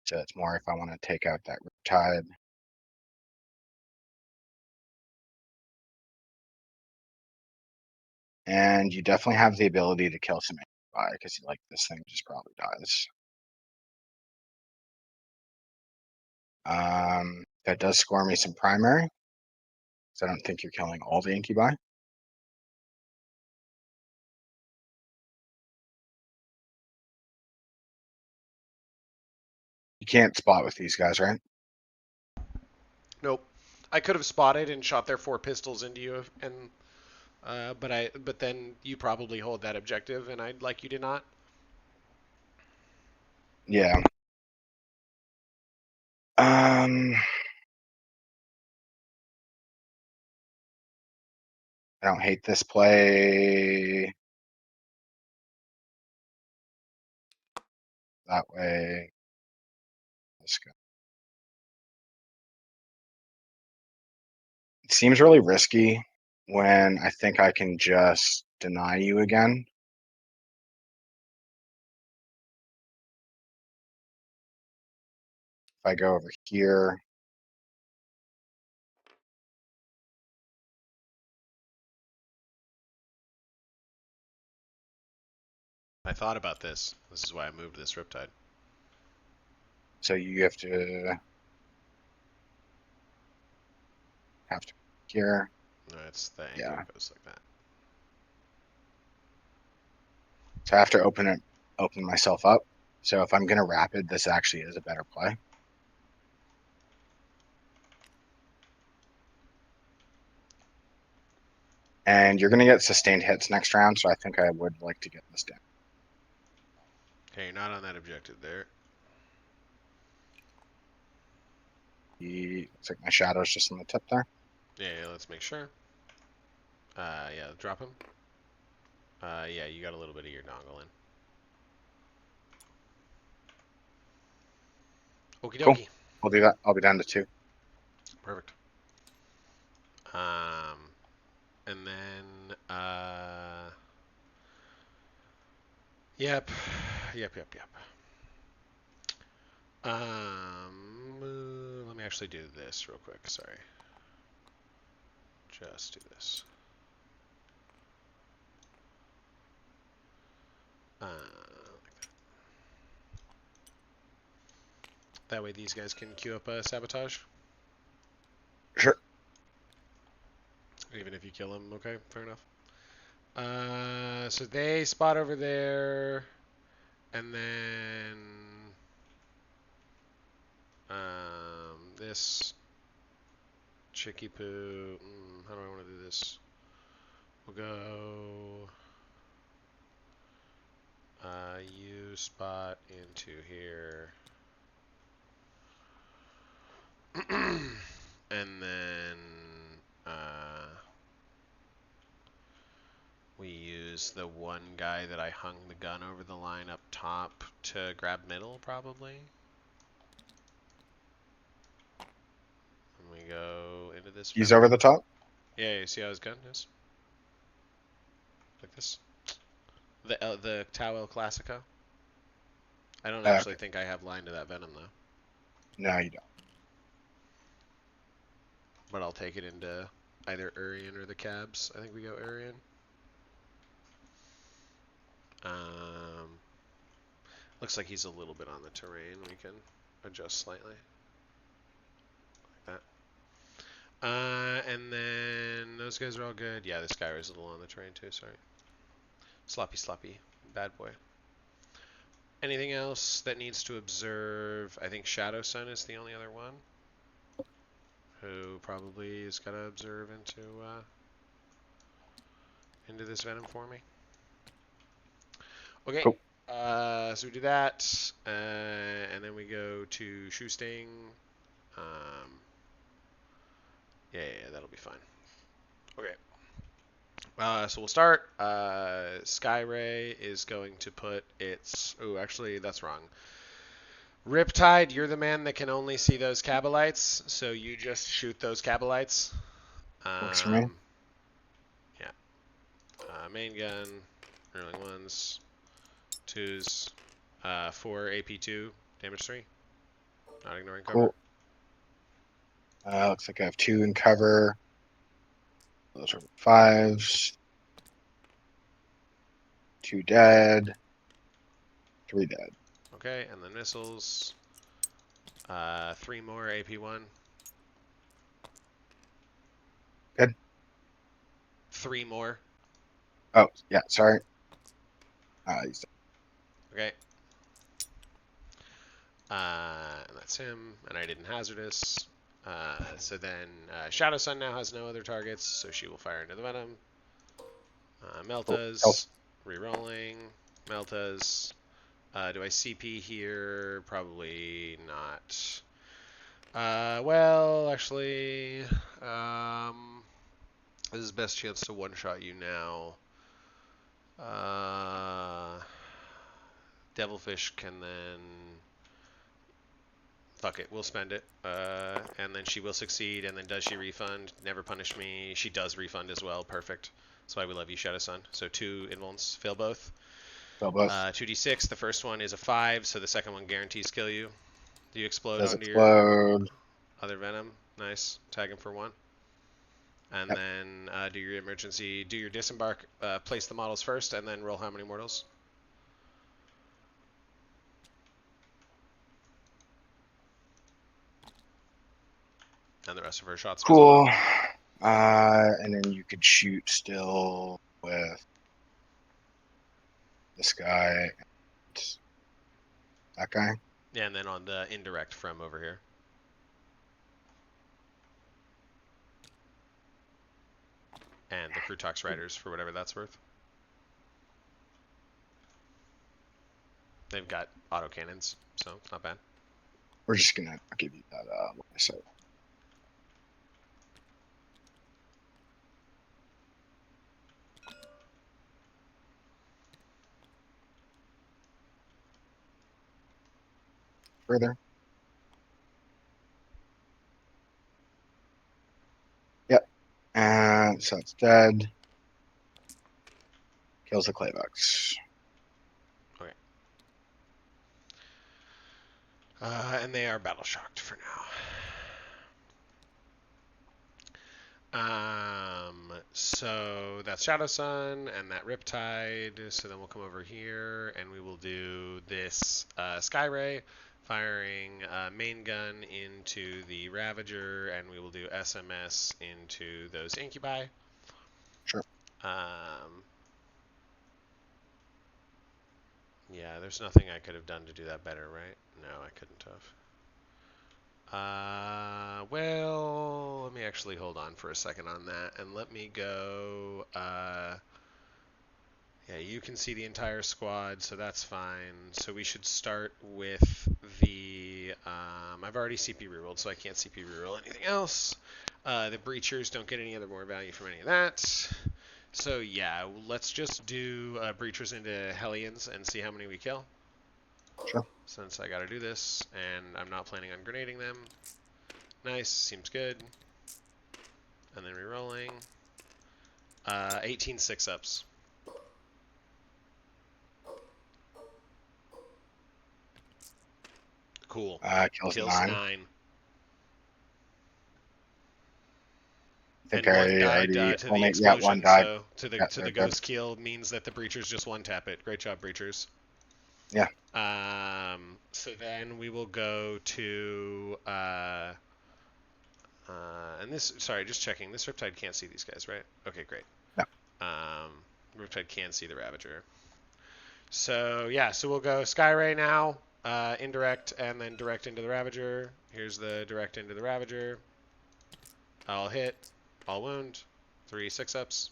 So it's more if I want to take out that Riptide. And you definitely have the ability to kill some AI because like this thing just probably dies. That does score me some primary. So I don't think you're killing all the incubi. You can't spot with these guys, right? Nope. I could have spotted and shot their 4 pistols into you, and but then you probably hold that objective, and I'd like you to not. Yeah. I don't hate this play. That way. Let's go. It seems really risky when I think I can just deny you again. If I go over here, I thought about this. This is why I moved this Riptide. so you have to here. No, it's the angle Yeah. goes like that. So I have to open myself up. So if I'm gonna rapid, this actually is a better play. And you're gonna get sustained hits next round, so I think I would like to get this down. Okay, you're not on that objective there. Looks like my shadow's just on the tip there. Yeah, let's make sure. Yeah, drop him. Yeah, you got a little bit of your dongle in. Okie Cool. dokie. I'll do that. I'll be down to 2. Perfect. And then, yep. Let me actually do this real quick. Sorry. Just do this. Like that way these guys can queue up a sabotage. Sure. Even if you kill them, okay, fair enough. So they spot over there, and then this chicky poo. How do I want to do this? We'll go. You spot into here, and then we use the one guy that I hung the gun over the line up top to grab middle, probably. And we go into this. He's venom. over the top. Yeah, you see how his gun is? Like this. The Tau El Clasico. I don't actually Okay. think I have line to that venom though. No, you don't. But I'll take it into either Urian or the cabs. I think we go Urian. Looks like he's a little bit on the terrain. We can adjust slightly. Like that. And then those guys are all good. Yeah, this guy was a little on the terrain too, sorry. Sloppy. Bad boy. Anything else that needs to observe? I think Shadow Sun is the only other one. Who probably is got to observe into this venom for me. Okay, Cool. so we do that, and then we go to Shoe Sting. Yeah, that'll be fine. Okay. So we'll start. Sky Ray is going to put its. Oh, actually, that's wrong. Riptide, you're the man that can only see those Kabalites, so you just shoot those Kabalites. Works for me. Yeah. Main gun, rolling ones, twos, 4 AP2, damage 3. Not ignoring cover. Cool. Looks like I have 2 in cover. Those are 5s. 2 dead. 3 dead. Okay, and then missiles. 3 more AP1. Good. 3 more. Oh, yeah, sorry. Okay. And that's him. And I didn't hazardous. So then Shadow Sun now has no other targets, so she will fire into the venom. Meltas. Cool. Rerolling. Meltas. Do I CP here? Probably not. Well, actually, this is best chance to one-shot you now. Devilfish can then... Fuck it, we'll spend it. And then she will succeed, and then does she refund? Never punish me. She does refund as well. Perfect. That's why we love you, Shadow Sun. So 2 invulns, fail both. Fail both. 2d6, the first one is a 5, so the second one guarantees kill you. Do you explode Does onto explode. your other venom? Nice. Tag him for 1. And then do your emergency, do your disembark, place the models first, and then roll how many mortals? And the rest of her shots. Cool. And then you could shoot still with this guy and that guy. Yeah, and then on the indirect from over here. And the Crutox Riders for whatever that's worth. They've got autocannons, so it's not bad. We're just gonna give you that what I said. Further. Yep. And so it's dead. Kills the Claybugs. Okay. And they are battle shocked for now. So that's Shadow Sun and that Riptide. So then we'll come over here and we will do this Sky Ray, firing main gun into the Ravager, and we will do SMS into those Incubi. Sure. Yeah, there's nothing I could have done to do that better, right? No, I couldn't have. Well, let me actually hold on for a second on that, and let me go, yeah, you can see the entire squad, so that's fine. So we should start with the, I've already CP rerolled, so I can't CP reroll anything else. The Breachers don't get any other more value from any of that. So yeah, let's just do Breachers into Hellions and see how many we kill. Sure. Since I gotta do this, and I'm not planning on grenading them. Nice. Seems good. And then rerolling. 18 6-ups. Cool. Kills Kills 9. 9. I think And one I died already to the only, yeah, one explosion, died. so to Yeah, the they're good. ghost kill means that the breachers just one tap it. Great job, breachers. Yeah. So then we will go to and this. Sorry, just checking. This Riptide can't see these guys, right? Okay, great. No. Riptide can see the Ravager. So yeah, so we'll go Skyray now, indirect, and then direct into the Ravager. Here's the direct into the Ravager. I'll hit, I'll wound, 3 6-ups.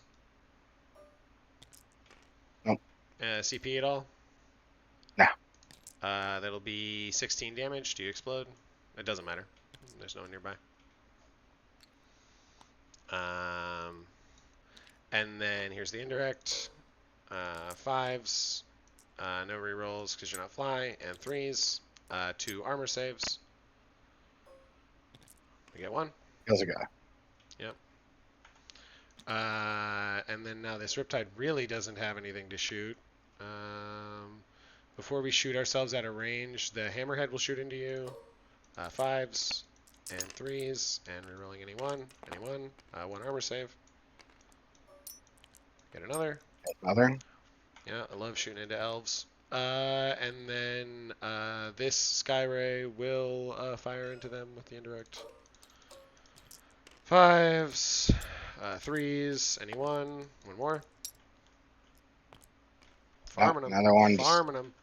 Nope. CP at all? No. That'll be 16 damage. Do you explode? It doesn't matter. There's no one nearby. And then here's the indirect. 5s. No rerolls because you're not fly. And 3s. 2 armor saves. We get 1. Kills a guy. Yep. And then now this Riptide really doesn't have anything to shoot. Before we shoot ourselves out of range, the Hammerhead will shoot into you. 5s and 3s, and rerolling any one. 1 armor save. Get another. Another. Yeah, I love shooting into elves. And then this Skyray will fire into them with the indirect. 5s, 3s, any one more. Farming them. Another one. Farming them.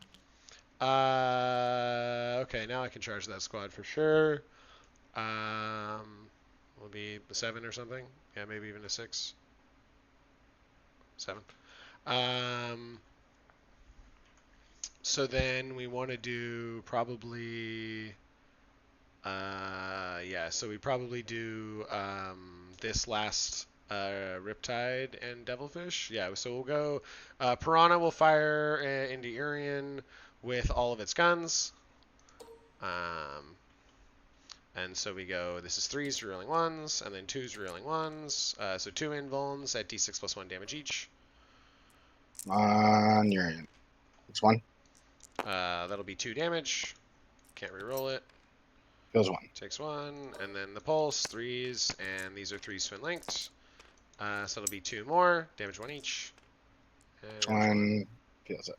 Okay, now I can charge that squad for sure. Will be a 7 or something. Yeah, maybe even a 6. 7. So then we want to do probably, yeah. So we probably do this last Riptide and Devilfish. Yeah. So we'll go. Piranha will fire into Urian with all of its guns. And so we go, this is 3s rerolling 1s, and then 2s rerolling 1s. So 2 invulns at d6 plus 1 damage each. On Urian. It's 1. That'll be 2 damage. Can't reroll it. Kills 1. Takes 1. And then the pulse, 3s, and these are 3 twin linked. So it'll be 2 more. Damage 1 each. And 1. Kills it.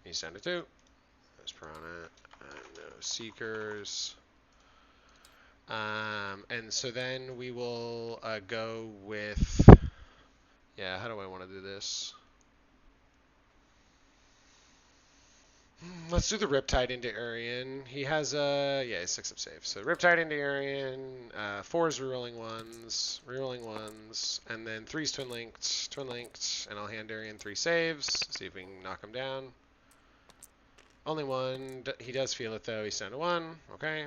he's down to 2. There's Piranha. No Seekers. And so then we will go with, yeah, how do I want to do this? Let's do the Riptide into Urian. He has a, yeah, 6-up save. So Riptide into Urian, 4s rerolling ones, and then 3s twin linked, and I'll hand Urian 3 saves, see if we can knock him down. Only 1. He does feel it though. He's down to 1. Okay.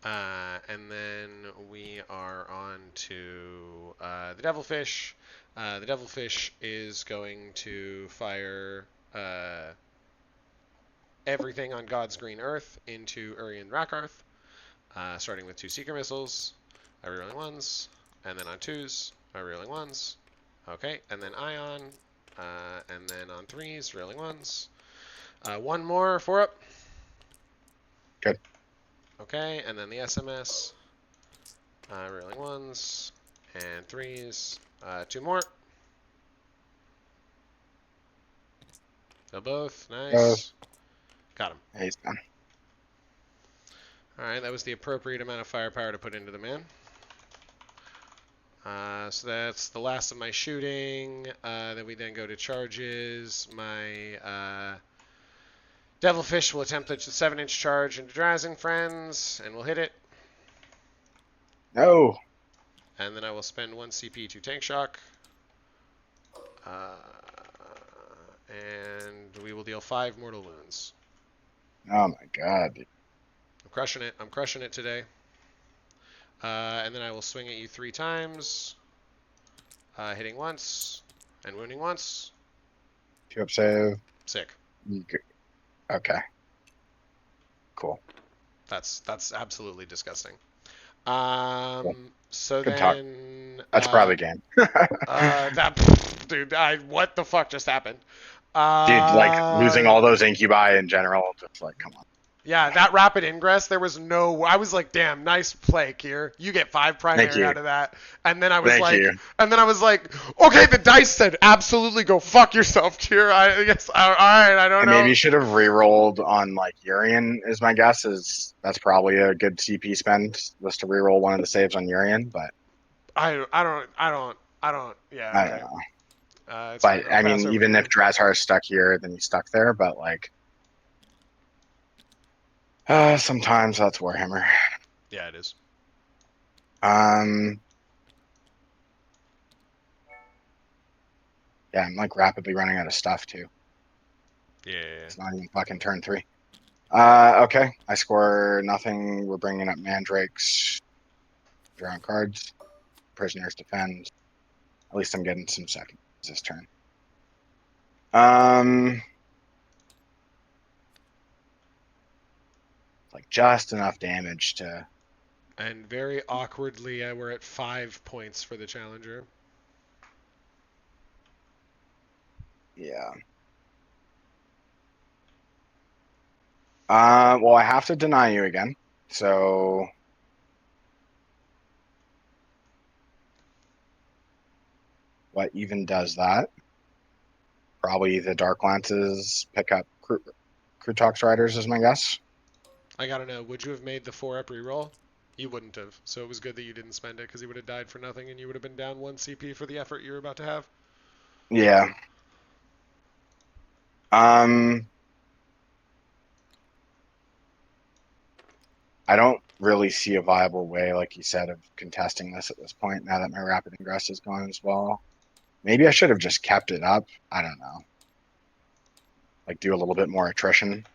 And then we are on to the Devilfish. The Devilfish is going to fire everything on God's green earth into Urian Rakarth, starting with 2 Seeker Missiles, rerolling 1s, and then on 2s, rerolling 1s. Okay, and then Ion, and then on 3s, rerolling 1s. 1 more, 4-up. Good. Okay, and then the SMS, rerolling 1s and 3s. 2 more. They'll both. Nice. Got him. He's done. All right, that was the appropriate amount of firepower to put into the man. So that's the last of my shooting. Then we then go to charges. My Devilfish will attempt the 7-inch charge into Drazen Friends, and we'll hit it. No. And then I will spend 1 CP to Tank Shock. And we will deal 5 mortal wounds. Oh my god. I'm crushing it. I'm crushing it today. And then I will swing at you 3 times. Hitting once and wounding once. 2-up save. Sick. Okay. Cool. That's absolutely disgusting. Cool. So Good talk. then, That's probably game. dude, what the fuck just happened? Dude, like losing Uh, all those incubi in general, just like, come on. Yeah, that rapid ingress, there was no. I was like, damn, nice play, Kier. You get 5 Thank primary you. out of that. And then I was Thank like, you. okay, the dice said absolutely go fuck yourself, Kier. I guess, all right, I don't I maybe know. should have re-rolled on like Urian is my guess. Is that's probably a good CP spend was to re-roll one of the saves on Urian, but Yeah, I don't okay. know. It's fine. But I'll I pass mean, over even if Urian. Drazhar is stuck here, then he's stuck there. But like, sometimes that's Warhammer. Yeah, it is. Um, yeah, I'm like rapidly running out of stuff too. Yeah. It's not even fucking turn 3. Okay. I score nothing. We're bringing up Mandrakes. Drawing cards. Prisoners defend. At least I'm getting some seconds this turn. Like just enough damage to. And very awkwardly, we're at 5 points for the challenger. Yeah. Well, I have to deny you again. So what even does that? Probably the Dark Lances pick up Krutox Riders is my guess. I gotta know, would you have made the 4-up reroll? You wouldn't have. So it was good that you didn't spend it because he would have died for nothing and you would have been down 1 CP for the effort you were about to have. Yeah. Um, I don't really see a viable way, like you said, of contesting this at this point. Now that my rapid ingress is gone as well, maybe I should have just kept it up. I don't know. Like do a little bit more attrition.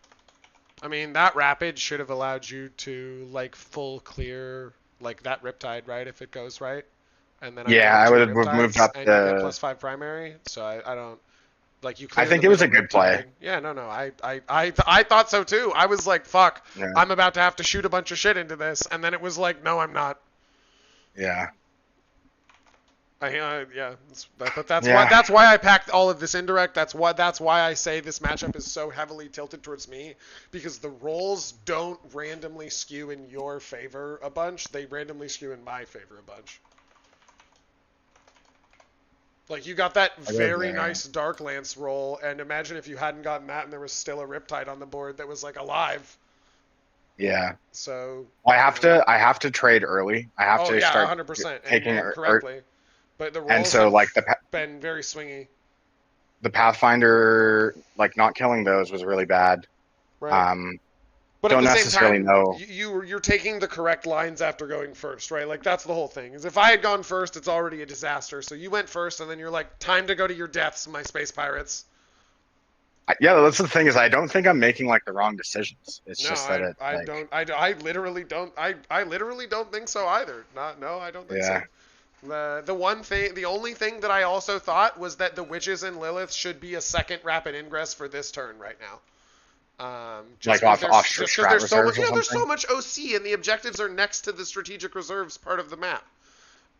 I mean, that rapid should have allowed you to, like, full clear, like, that Riptide, right, if it goes right. And then I Yeah, drop I 2 would have moved Riptides up and you get the. +5 primary. So I don't. Like, you I clear the think it was a middle good play. Riptide. Yeah, no. I thought so too. I was like, fuck, Yeah, I'm about to have to shoot a bunch of shit into this. And then it was like, no, I'm not. yeah, Yeah, but yeah, that's why I packed all of this indirect. That's why I say this matchup is so heavily tilted towards me because the rolls don't randomly skew in your favor a bunch. They randomly skew in my favor a bunch. Like you got that I go very there. nice Dark Lance roll, and imagine if you hadn't gotten that and there was still a Riptide on the board that was like alive. Yeah, So well, you know, I have to trade early. I have oh to yeah, start 100%, taking and correctly. But the and rolls so have like been very swingy. the Pathfinder, like not killing those was really bad. Right. Um, But at don't the same necessarily time, know. you're taking the correct lines after going first, right? Like that's the whole thing. Is if I had gone first, it's already a disaster. So you went first, and then you're like, time to go to your deaths, my space pirates. Yeah, that's the thing is I don't think I'm making like the wrong decisions. It's No, just that it's I like, don't I literally don't I literally don't think so either. Not no, I don't think yeah, so. The only thing that I also thought was that the witches and Lilith should be a second rapid ingress for this turn right now. like Just because off there's strat so much reserves or there's so something. much OC and the objectives are next to the strategic reserves part of the map.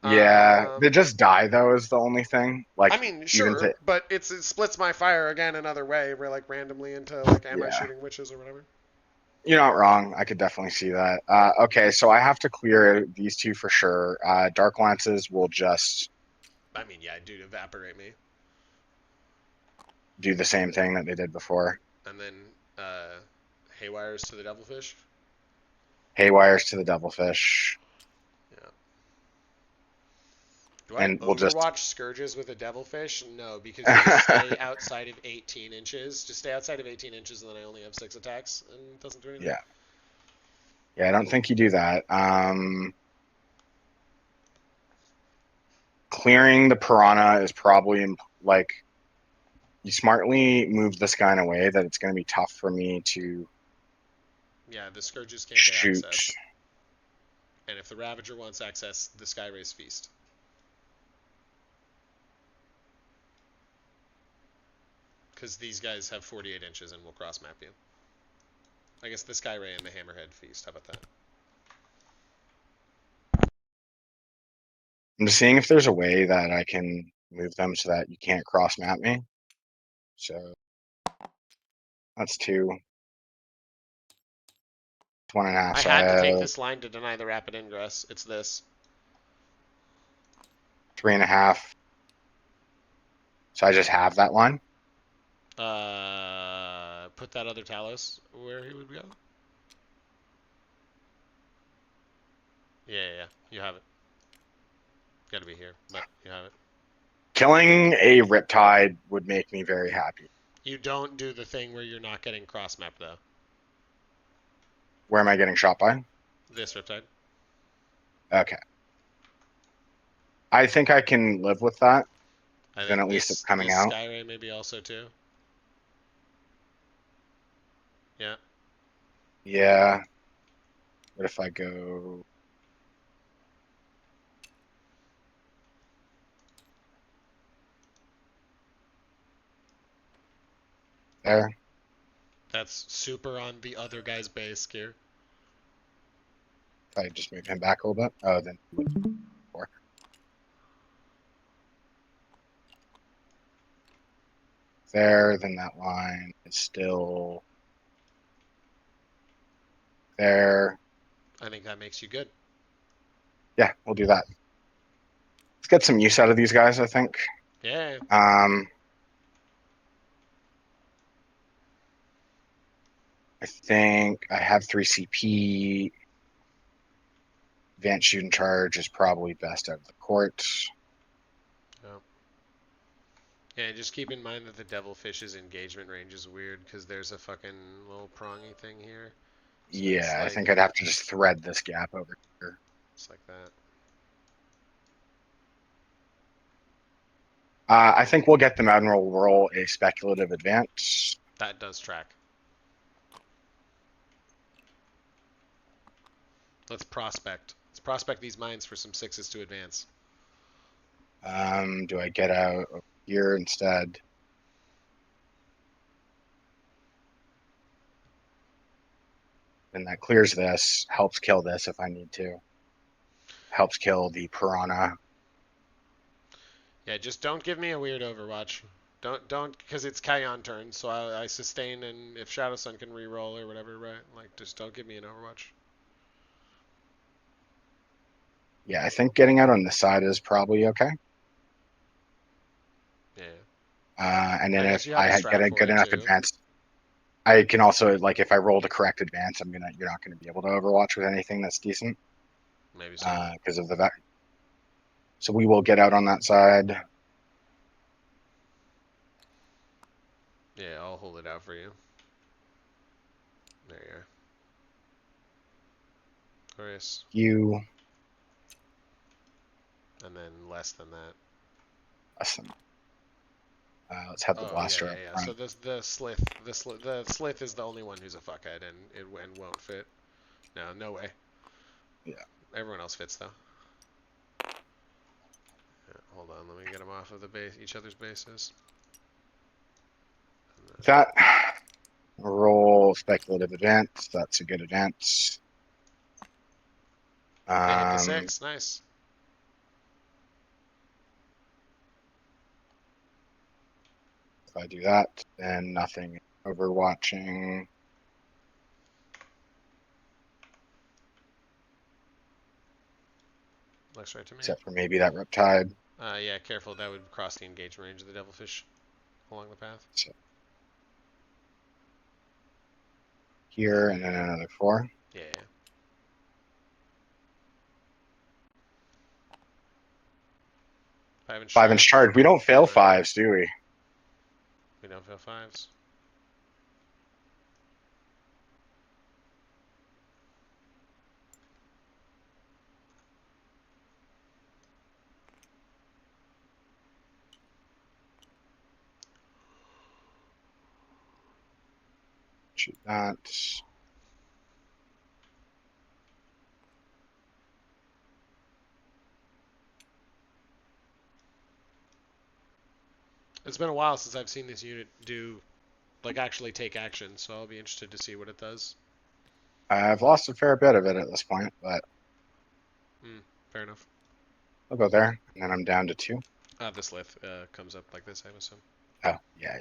Yeah, they Um, just die though is the only thing. I Like mean, even sure, to but it splits my fire again another way, where like randomly into like, am I yeah, shooting witches or whatever? you're not wrong. I could definitely see that. Okay, so I have to clear these two for sure. Dark Lances will just I mean, yeah, dude, evaporate me, do the same thing that they did before. and then uh, haywires to the devilfish. Haywires to the Devilfish, Yeah. Do I and we'll just overwatch scourges with a devilfish? No, because you just stay outside of 18 inches. Just stay outside of 18 inches, and then I only have 6 attacks, and it doesn't do anything. yeah, yeah. I don't think you do that. Clearing the Piranha is probably like you smartly move this guy in a way that it's going to be tough for me to Yeah, the scourges can't get shoot. access, and if the Ravager wants access, the Skyrace Feast. Because these guys have 48 inches and will cross map you. I guess the Skyray and the Hammerhead Feast. How about that? I'm just seeing if there's a way that I can move them so that you can't cross map me. So that's 2. It's 1.5. I So had to take this line to deny the rapid ingress. It's this. 3.5. So I just have that line. Put that other Talos where he would go. Yeah. You have it. Got to be here, but you have it. Killing a Riptide would make me very happy. You don't do the thing where you're not getting cross map though. Where am I getting shot by? This Riptide. Okay. I think I can live with that. I Then think at least it's this coming out. Skyray maybe also too. Yeah. Yeah. What if I go there? That's super on the other guy's base gear. If I just move him back a little bit. Oh, then there, then that line is still there. I think that makes you good. Yeah, we'll do that. Let's get some use out of these guys, I think. Yeah. I think I have 3 CP. Advanced shooting charge is probably best out of the court. Oh. Yeah, just keep in mind that the Devilfish's engagement range is weird because there's a fucking little prongy thing here. So it's Yeah, I like think I'd have to just thread this gap over here. it's like that. I think we'll get them out and we'll roll a speculative advance. That does track. Let's prospect. Let's prospect these mines for some 6s to advance. Do I get out over here instead? And that clears this, helps kill this if I need to. Helps kill the piranha. Yeah, just don't give me a weird Overwatch. Don't, because it's Kauyon turn, so I sustain, and if Shadow Sun can re-roll or whatever, right? Like, just don't give me an Overwatch. Yeah, I think getting out on this side is probably okay. Yeah. And then I guess if you have a I get strat a for good it enough too. advance, I can also like if I roll the correct advance, you're not gonna be able to Overwatch with anything that's decent Maybe so. because of the vac. So we will get out on that side. Yeah, I'll hold it out for you. There you are. Glorious. You And then less than that. listen. Let's have the Oh yeah, blaster yeah, up yeah. So front. the slith is the only one who's a fuckhead, and it won't fit. No, no way. Yeah. Everyone else fits though. Yeah, hold on, let me get them off of the base, each other's bases. That roll speculative advance. That's a good advance. They hit the Um, 6. Nice. if I do that, then nothing. Overwatching. Looks right to me. Except for maybe that Riptide. Yeah, careful. That would cross the engagement range of the Devilfish along the path. So here and then another 4. Yeah. 5-inch 5-inch charge. charge. We don't fail Right. 5s, do we? We don't fail 5s. Shoot that. It's been a while since I've seen this unit do, like, actually take action, so I'll be interested to see what it does. I've lost a fair bit of it at this point, but Fair enough. I'll go there, and then I'm down to 2. This lith comes up like this, I assume. Oh, yeah.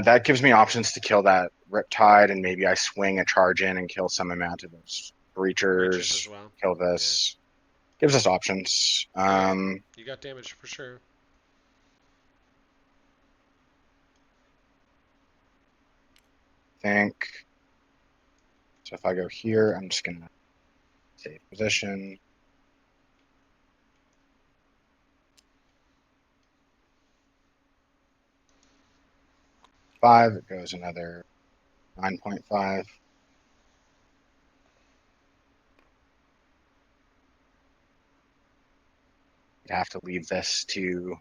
That gives me options to kill that Riptide, and maybe I swing a charge in and kill some amount of those Breaches as breachers. well. Kill this. Gives us options. You got damage for sure. Think. So if I go here, I'm just gonna save position. Five. It goes another 9.5. You have to leave this to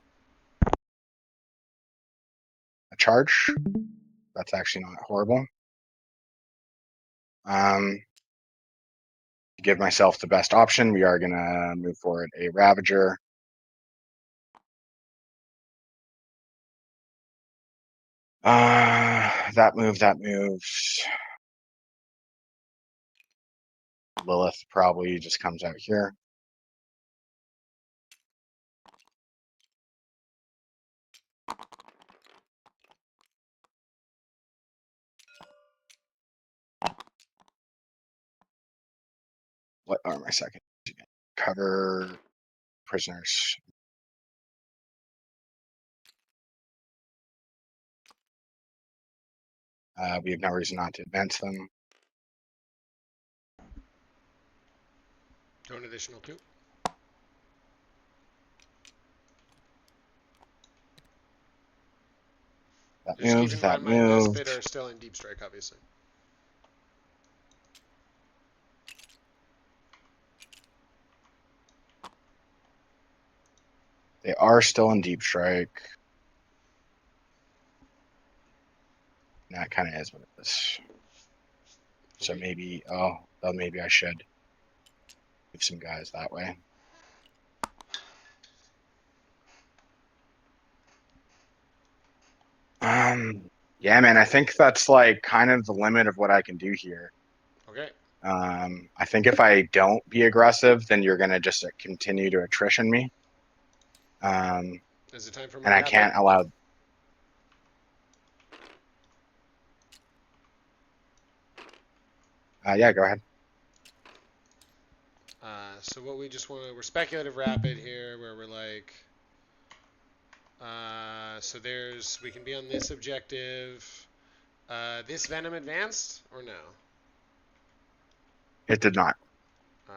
a charge. That's actually not horrible. To give myself the best option, we are gonna move forward a Ravager. That moves. Lilith probably just comes out here. What are my seconds? Cover prisoners. We have no reason not to advance them. Go an additional 2. Just keep in That mind my moved. Vespid are still in deep strike, obviously. They are still in deep strike. That kind of is what it is. So maybe, maybe I should move some guys that way. Yeah, man, I think that's like kind of the limit of what I can do here. Okay. I think if I don't be aggressive, then you're gonna just continue to attrition me. Is it time for my And I rapid? can't allow. Yeah, go ahead. So what we just want to, we're speculative rapid here, where we're like, so we can be on this objective. This Venom advanced or no? It did not.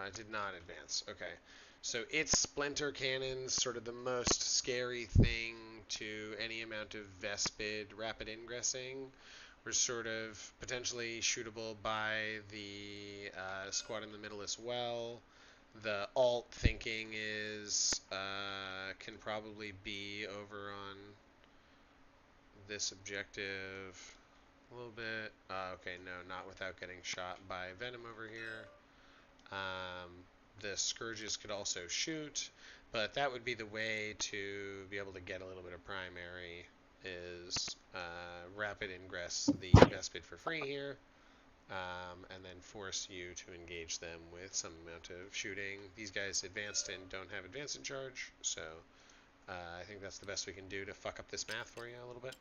It did not advance. Okay. So its splinter cannons, sort of the most scary thing to any amount of Vespid rapid ingressing, were sort of potentially shootable by the squad in the middle as well. The alt thinking is can probably be over on this objective a little bit. Okay, no, not without getting shot by Venom over here. The Scourges could also shoot, but that would be the way to be able to get a little bit of primary is rapid ingress the Vespid for free here, and then force you to engage them with some amount of shooting. These guys advanced and don't have advance in charge, so I think that's the best we can do to fuck up this math for you a little bit.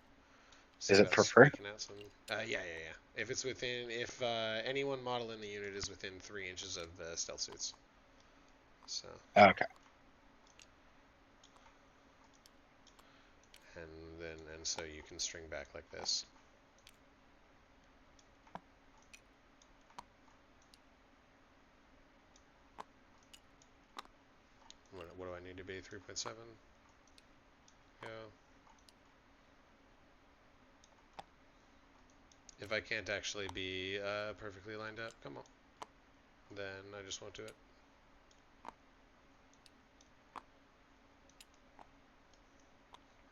Is Save it for us free? raking out some. Yeah. If it's within, if any one model in the unit is within 3 inches of the stealth suits. So. Okay. And so you can string back like this. What do I need to be? 3.7? Yeah. If I can't actually be perfectly lined up, come on. Then I just won't do it.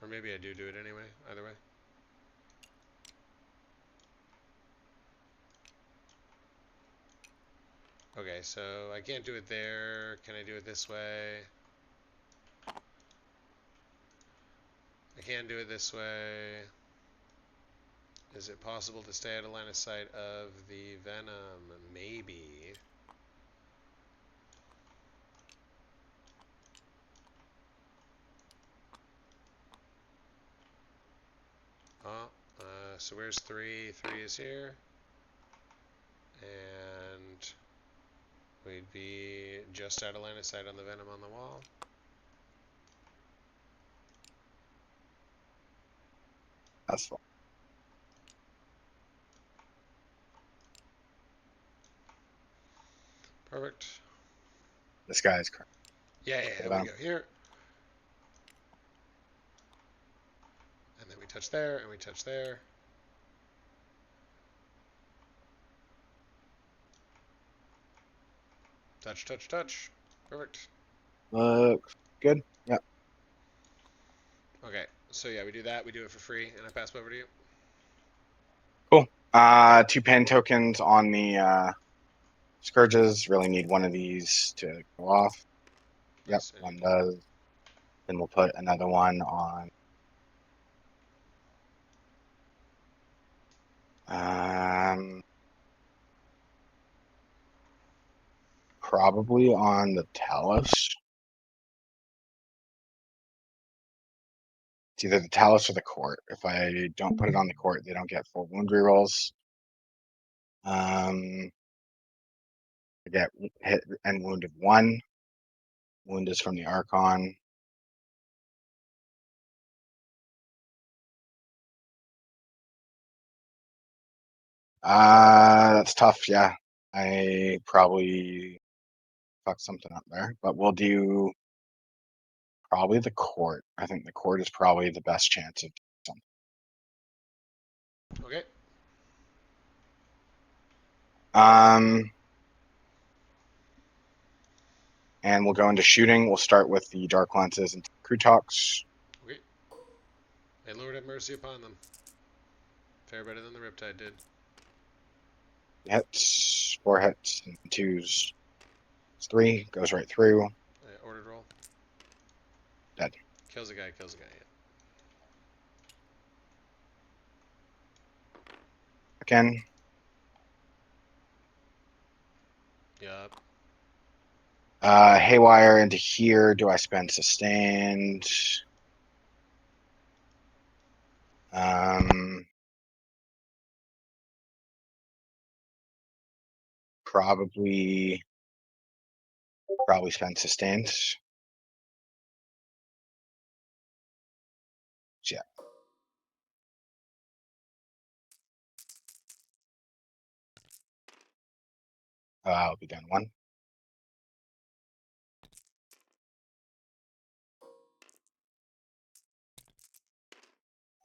Or maybe I do it anyway, either way. Okay, so I can't do it there. Can I do it this way? I can do it this way. Is it possible to stay out of line of sight of the venom? Maybe. Oh, so where's 3? 3 is here. And we'd be just out of line of sight on the venom on the wall. That's fine. Perfect. This guy's crazy. Yeah, we go here. And then we touch there, and we touch there. Touch, touch, touch. Perfect. Looks good. Yeah. Okay, so yeah, we do that. We do it for free, and I pass over to you. Cool. 2 pen tokens on the scourges. Really need one of these to go off. Yep, Nice. one does. Then we'll put another one on. Probably on the Talus. It's either the Talus or the Court. If I don't put it on the Court, they don't get full wound rerolls. I get hit and wounded 1. Wound is from the Archon. That's tough. Yeah, I probably fucked something up there, but we'll do probably the Court. I think the Court is probably the best chance of something. Okay. And we'll go into shooting. We'll start with the Dark Lances and Krutoks. Okay. May Lord have mercy upon them. Fair better than the Riptide did. Hits, 4 hits, and 2s. It's 3, goes right through. Ordered roll. Dead. Kills a guy, kills a guy, yeah. Again. Yup. Haywire into here. Do I spend sustained? Probably spend sustained. Yeah. I'll be done 1.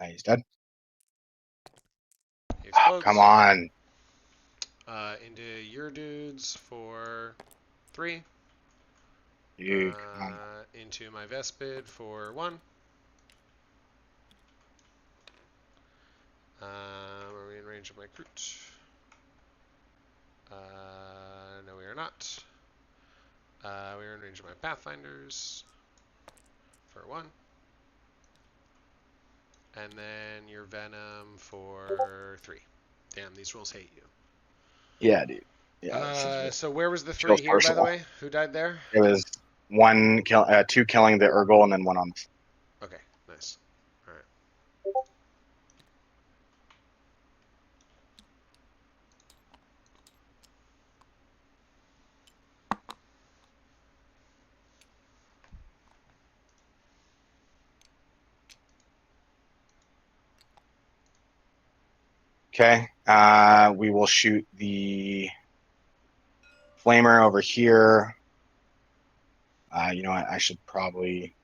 He's dead. He explodes. Come on. Into your dudes for 3. Dude, come on. Into my Vespid for 1. Are we in range of my Groot? No, we are not. We are in range of my Pathfinders for 1. And then your Venom for 3. Damn, these rolls hate you. Yeah, dude. Yeah. So where was the 3 feels here, by the personal. way? Who died there? It was 2 killing the Urgle and then 1 on the. Okay, nice. All right. Okay. We will shoot the Flamer over here. You know what? I should probably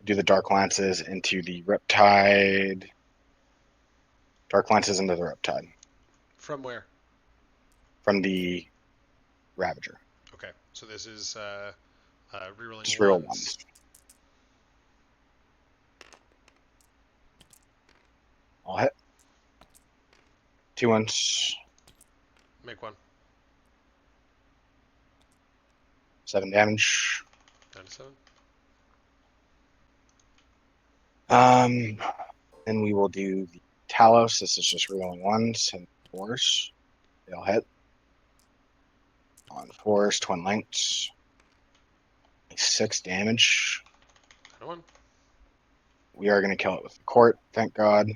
do the Dark Lances into the Riptide. Dark Lances into the Riptide. From where? From the Ravager. Okay, so this is rerolling Just ones. real ones. I'll hit. 2 ones. Make 1. 7 damage. Down to 7. Then we will do the Talos. This is just rerolling ones and fours. They'll hit. On fours, twin links. 6 damage. Another one. We are going to kill it with the court, thank God.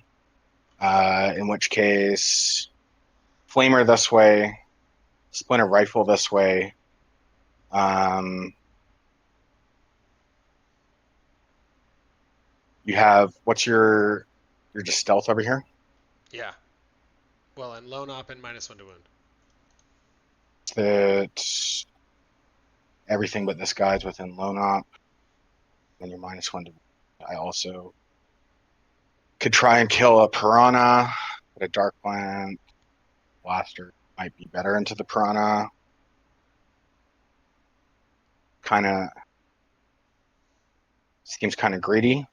In which case, Flamer this way, Splinter Rifle this way. You have, what's your just stealth over here? Yeah. Well, and lone op and -1 to wound. That everything but this guy's within lone op. Then you're -1 to wound. I also could try and kill a piranha, but a dark plant blaster might be better into the piranha. Kind of seems kind of greedy.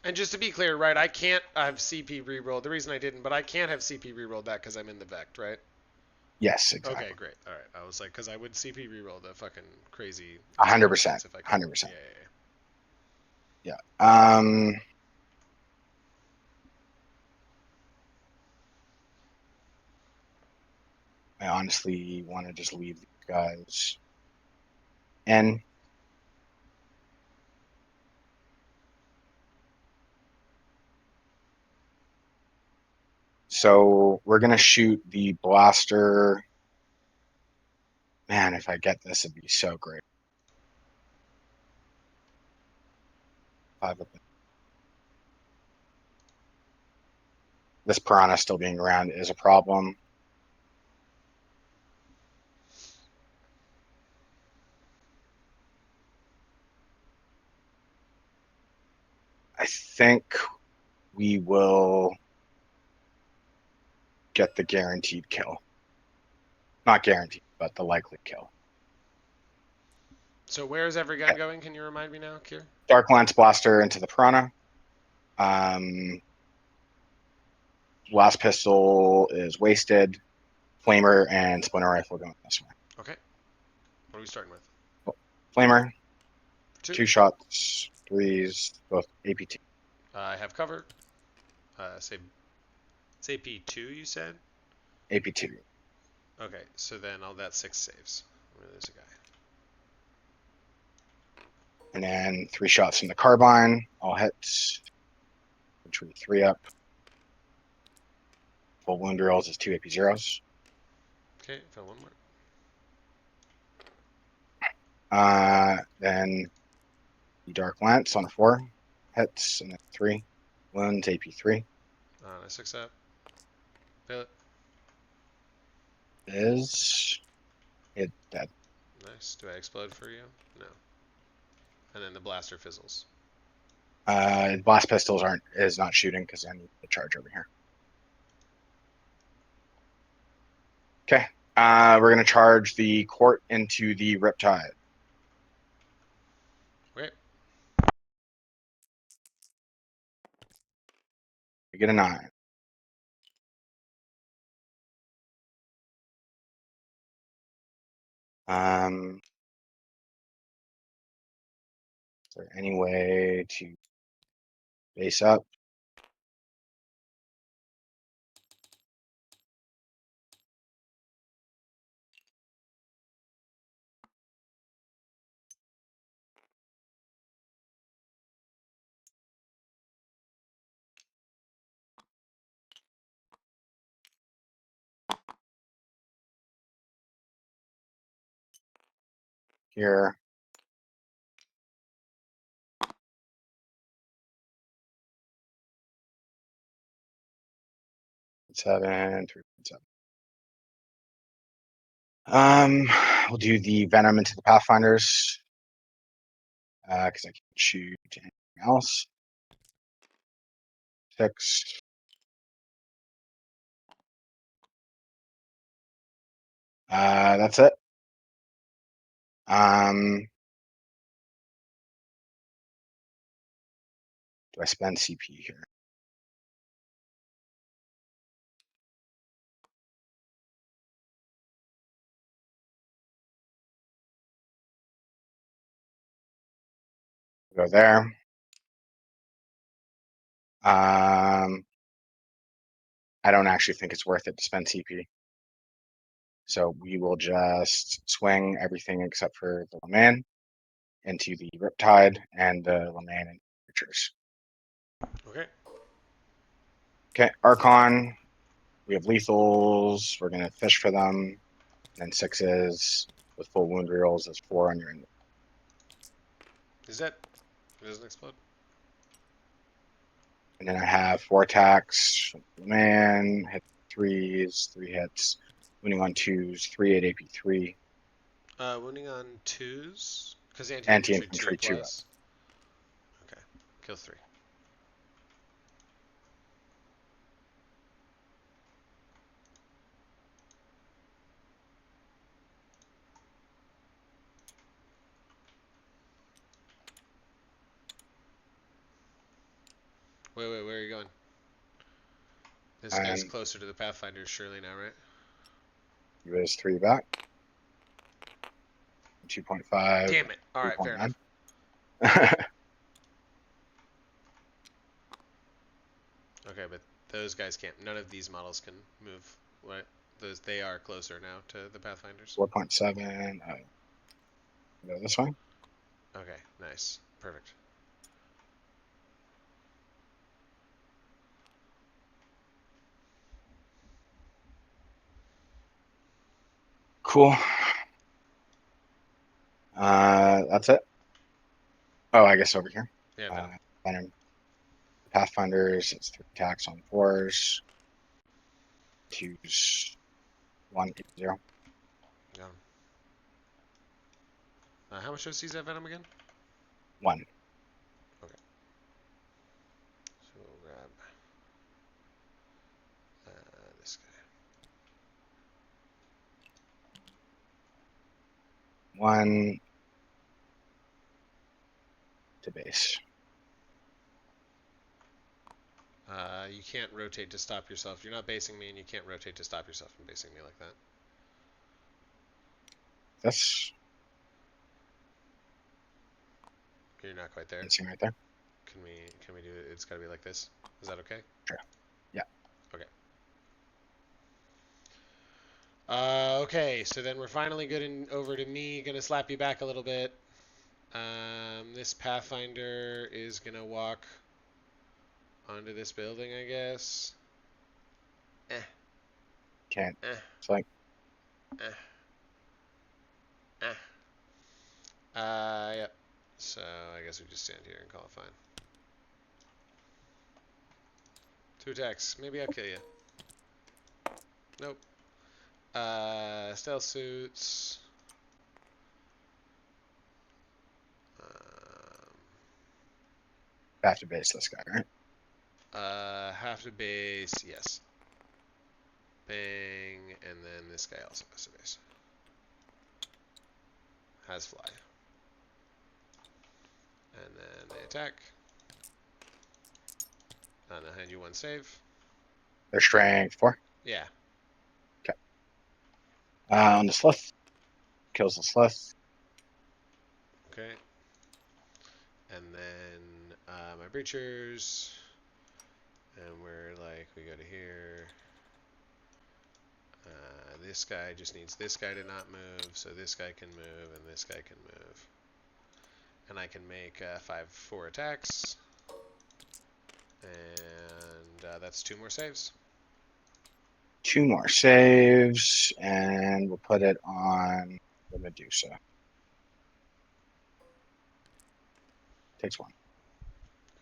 And just to be clear, right, I can't have CP rerolled. The reason I didn't, but I can't have CP rerolled that because I'm in the Vect, right? Yes, exactly. Okay, great. All right. I was like, because I would CP reroll the fucking crazy 100%. if I could. 100%. Yeah. Yeah. I honestly want to just leave these guys in. So we're gonna shoot the blaster. Man, if I get this, it'd be so great. 5 of them. This piranha still being around is a problem. I think we will get the guaranteed kill. Not guaranteed, but the likely kill. So where is every gun going? Can you remind me now, Kier? Dark Lance Blaster into the piranha. Last pistol is wasted. Flamer and Splinter Rifle going this way. Okay. What are we starting with? Flamer, Two. 2 shots, 3s, both APT. I have cover. Say P2, you said? AP2. Okay, so then all that 6 saves. There's a guy. And then 3 shots from the carbine. All hits. Which would be 3 up. Full wound rolls is 2 AP zeros. Okay, fell one more. Then the Dark Lance on a 4. Hits and then 3. Wounds AP3. A 6 up. Fail it. Is it dead? Nice. Do I explode for you? No. And then the blaster fizzles. Blast pistols is not shooting because I need the charge over here. Okay. We're gonna charge the court into the Riptide. Okay. We get a 9. Is there any way to base up? Here. Seven, 3.7. We'll do the Venom into the Pathfinders. Because I can't shoot anything else. 6. That's it. Do I spend CP here? Go there. I don't actually think it's worth it to spend CP. So we will just swing everything except for the Leman into the Riptide and the Leman and creatures. Okay. Okay, Archon. We have lethals. We're gonna fish for them. And then 6s with full wound rerolls. There's 4 on your end. Is that? It doesn't explode. And then I have 4 attacks. Man, hit 3s, 3 hits. Wounding on 2s, 3 8 AP 3. Wounding on 2s, because anti-infantry 2 Anti-infantry 2 up. plus. Okay. Kill 3. Wait, where are you going? This guy's And closer to the Pathfinders surely now, right? he was 3 back. 2.5. Damn it. Alright, fair enough. 3.9. Okay, but those guys can't. None of these models can move. What? They are closer now to the Pathfinders. 4.7. Go this way. Okay, nice. Perfect. Cool. That's it. Oh, I guess over here. Yeah, Venom. Venom. Pathfinders, it's 3 attacks on 4s. 2s, 1, 0. Yeah. How much OC is that Venom again? 1. Okay. So we'll grab this guy. 1 to base. You can't rotate to stop yourself. You're not basing me, and you can't rotate to stop yourself from basing me like that. That's You're not quite there. missing right there. Can we do it? It's got to be like this. Is that okay? Sure. Yeah. Okay. Okay, so then we're finally getting over to me. Gonna slap you back a little bit. This Pathfinder is gonna walk onto this building, I guess. Can't. Eh, It's like, eh, eh. Yep. So I guess we just stand here and call it fine. 2 attacks. Maybe I'll kill you. Nope. Stealth suits. have to base this guy, right? Have to base. Yes. Bang, and then this guy also has to base. Has fly. And then they attack. And I'll hand you 1 save. Their strength 4. Yeah. Okay. On the Slith. Kills the Slith. Okay. And then my breachers. And we're like, we go to here. This guy just needs this guy to not move, so this guy can move, and this guy can move. And I can make 4 attacks. And that's 2 more saves. 2 more saves, and we'll put it on the Medusa. Takes 1.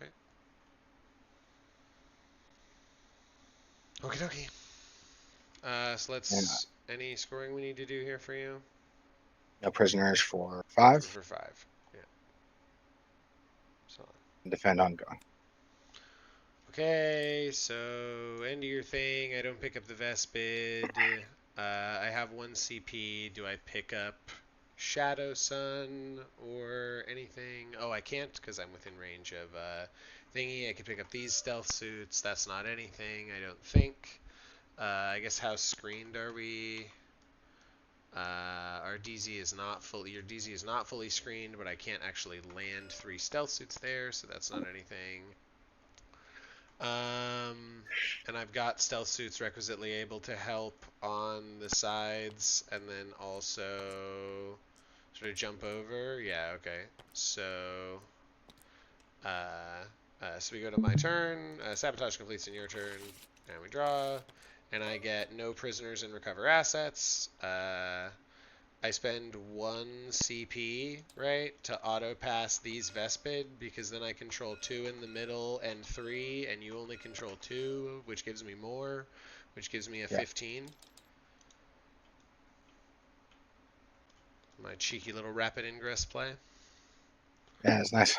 Okay. Okie dokie. So let's. Any scoring we need to do here for you? No prisoners for 5. For 5. Yeah. So. Defend ongoing. Okay, so end of your thing. I don't pick up the Vespid. I have 1 CP. Do I pick up Shadow Sun or anything? Oh, I can't because I'm within range of thingy. I could pick up these stealth suits. That's not anything, I don't think. I guess how screened are we? Our DZ is not fully. Your DZ is not fully screened, but I can't actually land 3 stealth suits there, so that's not anything. And I've got stealth suits requisitely able to help on the sides, and then also sort of jump over. Yeah, okay. So we go to my turn. Sabotage completes in your turn, and we draw. And I get no prisoners and recover assets. I spend 1 CP, right, to auto pass these Vespid, because then I control 2 in the middle and 3, and you only control 2, which gives me more, which gives me a Yeah. 15. My cheeky little rapid ingress play. Yeah, it's nice.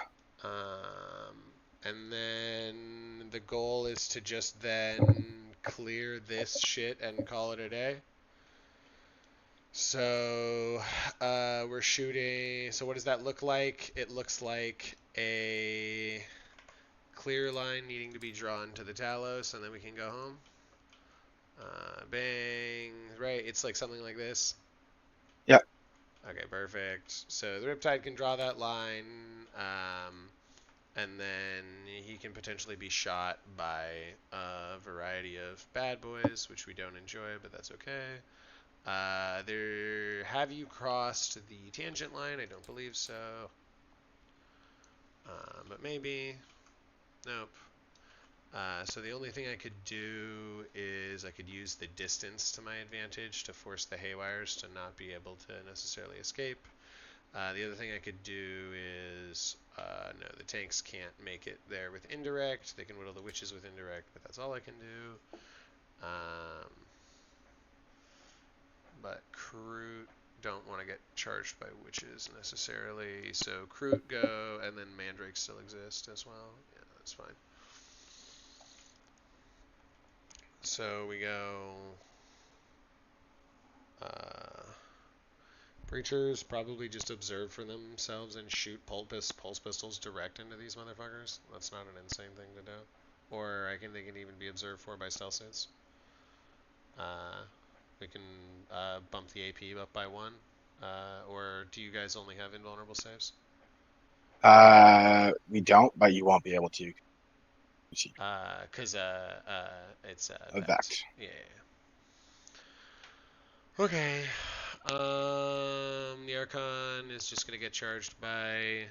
And then the goal is to just then clear this shit and call it a day. So we're shooting. So what does that look like? It looks like a clear line needing to be drawn to the Talos, and then we can go home. Bang. Right. It's like something like this. Yep. Okay, perfect. So the Riptide can draw that line, and then he can potentially be shot by a variety of bad boys, which we don't enjoy, but that's okay. Have you crossed the tangent line? I don't believe so. But maybe. Nope. So the only thing I could do is I could use the distance to my advantage to force the Haywires to not be able to necessarily escape. The other thing I could do is, no, the tanks can't make it there with indirect. They can whittle the witches with indirect, but that's all I can do. But Kroot don't want to get charged by witches necessarily, so Kroot go, and then Mandrake still exist as well. Yeah, that's fine. So we go. Preachers probably just observe for themselves and shoot pulse pistols direct into these motherfuckers. That's not an insane thing to do. Or they can even be observed for by stealth suits. We can bump the AP up by 1. Or do you guys only have invulnerable saves? We don't, but you won't be able to. Because it's Vect. Vect. Yeah. Okay. The Archon is just gonna get charged by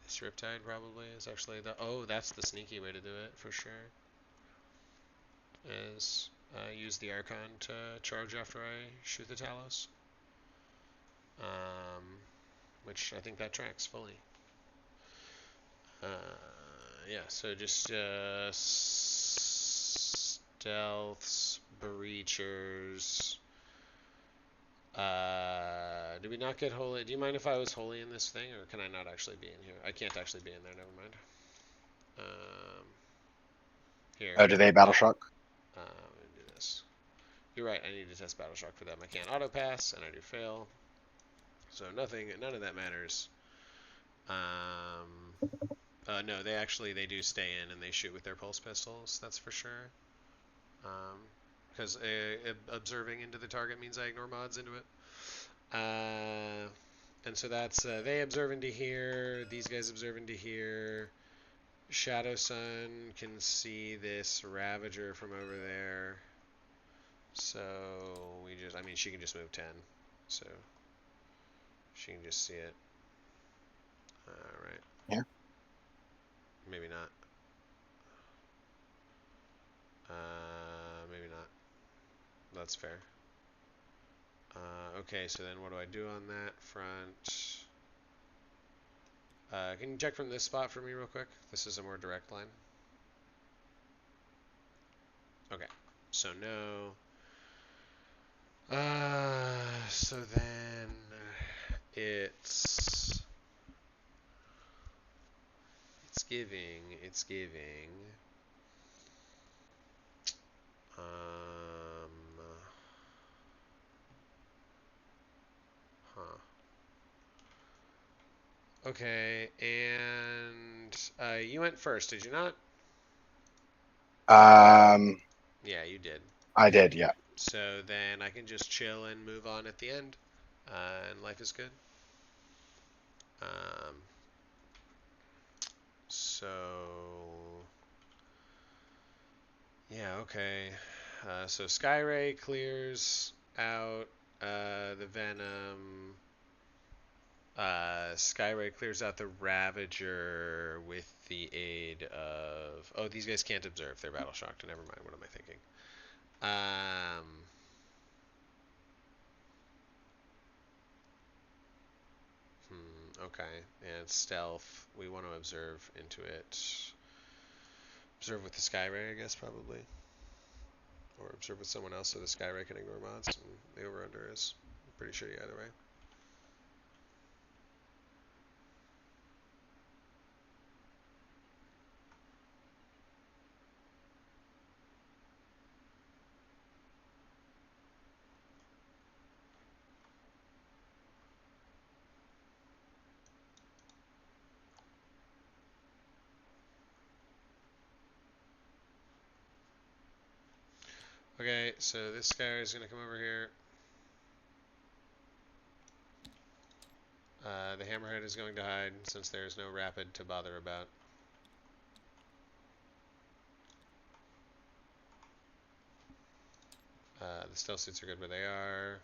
this Riptide. Probably is actually the. Oh, that's the sneaky way to do it for sure. Is use the Archon to charge after I shoot the Talos. Which I think that tracks fully. Yeah, so just stealths, breachers. Do we not get holy? Do you mind if I was holy in this thing, or can I not actually be in here? I can't actually be in there. Never mind. Here. Oh, do they battle shock? I'm gonna do this. You're right. I need to test battle shock for them. I can't auto pass, and I do fail. So none of that matters. No, they do stay in and they shoot with their pulse pistols. That's for sure. Because observing into the target means I ignore mods into it. And so that's they observe into here. These guys observe into here. Shadow Sun can see this Ravager from over there. So she can just move 10. So she can just see it. Alright. Yeah. Maybe not. Maybe not. That's fair. Okay, so then what do I do on that front? Can you check from this spot for me real quick? This is a more direct line. Okay, so no. So then it's giving. Huh. Okay, and you went first, did you not? Yeah, you did. I did, yeah. So then I can just chill and move on at the end, and life is good. So Yeah, okay. So Skyray clears out the Venom. Skyray clears out the Ravager with the aid of. Oh, these guys can't observe. They're battle shocked. Never mind. What am I thinking? Okay. And stealth. We want to observe into it. Observe with the Skyray, I guess, probably. Or observe with someone else so the Skyray can ignore mods. And the over-under is pretty shitty either way. Okay, so this guy is going to come over here. The Hammerhead is going to hide since there is no rapid to bother about. The stealth suits are good where they are.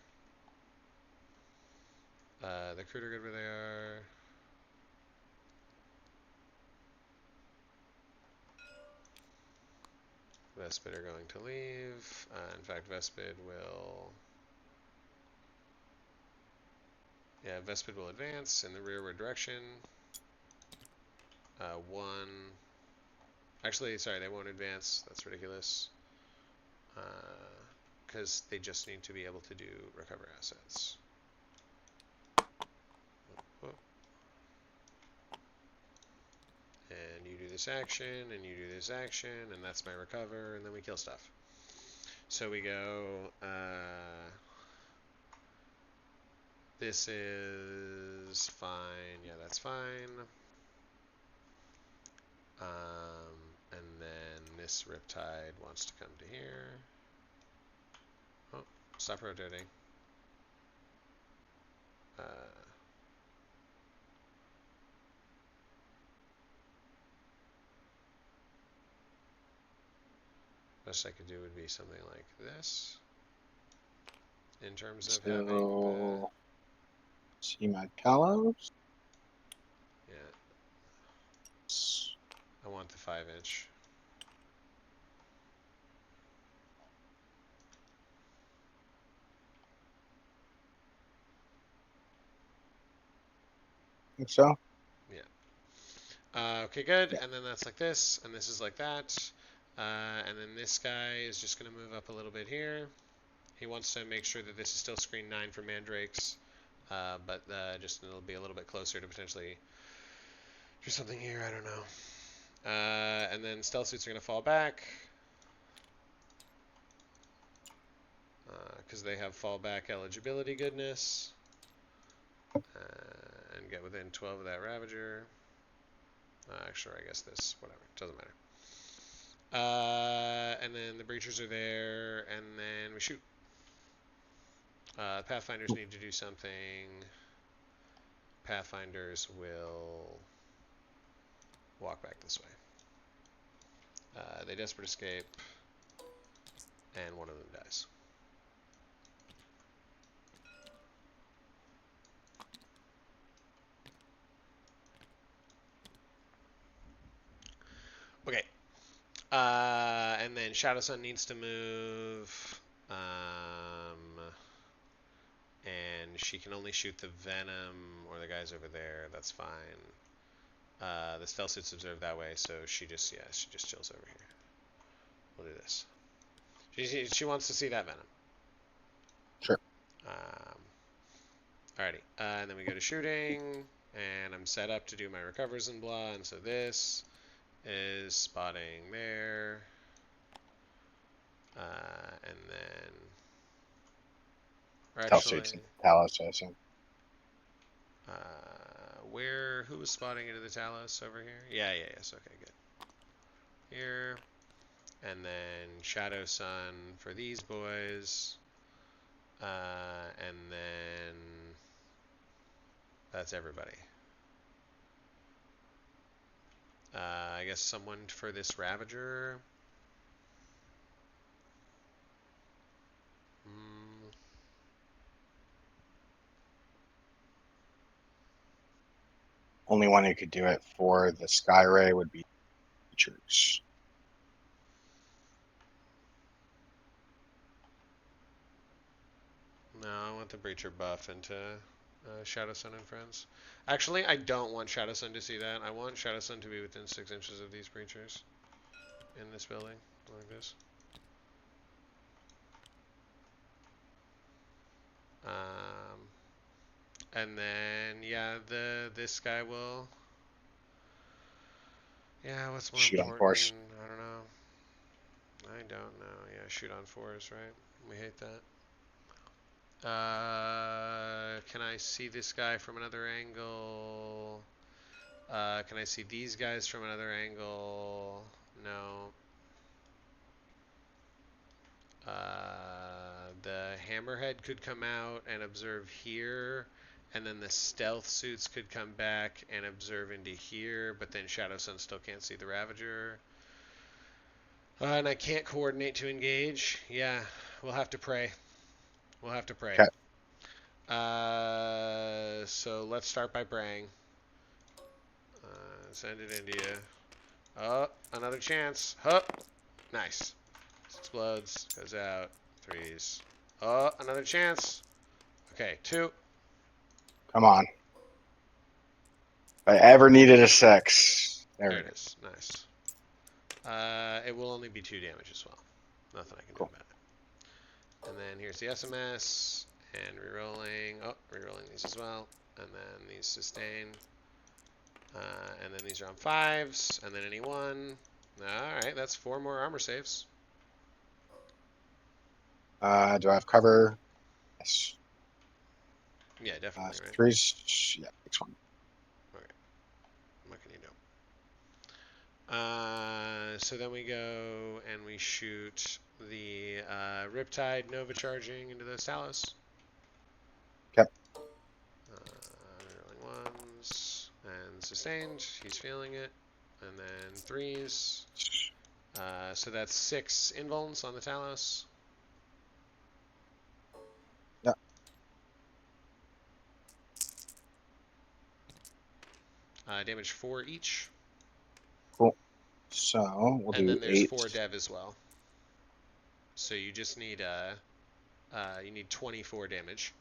The Crude are good where they are. Vespid are going to leave. In fact, Vespid will... Yeah, Vespid will advance in the rearward direction. One... Actually, sorry, they won't advance. That's ridiculous. Because they just need to be able to do recover assets. And you do this action, and you do this action, and that's my recover, and then we kill stuff. So we go, this is fine, yeah, that's fine. And then this Riptide wants to come to here. Oh, stop rotating. Best I could do would be something like this. In terms of having the... See my Talos? Yeah. I want the 5-inch. Think so? Yeah. Okay, good. Yeah. And then that's like this, and this is like that. And then this guy is just going to move up a little bit here. He wants to make sure that this is still screen 9 for mandrakes, but just it'll be a little bit closer to potentially do something here. I don't know. And then stealth suits are going to fall back because they have fallback eligibility goodness, and get within 12 of that Ravager. Actually, I guess this, whatever, doesn't matter. And then the breachers are there, and then we shoot. Pathfinders need to do something. Pathfinders will walk back this way. They desperate escape, and one of them dies. Okay. And then Shadow Sun needs to move. And she can only shoot the Venom or the guys over there. That's fine. The stealth suits observe that way, so she just chills over here. We'll do this. She wants to see that Venom. Sure. Alrighty. And then we go to shooting, and I'm set up to do my recovers and blah, and so this is spotting there. And then... Talos, I assume. Who was spotting into the Talos over here? Yes, okay, good. Here. And then Shadow Sun for these boys. And then that's everybody. I guess someone for this Ravager. only one who could do it for the Sky Ray would be Creatures. No, I want the Breacher buff into Shadow Sun and Friends. Actually, I don't want Shadow Sun to see that. I want Shadow Sun to be within 6 inches of these Breachers in this building, like this. And then, yeah, this guy will... Yeah, what's more Shoot on important? force. I don't know. I don't know. Yeah, shoot on 4s, right? We hate that. Can I see this guy from another angle? Can I see these guys from another angle? No. The hammerhead could come out and observe here, and then the stealth suits could come back and observe into here, but then Shadow Sun still can't see the Ravager. And I can't coordinate to engage. Yeah, we'll have to pray. We'll have to pray. Okay. So let's start by praying. Send it into you. Oh, another chance. Hup. Nice. Explodes. Goes out. 3s. Oh, another chance. Okay, 2. Come on. If I ever needed a 6. There There it it is. is. Nice. It will only be 2 damage as well. Nothing I can Cool. do about it. And then here's the SMS. And rerolling. Oh, rerolling these as well. And then these sustain. And then these are on 5s. And then any 1. Alright, that's 4 more armor saves. Do I have cover? Yes. Yeah, definitely, right? 3s. Yeah, next one. Okay. What can you do? So then we go and we shoot the Riptide Nova charging into those Talos. Yep. Rolling 1s and sustained. He's feeling it. And then 3s. So that's 6 invulns on the Talos. Yep. Damage 4 each. Cool. So we'll And do then there's 8. 4 dev as well. So you just need you need 24 damage.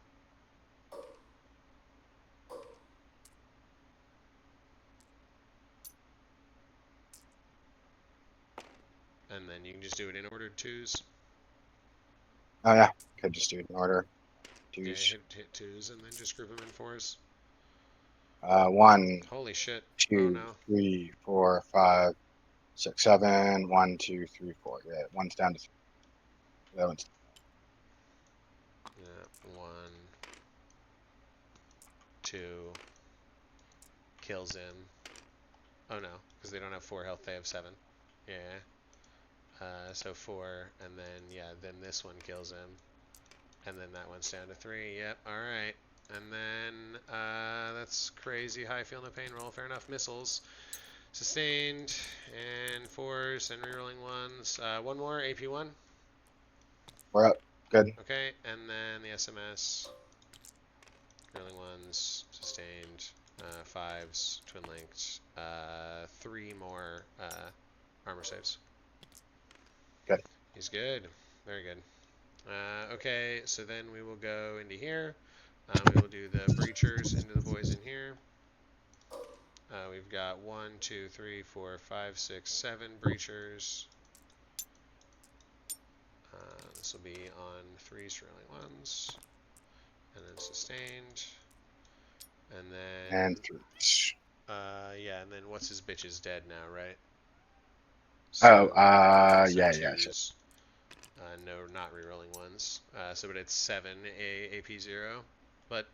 And then you can just do it in ordered 2s. Oh yeah, could just do it in order. Yeah, 2s. hit 2s and then just group them in 4s. 1, Holy shit. 2, Oh no. 3, 4, 5, 6, 7. 1, 2, 3, 4. Yeah, one's down to 3. That one's Yeah, 1, 2. Kills him. Oh no, because they don't have 4 health, they have 7. Yeah. So 4, and then, yeah, then this one kills him. And then that one's down to 3. Yep, alright. And then, that's crazy high feel no pain roll. Fair enough. Missiles. Sustained, and 4s, and rerolling 1s. One more, AP1. We're up. Good. Okay, and then the SMS. Rerolling 1s, sustained. 5s, twin linked. 3 more armor saves. Good. He's good. Very good. Okay, so then we will go into here. We will do the breachers into the boys in here. We've got 1, 2, 3, 4, 5, 6, 7 breachers. This will be on 3s, railing 1s. And then sustained. And then... And 3s. Yeah, and then what's his bitch is dead now, right? So, So yeah. 2s. No, not rerolling 1s. So, but it's 7 AP0. But,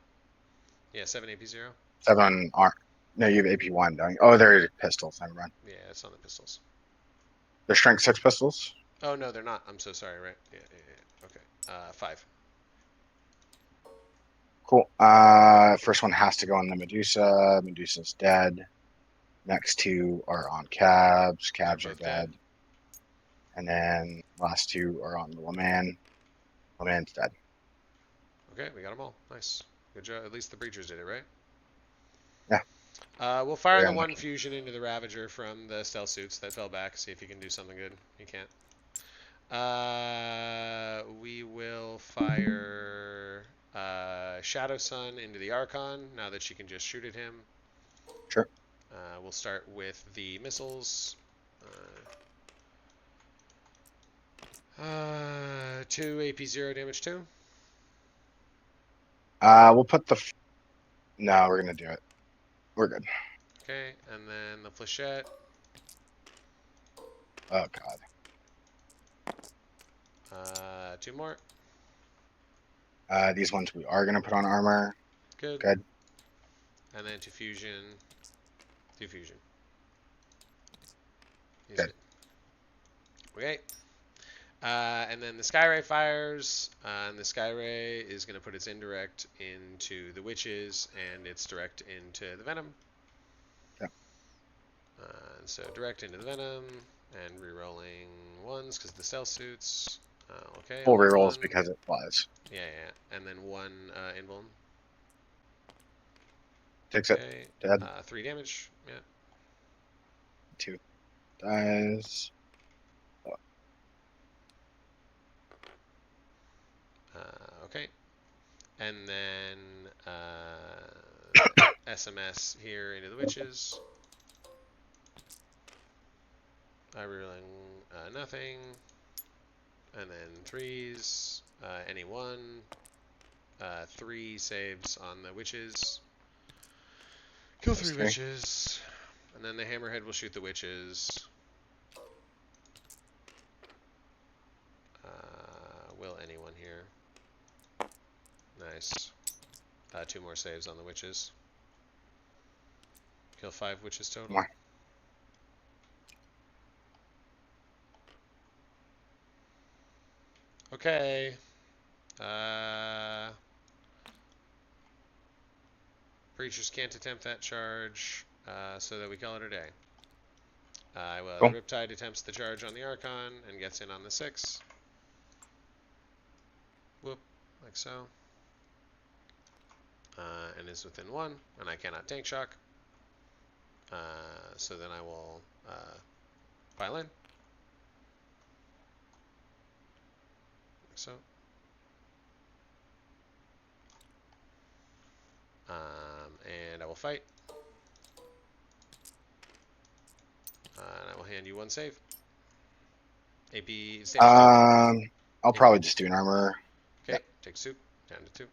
yeah, 7 AP0. 7 aren't. No, you have AP1, don't you? Oh, there are pistols. Never mind. Yeah, it's on the pistols. They're strength 6 pistols? Oh, no, they're not. I'm so sorry, right? Yeah. Okay. 5. Cool. First one has to go on the Medusa. Medusa's dead. Next 2 are on cabs. Cabs are Both dead. dead. And then last 2 are on the Leman. Leman's dead. Okay, we got them all. Nice. Good job. At least the breachers did it, right? Yeah. We'll fire the Yeah, one fusion into the Ravager from the stealth suits that fell back. See if you can do something good. You can't. We will fire Shadow Sun into the Archon now that she can just shoot at him. sure. We'll start with the missiles. 2 AP 0 damage 2. We'll put the. No, we're gonna do it. We're good. Okay, and then the Flechette. Oh god. 2 more. These ones we are gonna put on armor. Good. Good. And then to fusion. To fusion. He's Good. Okay. And then the Skyray fires, and the Skyray is going to put its indirect into the witches and its direct into the venom. Yep. So direct into the venom and re-rolling ones because the stealth suits. Okay. Full only rerolls one. because it flies. Yeah, yeah. And then 1 invuln. Takes it. Okay. Dead. 3 damage. Yeah. 2 dies. Okay. And then SMS here into the witches. Rerolling nothing. And then 3s. Any 1. 3 saves on the witches. Kill 3 witches. And then the hammerhead will shoot the witches. Will anyone here? Nice. 2 more saves on the witches. Kill 5 witches total. More. Okay. Preachers can't attempt that charge, so that we call it a day. Cool. Riptide attempts the charge on the Archon and gets in on the 6. Whoop, like so. And is within 1, and I cannot tank shock. So then I will pile in. Like so. And I will fight. And I will hand you 1 save. AP save. I'll probably just do an armor. Okay, Yep. take soup down to 2.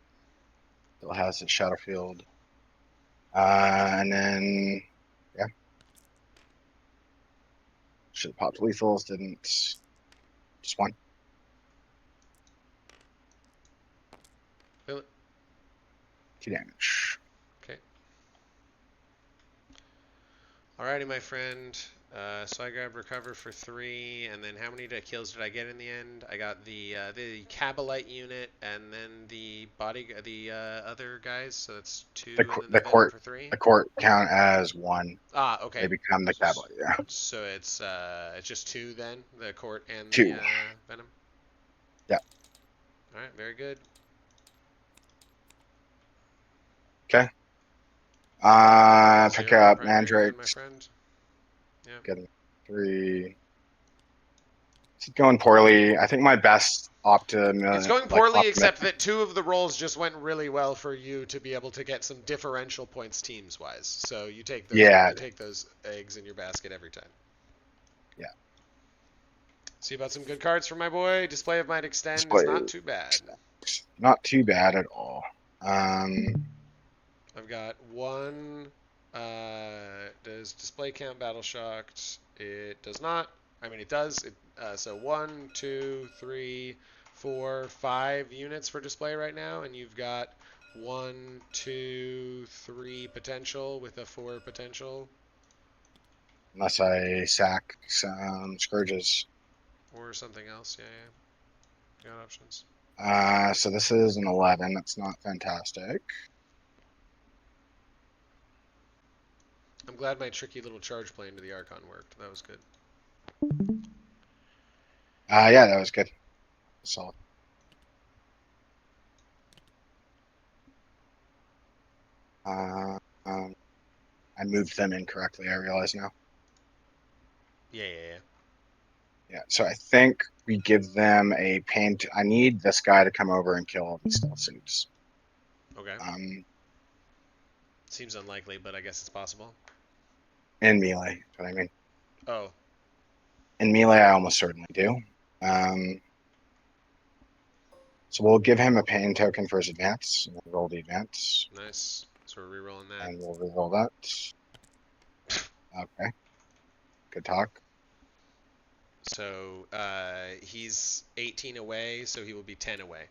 Still has its shadow field. And then yeah. Should have popped lethals, didn't. Just 1. Feel it. 2 damage. Okay. Alrighty, my friend. So I grabbed recover for 3, and then how many kills did I get in the end? I got the Cabalite unit, and then the other guys. So that's 2. The and then the court for 3. The court count as 1. Okay. They become the cavalry. Yeah. So it's just 2 then, the court and 2. the venom. Yeah. All right. Very good. Okay. Pick 0 up primary gun, my Mandrakes. friend. Yep. Getting 3. It's going poorly. I think my best It's going poorly, except that 2 of the rolls just went really well for you to be able to get some differential points teams wise. So you take those, Yeah. you take those eggs in your basket every time. Yeah. See about some good cards for my boy. Display of Might Extend Display is not too bad. Not too bad at all. I've got 1. Does display count battle shocked? It does not. I mean, it does. So 1, 2, 3, 4, 5 units for display right now, and you've got 1, 2, 3 potential with a 4 potential. Unless I sack some Scourges. Or something else. Yeah, yeah. Got options. So this is an 11. That's not fantastic. I'm glad my tricky little charge play into the Archon worked. That was good. Yeah, that was good. Solid. I moved them incorrectly, I realize now. Yeah. Yeah, so I think we give them a pain. I need this guy to come over and kill all these stealth suits. Okay. Um, Seems unlikely, but I guess it's possible. in melee, that's what I mean. Oh, In melee, I almost certainly do. Um, so we'll give him a pain token for his advance. We'll roll the advance, nice. So we're rerolling that. and we'll reroll that. Okay, good talk. So he's 18 away, so he will be 10 away.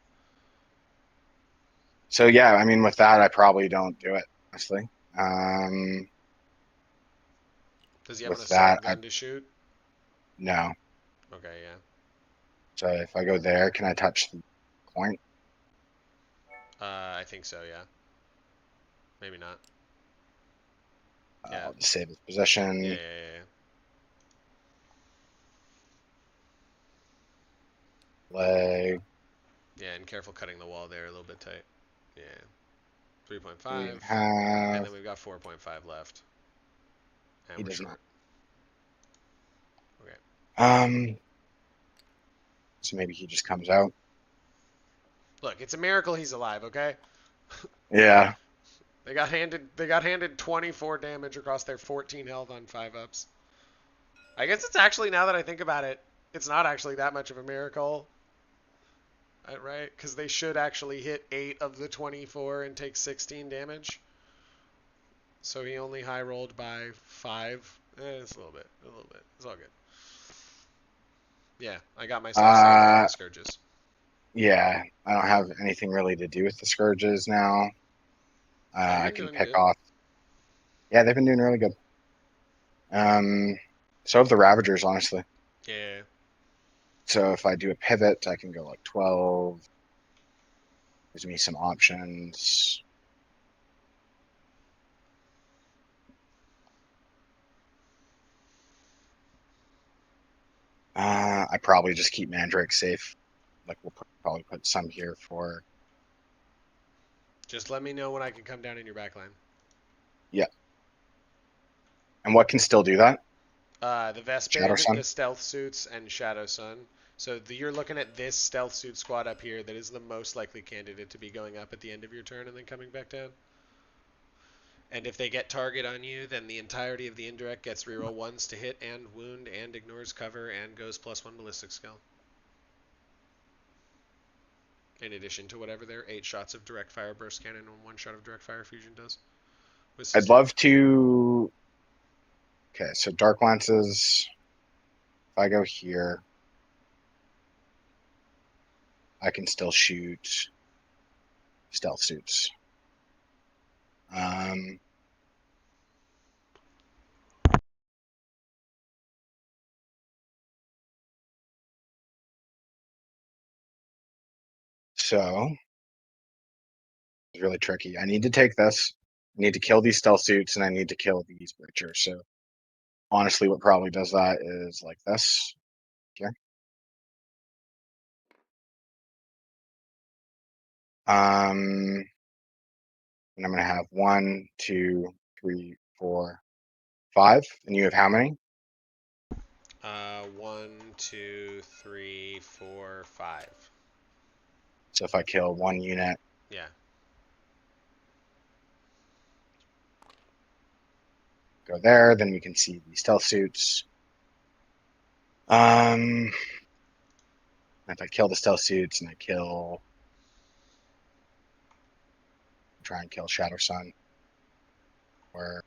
So yeah, I mean, with that, I probably don't do it, honestly. Um, Does he have an with assault that, I gun to shoot? no. Okay, yeah. So if I go there, can I touch the point? I think so, yeah. Maybe not. Yeah. I'll just save his Yeah, position. yeah, yeah. Leg Yeah, and careful cutting the wall there, a little bit tight. Yeah. 3.5. 3.5. And then we've got 4.5 left. And He we're does not. short. Okay. Um, so maybe he just comes out. Look, it's a miracle he's alive, okay? Yeah. They got handed 24 damage across their 14 health on 5-ups. I guess it's actually, now that I think about it, it's not actually that much of a miracle. Right? Because they should actually hit 8 of the 24 and take 16 damage. So he only high rolled by 5. It's a little bit. It's all good. Yeah, I got myself saved by Uh, the Scourges. yeah. I don't have anything really to do with the Scourges now. They've I been can doing pick good. off. Yeah, they've been doing really good. So have the Ravagers, honestly. Yeah. So if I do a pivot, I can go like 12. Gives me some options. I probably just keep Mandrake safe. Like probably put some here for. Just let me know when I can come down in your backline. Yeah. And what can still do that? The Shadow Vespid, Sun. the Stealth Suits, and Shadow Sun. So you're looking at this Stealth Suit squad up here that is the most likely candidate to be going up at the end of your turn and then coming back down. And if they get target on you, then the entirety of the indirect gets reroll ones to hit and wound and ignores cover and goes +1 ballistic skill. In addition to whatever their 8 shots of direct fire burst cannon and 1 shot of direct fire fusion does. With I'd sustain. love to. Okay, so Dark Lances. If I go here, I can still shoot stealth suits. Um, so it's really tricky. I need to take this. I need to kill these stealth suits, and I need to kill these breachers. So honestly, what probably does that is like this here. And I'm gonna have 1, 2, 3, 4, 5. And you have how many? 1, 2, 3, 4, 5. So if I kill 1 unit, Yeah. go there, then we can see the stealth suits. Um, if I kill the stealth suits and I try and kill Shadow Sun, or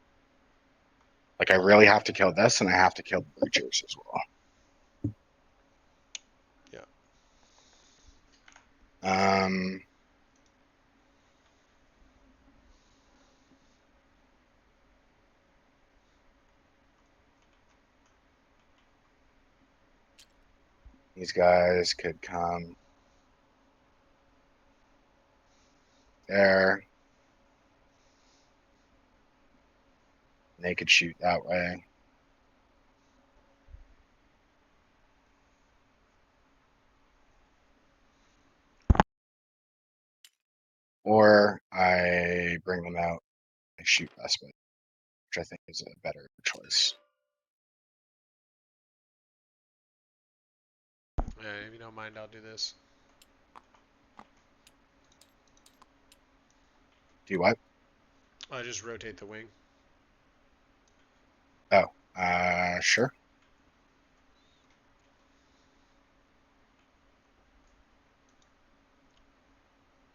like I really have to kill this, and I have to kill the breachers as well. Yeah. Um, these guys could come there. And they could shoot that way. Or I bring them out and shoot Vespid. which I think is a better choice. If you don't mind, I'll do this. Do what? I'll just rotate the wing. Oh, sure.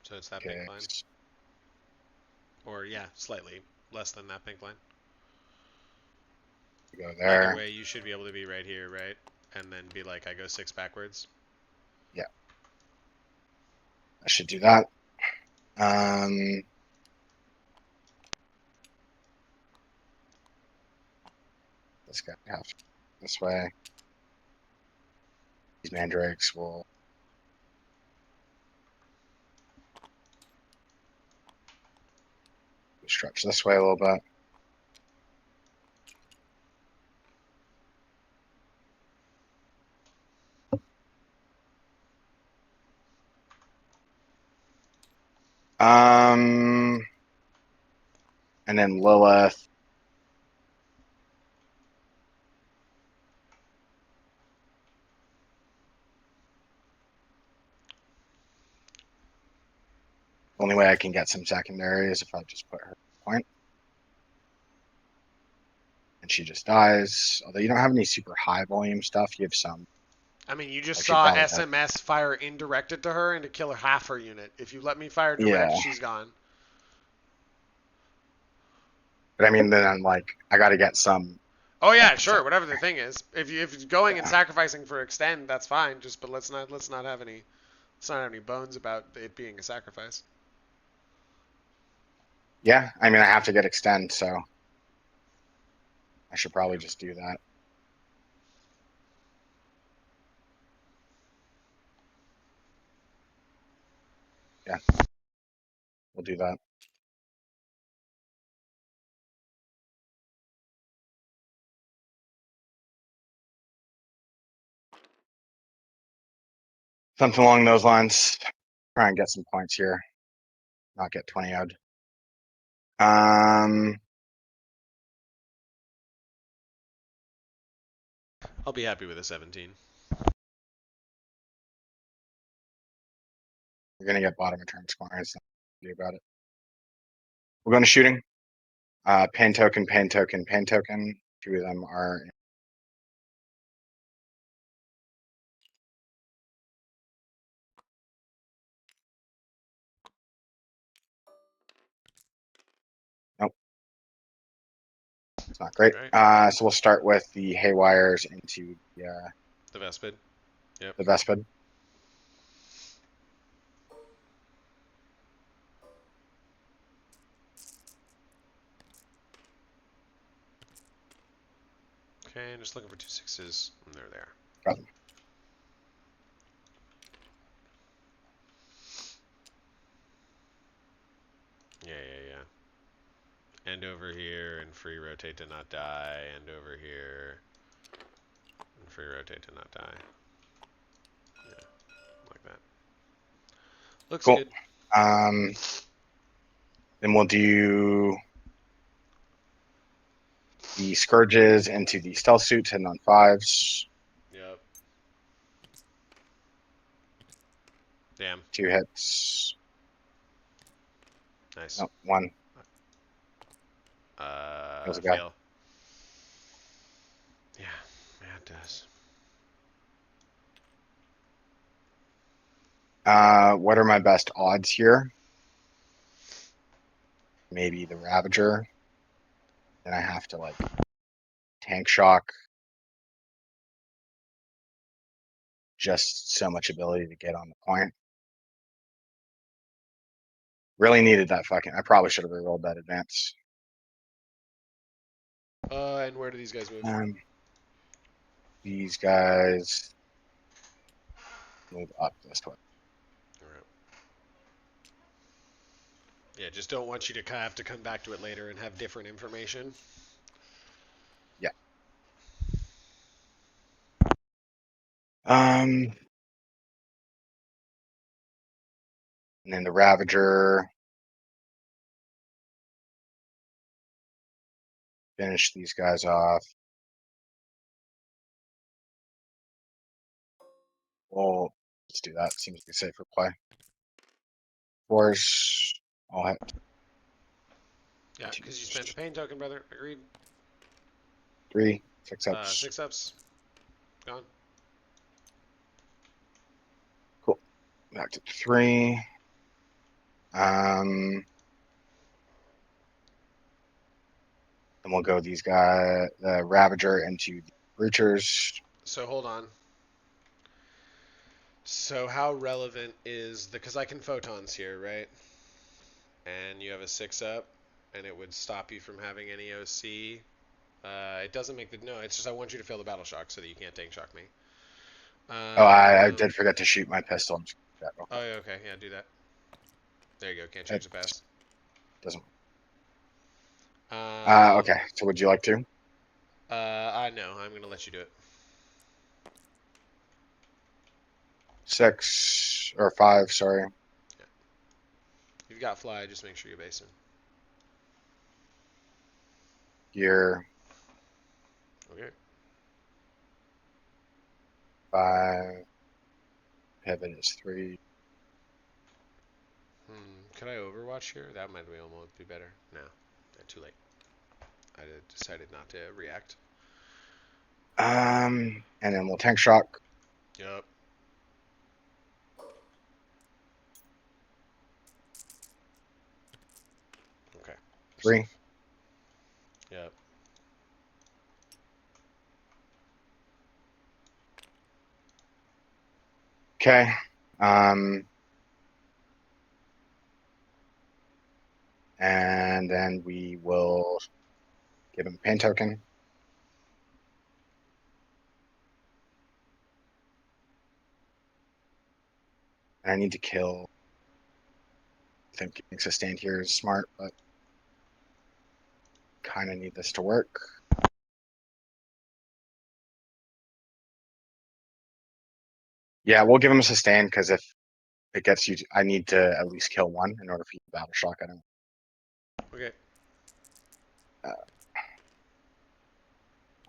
So it's that Okay. pink line. Or, yeah, slightly less than that pink line. Go there. Either way, you should be able to be right here, right? And then be like, I go 6 backwards. Yeah. I should do that. This guy have this way. These mandrakes will stretch this way a little bit. And then Lilith. Only way I can get some secondary is if I just put her point. And she just dies. Although you don't have any super high volume stuff, you have some. I mean, you just I should saw probably have. SMS fire indirected to her and to kill her half her unit. If you let me fire direct, Yeah. she's gone. But I mean, then I'm like, I got to get some. Oh yeah, sure. Whatever the thing is, if you're going and Yeah. sacrificing for extend, that's fine. Just but let's not have any bones about it being a sacrifice. Yeah, I mean, I have to get extend, so I should probably just do that. Yeah, we'll do that. Something along those lines. Try and get some points here. Not get 20 odd. I'll be happy with a 17. We're gonna get bottom of turn scoring. There's nothing to do about it. We're going to shooting. Pain token, pain token, pain token. Two of them are. Nope, it's not great. Right. So we'll start with the haywires into The Vespid. Yep. the Vespid. Okay, just looking for 2 6s. And they're there. Got them. Yeah. End over here and free rotate to not die. End over here and free rotate to not die. Yeah, like that. Looks Cool. good. Then we'll do the scourges into the stealth suits, heading on 5s. Yep. Damn. 2 hits. Nice. Nope, 1. Feels a guy. Fail. Yeah, it does. What are my best odds here? Maybe the Ravager. Then I have to like tank shock. Just so much ability to get on the point. Really needed that fucking. I probably should have rerolled that advance. And where do these guys move? These guys move up this way. All right. Yeah, just don't want you to have to come back to it later and have different information. Yeah. And then the Ravager. Finish these guys off. Well, let's do that. Seems to be safer play. Fours. I'll hit. Yeah, because you spent the pain token, brother. Agreed. 3, 6 ups. 6 ups. Gone. Cool. Back to 3. And we'll go these guys, the Ravager into the Breachers. So hold on. So how relevant is the... Because I can photons here, right? And you have a 6 up, and it would stop you from having any OC. It doesn't make the... No, it's just I want you to fail the battle shock so that you can't tank shock me. Oh, I did forget to shoot my pistol. Oh, yeah, okay. Yeah, do that. There you go. Can't change the pass. Doesn't. Um, okay. So would you like to? I know. I'm going to let you do it. 6 or 5, sorry. Yeah. You've got fly. Just make sure you're basing. Gear. Okay. 5. Heaven is 3. Could I overwatch here? That might be almost be better. No. Too late. I decided not to react. And then we'll tank shock. Yup. Okay. 3. Yep. Okay. And then we will give him a pain token. And I need to kill. I think getting sustained here is smart, but kind of need this to work. Yeah, we'll give him a sustain because if it gets you, I need to at least kill one in order for you to battle shock at him. Okay.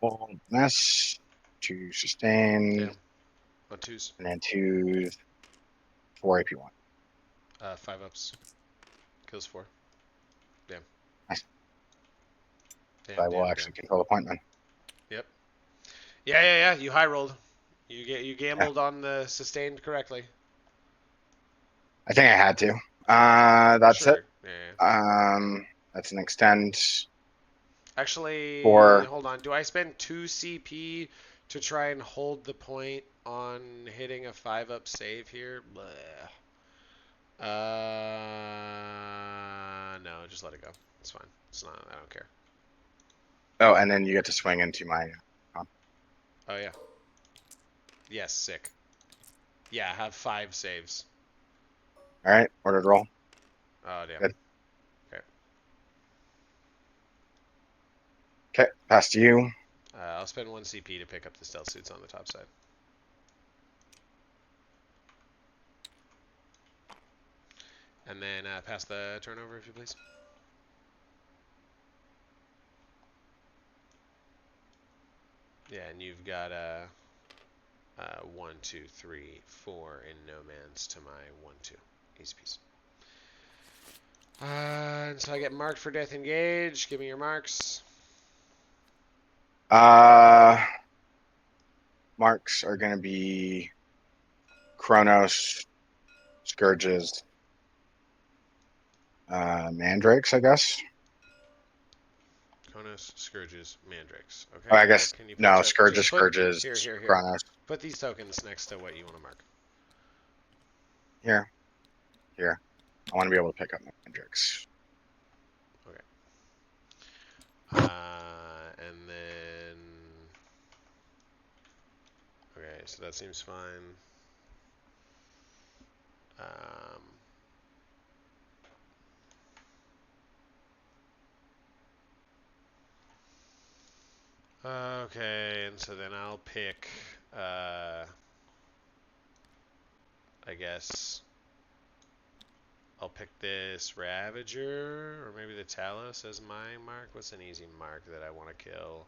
Full mess, 2 sustain, Damn. On 2s. and then 2, 4 AP1. 5 ups. Kills 4. Damn. Nice. Damn, So I will damn, actually damn. control the point then. Yep. Yeah. You high rolled. You Yeah, gambled on the sustained correctly. I think I had to. That's it. Sure. Yeah. That's an extend Actually, for. hold on. Do I spend 2 CP to try and hold the point on hitting a 5 up save here? Bleh. No, just let it go. It's fine. It's not. I don't care. Oh, and then you get to swing into my. Oh yeah. Yes, sick. Yeah, have 5 saves. All right, ordered roll. Oh damn. Good. Okay. Okay, pass to you. I'll spend 1 CP to pick up the stealth suits on the top side. And then pass the turnover, if you please. Yeah, and you've got 1, 2, 3, 4 in no man's to my 1, 2. Easy piece. And so I get marked for death engage. Give me your marks. Marks are going to be Chronos, Scourges, Mandrakes, I guess. Konos, Scourges, Mandrakes. Okay. Oh, I guess Can you put no, just Scourges, put Scourges, here. Chronos. Put these tokens next to what you want to mark. Here. I want to be able to pick up my Mandrakes. Okay. And then okay, so that seems fine. Okay, and so then I'll pick, I guess, I'll pick this Ravager, or maybe the Talos as my mark. What's an easy mark that I want to kill?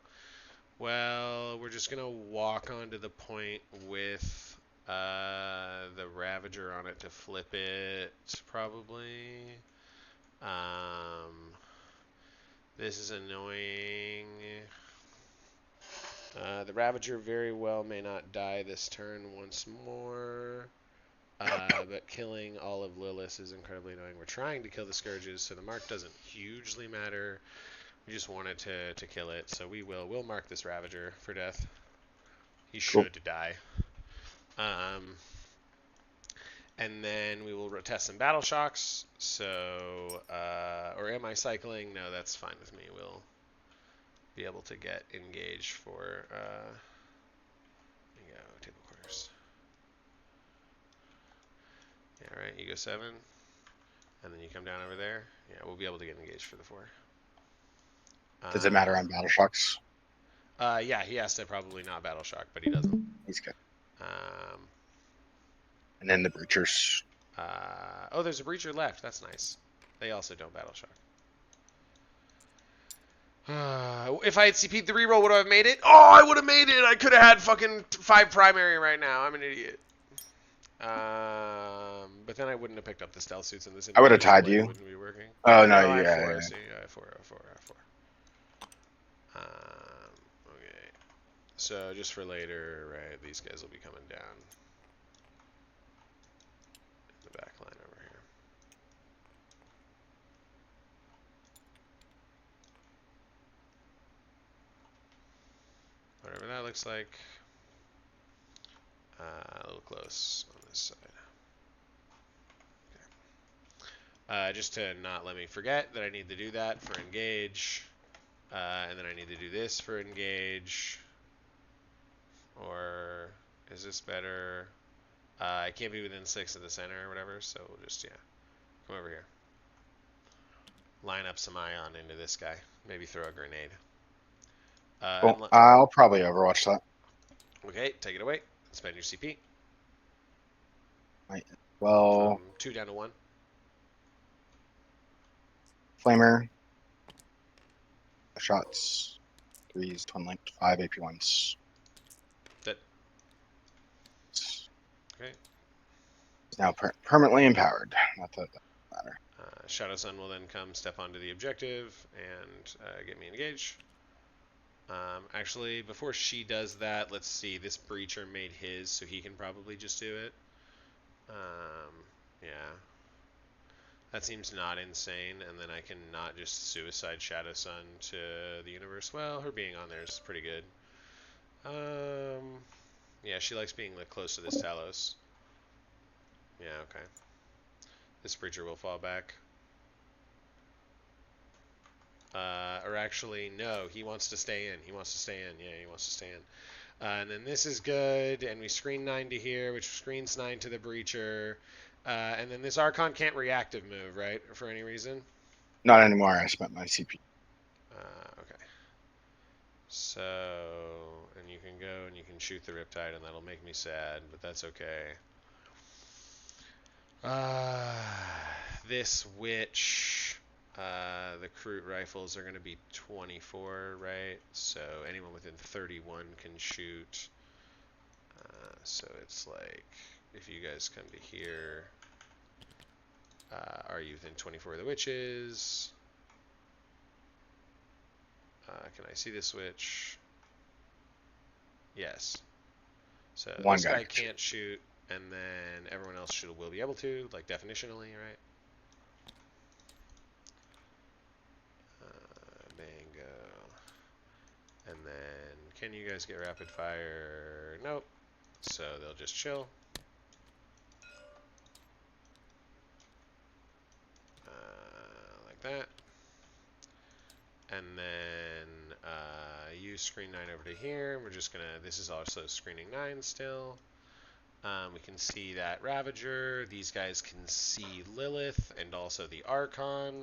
Well, we're just going to walk onto the point with the Ravager on it to flip it, probably. This is annoying. The Ravager very well may not die this turn once more. But killing all of Lilith is incredibly annoying. We're trying to kill the Scourges, so the mark doesn't hugely matter. We just wanted to kill it, so we'll mark this Ravager for death. He should die. And then we will test some Battle Shocks. So, or am I cycling? No, that's fine with me. We'll be able to get engaged for, there you go, table corners. Yeah, right, you go 7. And then you come down over there. Yeah, we'll be able to get engaged for the 4. Does it matter on Battle Shocks? Yeah, he has to probably not Battle Shock, but he doesn't. He's good. Um, And then the Breachers. oh, there's a Breacher left. That's nice. They also don't Battle Shock. If I had CP'd the reroll, would I have made it? Oh, I would have made it. I could have had fucking 5 primary right now. I'm an idiot. But then I wouldn't have picked up the stealth suits in this. I would have tied you. Wouldn't be working. Oh no, I have yeah. 4. Yeah. See, I have 4. I have 4. I have 4. Okay. So just for later, right? These guys will be coming down in the back line over here. Whatever that looks like. A little close on this side. Okay. Just to not let me forget that I need to do that for engage. And then I need to do this for engage. Or is this better? I can't be within 6 of the center or whatever, so we'll just, yeah. Come over here. Line up some ion into this guy. Maybe throw a grenade. Well, I'll probably Overwatch that. Okay, take it away. Spend your CP. Well, 2 down to 1. Flamer. Shots. 3s, twin linked, 5 AP1s. That. Okay. It's now permanently empowered. Not that matter. Shadow Sun will then come step onto the objective and get me engaged. Actually, before she does that, let's see. This Breacher made his, so he can probably just do it. Yeah. That seems not insane, and then I can not just suicide Shadow Sun to the universe. Well, her being on there is pretty good. Yeah, she likes being close to this Talos. Yeah, okay. This Breacher will fall back. Or actually, no, he wants to stay in. He wants to stay in. Yeah, he wants to stay in. And then this is good, and we screen 9 to here, which screens 9 to the Breacher. And then this Archon can't reactive move, right? For any reason? Not anymore. I spent my CP. Okay. So, and you can go and you can shoot the Riptide, and that'll make me sad, but that's okay. This Witch, the Kroot rifles are going to be 24, right? So anyone within 31 can shoot. So it's like, if you guys come to here, are you within 24 of the witches? Can I see the switch? Yes. So One this guy guy can't shoot, and then everyone else will be able to, like definitionally, right? Mango. And then, can you guys get rapid fire? Nope. So they'll just chill. Like that. And then use screen 9 over to here. We're just gonna, this is also screening 9 still. We can see that Ravager. These guys can see Lilith and also the Archon.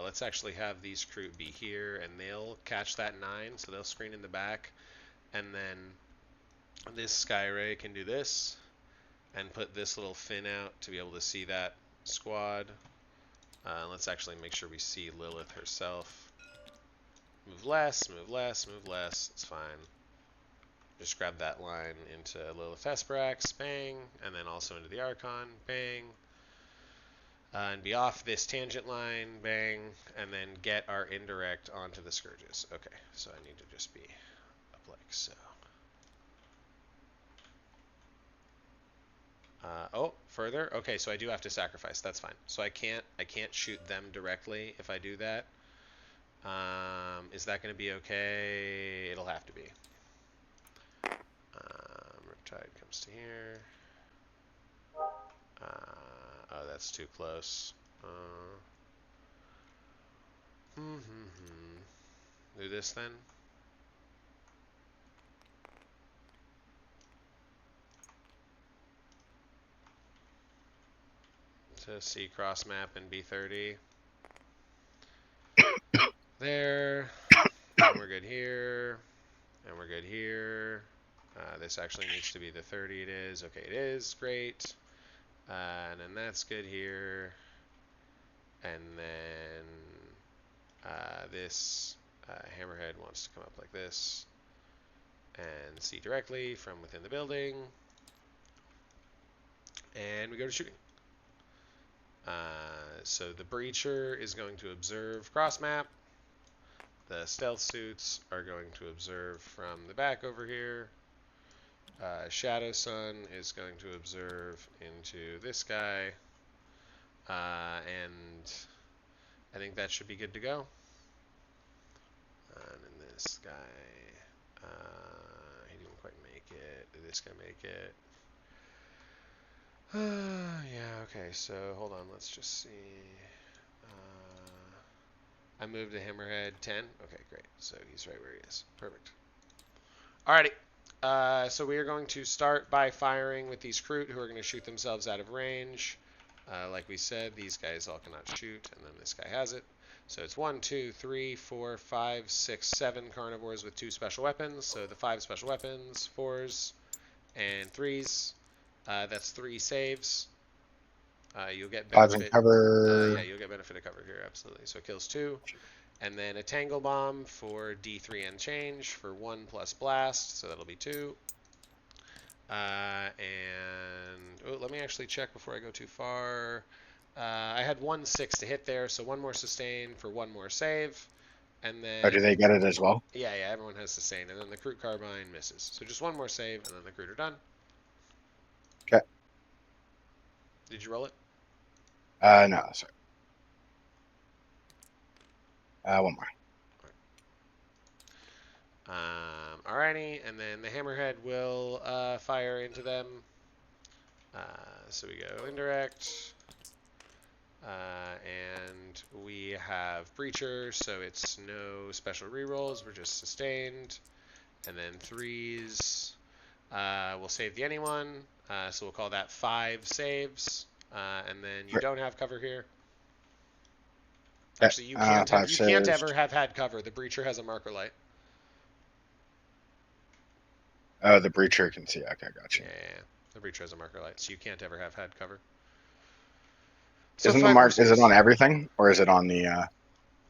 Let's actually have these Kroot be here, and they'll catch that 9, so they'll screen in the back. And then this Skyray can do this. and put this little fin out to be able to see that squad. Let's actually make sure we see Lilith herself. Move less, move less, move less. It's fine. Just grab that line into Lilith Esperax, bang, and then also into the Archon, bang. And be off this tangent line, bang, and then get our indirect onto the Scourges. Okay, so I need to just be up like so. Oh, further? Okay, so I do have to sacrifice. That's fine. So I can't shoot them directly if I do that. Is that going to be okay? It'll have to be. Riptide comes to here. Oh, that's too close. Do this then. To see cross map and B30. There. And we're good here. And we're good here. This actually needs to be the 30. It is. Okay, it is. Great. And then that's good here. And then this hammerhead wants to come up like this and see directly from within the building. And we go to shooting. So the breacher is going to observe cross map. The stealth suits are going to observe from the back over here. Shadow Sun is going to observe into this guy. And I think that should be good to go. And then this guy, he didn't quite make it. Did this guy make it? Yeah, okay, so hold on, let's just see. I moved the hammerhead 10. Okay, great. So he's right where he is. Perfect. Alrighty. So we are going to start by firing with these Kroot who are going to shoot themselves out of range. Like we said, these guys all cannot shoot, and then this guy has it. So it's 1, 2, 3, 4, 5, 6, 7 carnivores with 2 special weapons. So the 5 special weapons, 4s, and 3s. That's 3 saves. You'll get benefit. Cover. Yeah, you'll get benefit of cover here, absolutely. So it kills 2. And then a Tangle Bomb for D3 and change for 1 plus blast, so that'll be 2. And let me actually check before I go too far. I had 1 6 to hit there, so 1 more sustain for 1 more save. And then. Oh, do they get it as well? Yeah, everyone has sustain. And then the Kroot Carbine misses. So just 1 more save, and then the Kroot are done. Okay. Did you roll it? No, sorry. 1 more. Alrighty, and then the hammerhead will fire into them. So we go indirect. And we have breacher, so it's no special rerolls, we're just sustained. And then 3s, we'll save the anyone, so we'll call that 5 saves. And then you don't have cover here. Actually, you can't ever have had cover. The breacher has a marker light. Oh, the breacher can see. Okay, gotcha. Yeah, the breacher has a marker light, so you can't ever have had cover. So Isn't the mark? Is it on everything, or is it on the?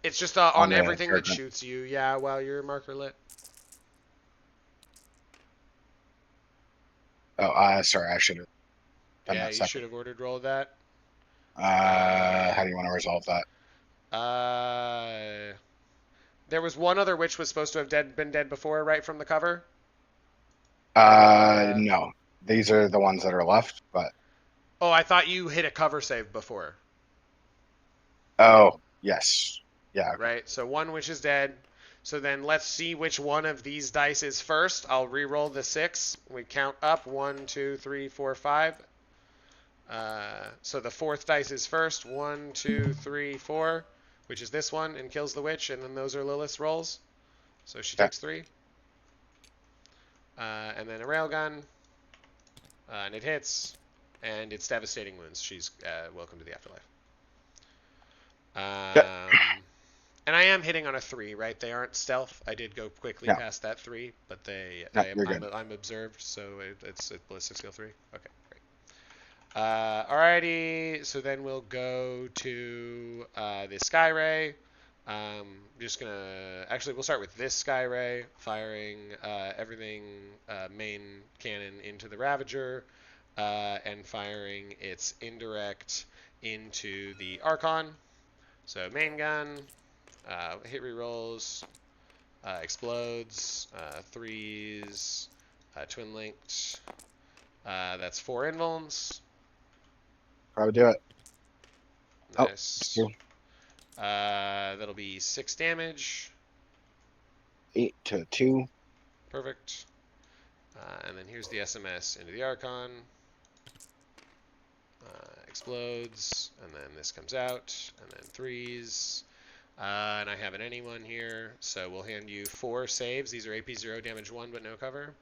It's just on everything that shoots you. Yeah, while you're marker lit. Oh, sorry, I should have. Yeah, you should have ordered roll of that. How do you want to resolve that? There was one other witch was supposed to have been dead before, right from the cover. No, these are the ones that are left, but. Oh, I thought you hit a cover save before. Oh, yes. Yeah. Okay. Right, so 1 witch is dead. So then let's see which one of these dice is first. I'll re-roll the 6. We count up 1, 2, 3, 4, 5. So the 4th dice is first. 1, 2, 3, 4, which is this one, and kills the witch. And then those are Lilith's rolls. So she takes 3. And then a railgun. And it hits. And it's devastating wounds. She's welcome to the afterlife. And I am hitting on a 3, right? They aren't stealth. I did go quickly past that 3, but I'm observed, so it's ballistic skill 3. Okay, great. Alrighty, so then we'll go to the Sky Ray. Just gonna actually we'll start with this Sky Ray, firing everything main cannon into the Ravager, and firing its indirect into the Archon. So main gun, hit rerolls, explodes, threes, twin linked. That's 4 invulns. Probably do it. Nice. Oh, That'll be 6 damage. 8 to 2. Perfect. And then here's the SMS into the Archon. Explodes, and then this comes out, and then threes. And I have an anyone here, so we'll hand you 4 saves. These are AP 0, damage 1, but no cover.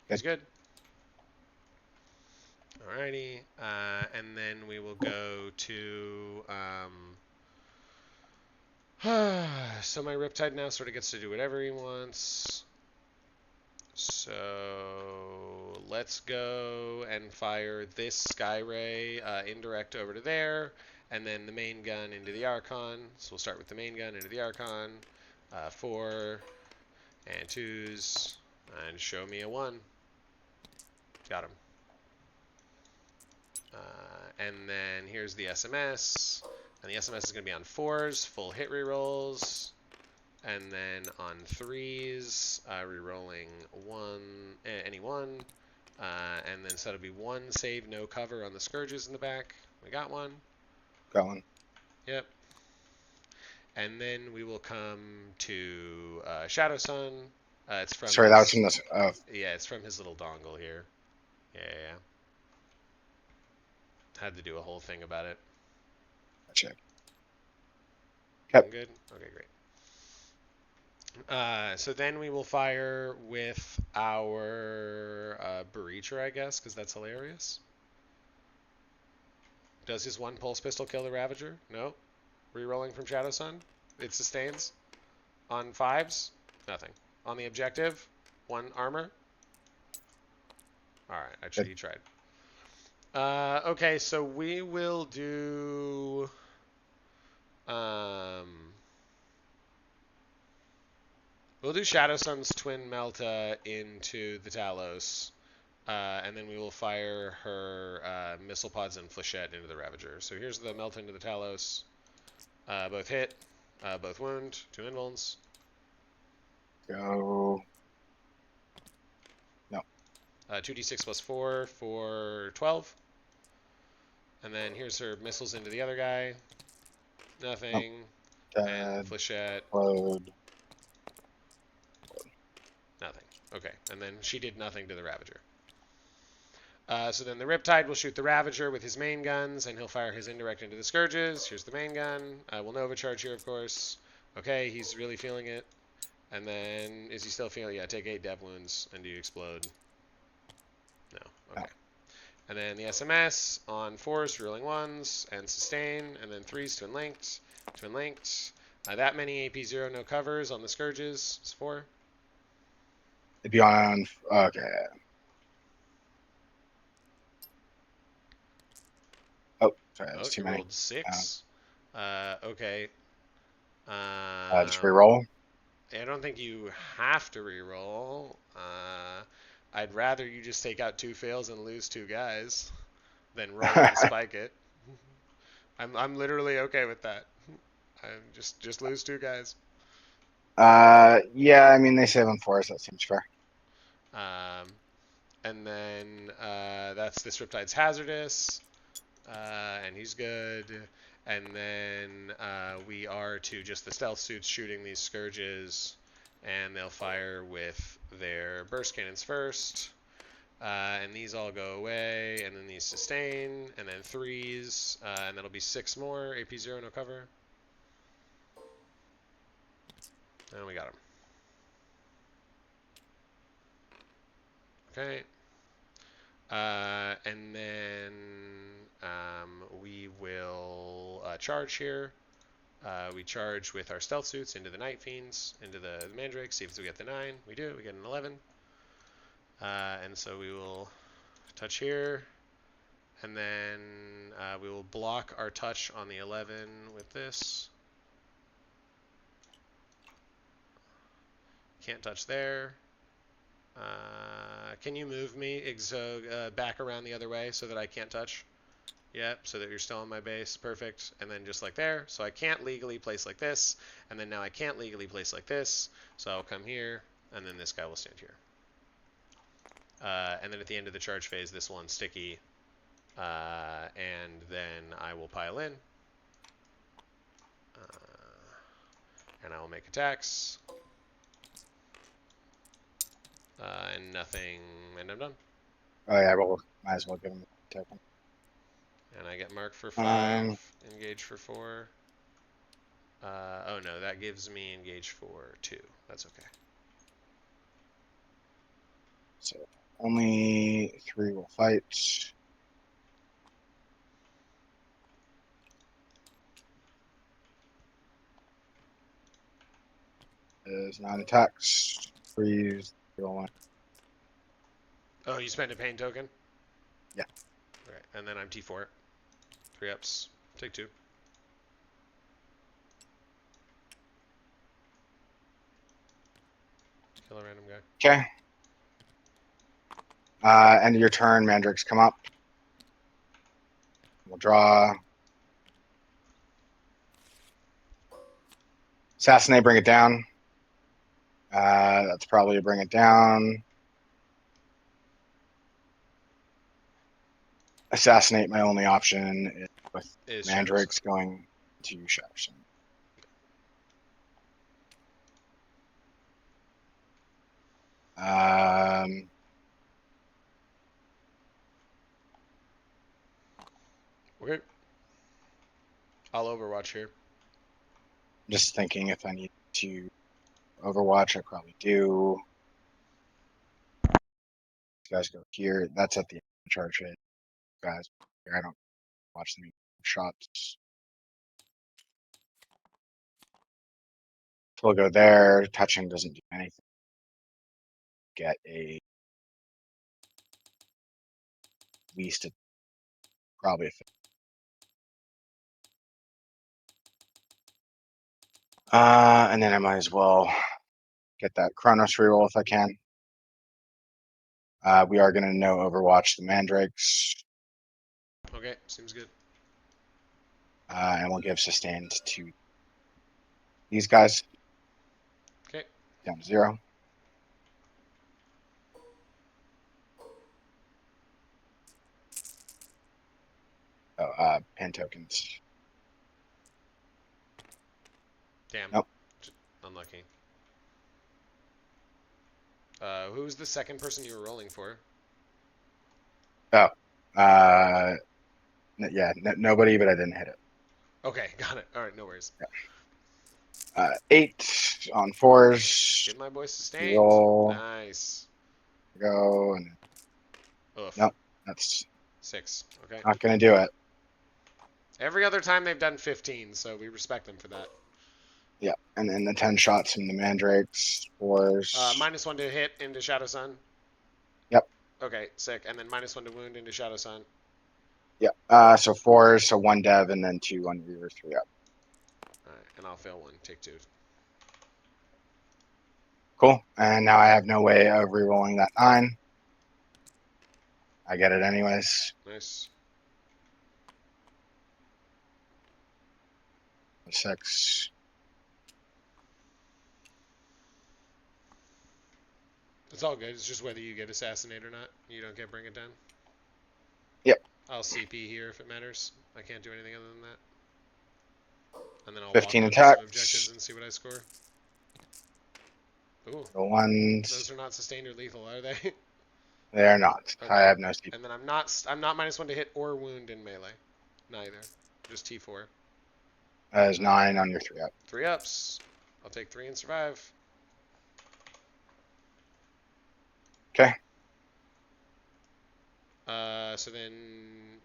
That's good. Alrighty, and then we will go to. So my Riptide now sort of gets to do whatever he wants. So let's go and fire this Sky Ray indirect over to there, and then the main gun into the Archon. So we'll start with the main gun into the Archon. 4 and 2s, and show me a 1. Got him. And then here's the SMS, and the SMS is going to be on 4s, full hit rerolls. And then on 3s, rerolling any one. And then so it'll be 1 save, no cover on the Scourges in the back. We got one. Got one. Yep. And then we will come to Shadow Sun. It's from. Sorry, that was from this. Yeah, it's from his little dongle here. Yeah. Had to do a whole thing about it. Check. Yep. Good. Okay, great. So then we will fire with our Breacher, I guess, because that's hilarious. Does his 1 pulse pistol kill the Ravager? No. Rerolling from Shadow Sun. It sustains. On 5s, nothing. On the objective, 1 armor. Alright, actually he tried. Okay, so we will do... We'll do Shadow Sun's Twin Melta into the Talos, and then we will fire her Missile Pods and Flechette into the Ravager. So here's the Melta into the Talos. Both hit, both wound, 2 invulns. Go. No. 2d6 plus 4 for 12. And then here's her missiles into the other guy. Nothing. Oh. And Flechette. Load. Nothing. Okay, and then she did nothing to the Ravager. So then the Riptide will shoot the Ravager with his main guns, and he'll fire his indirect into the Scourges. Here's the main gun. We'll Nova Charge here, of course. Okay, he's really feeling it. And then, is he still feeling it? Yeah, take 8 dev wounds, and do you explode? No. Okay. And then the SMS on 4s, rolling 1s, and sustain, and then 3s, twin linked. Twin linked. That many AP 0, no covers on the Scourges. It's 4. It'd be on. Okay. Oh, sorry, that's too many. Rolled 6. Okay. Just reroll. I don't think you have to reroll. I'd rather you just take out 2 fails and lose 2 guys than roll and spike it. I'm literally okay with that. I'm just lose 2 guys. Yeah, I mean they save on 4s. That seems fair. And then that's this Riptide's Hazardous, and he's good. And then we are to just the stealth suits shooting these Scourges, and they'll fire with their burst cannons first. And these all go away, and then these sustain, and then 3s, and that'll be 6 more. AP 0, no cover. And we got him. Okay. And then we will charge here. We charge with our stealth suits into the Night Fiends, into the Mandrake, see if we get the 9. We do, we get an 11. And so we will touch here, And then we will block our touch on the 11 with this. Can't touch there. Can you move me back around the other way so that I can't touch? Yep, so that you're still on my base. Perfect. And then just like there. So I can't legally place like this. And then now I can't legally place like this. So I'll come here, and then this guy will stand here. And then at the end of the charge phase, this one's sticky. And then I will pile in. And I will make attacks. And nothing, and I'm done. Oh yeah, well, might as well give him a token. And I get marked for 5, engage for 4. Oh no, that gives me engage for 2. That's okay. So only 3 will fight. Is 9 attacks. Freeze. Roll 1. Oh, you spend a pain token? Yeah. Alright, and then I'm T4. 3 ups. Take 2. Kill a random guy. Okay. End of your turn, Mandrakes come up. We'll draw. Assassinate, bring it down. That's probably a bring it down. Assassinate, my only option with Mandrakes going to Shadowstone. Okay. I'll Overwatch here. Just thinking if I need to Overwatch, I probably do. You guys go here. That's at the end of the charge hit. Guys, I don't watch the shots. So we'll go there. Touching doesn't do anything. Get a least probably a 50. And then I might as well get that Chronos reroll if I can. We are going to no Overwatch the Mandrakes. Okay, seems good. And we'll give sustained to these guys. Okay. Down to 0. Oh, pen tokens. Damn. Nope. Unlucky. Who's the second person you were rolling for? Oh. Yeah, nobody, but I didn't hit it. Okay, got it. Alright, no worries. Yeah. 8 on 4s. Get my boy sustained. Roll. Nice. Go. And Oof. nope. That's 6. Okay. not going to do it. Every other time they've done 15, so we respect them for that. Yeah, and then the 10 shots from the Mandrakes, 4s. -1 to hit into Shadow Sun. Yep. Okay, sick. And then -1 to wound into Shadow Sun. Yep. So 4s, so 1 dev, and then 2 on Reaver, 3 up. Alright, and I'll fail 1. Take 2. Cool. And now I have no way of rerolling that 9. I get it anyways. Nice. 6. It's all good. It's just whether you get Assassinate or not. You don't get Bring It Down. Yep. I'll CP here if it matters. I can't do anything other than that. And then I'll 15 walk attacks. some objectives and see what I score. Ooh. The ones. Those are not sustained or lethal, are they? They are not. Okay. I have no CP. And then I'm not -1 to hit or wound in melee. Neither. Just T4. That is 9 on your 3 up. 3 ups. I'll take 3 and survive. Okay. So then,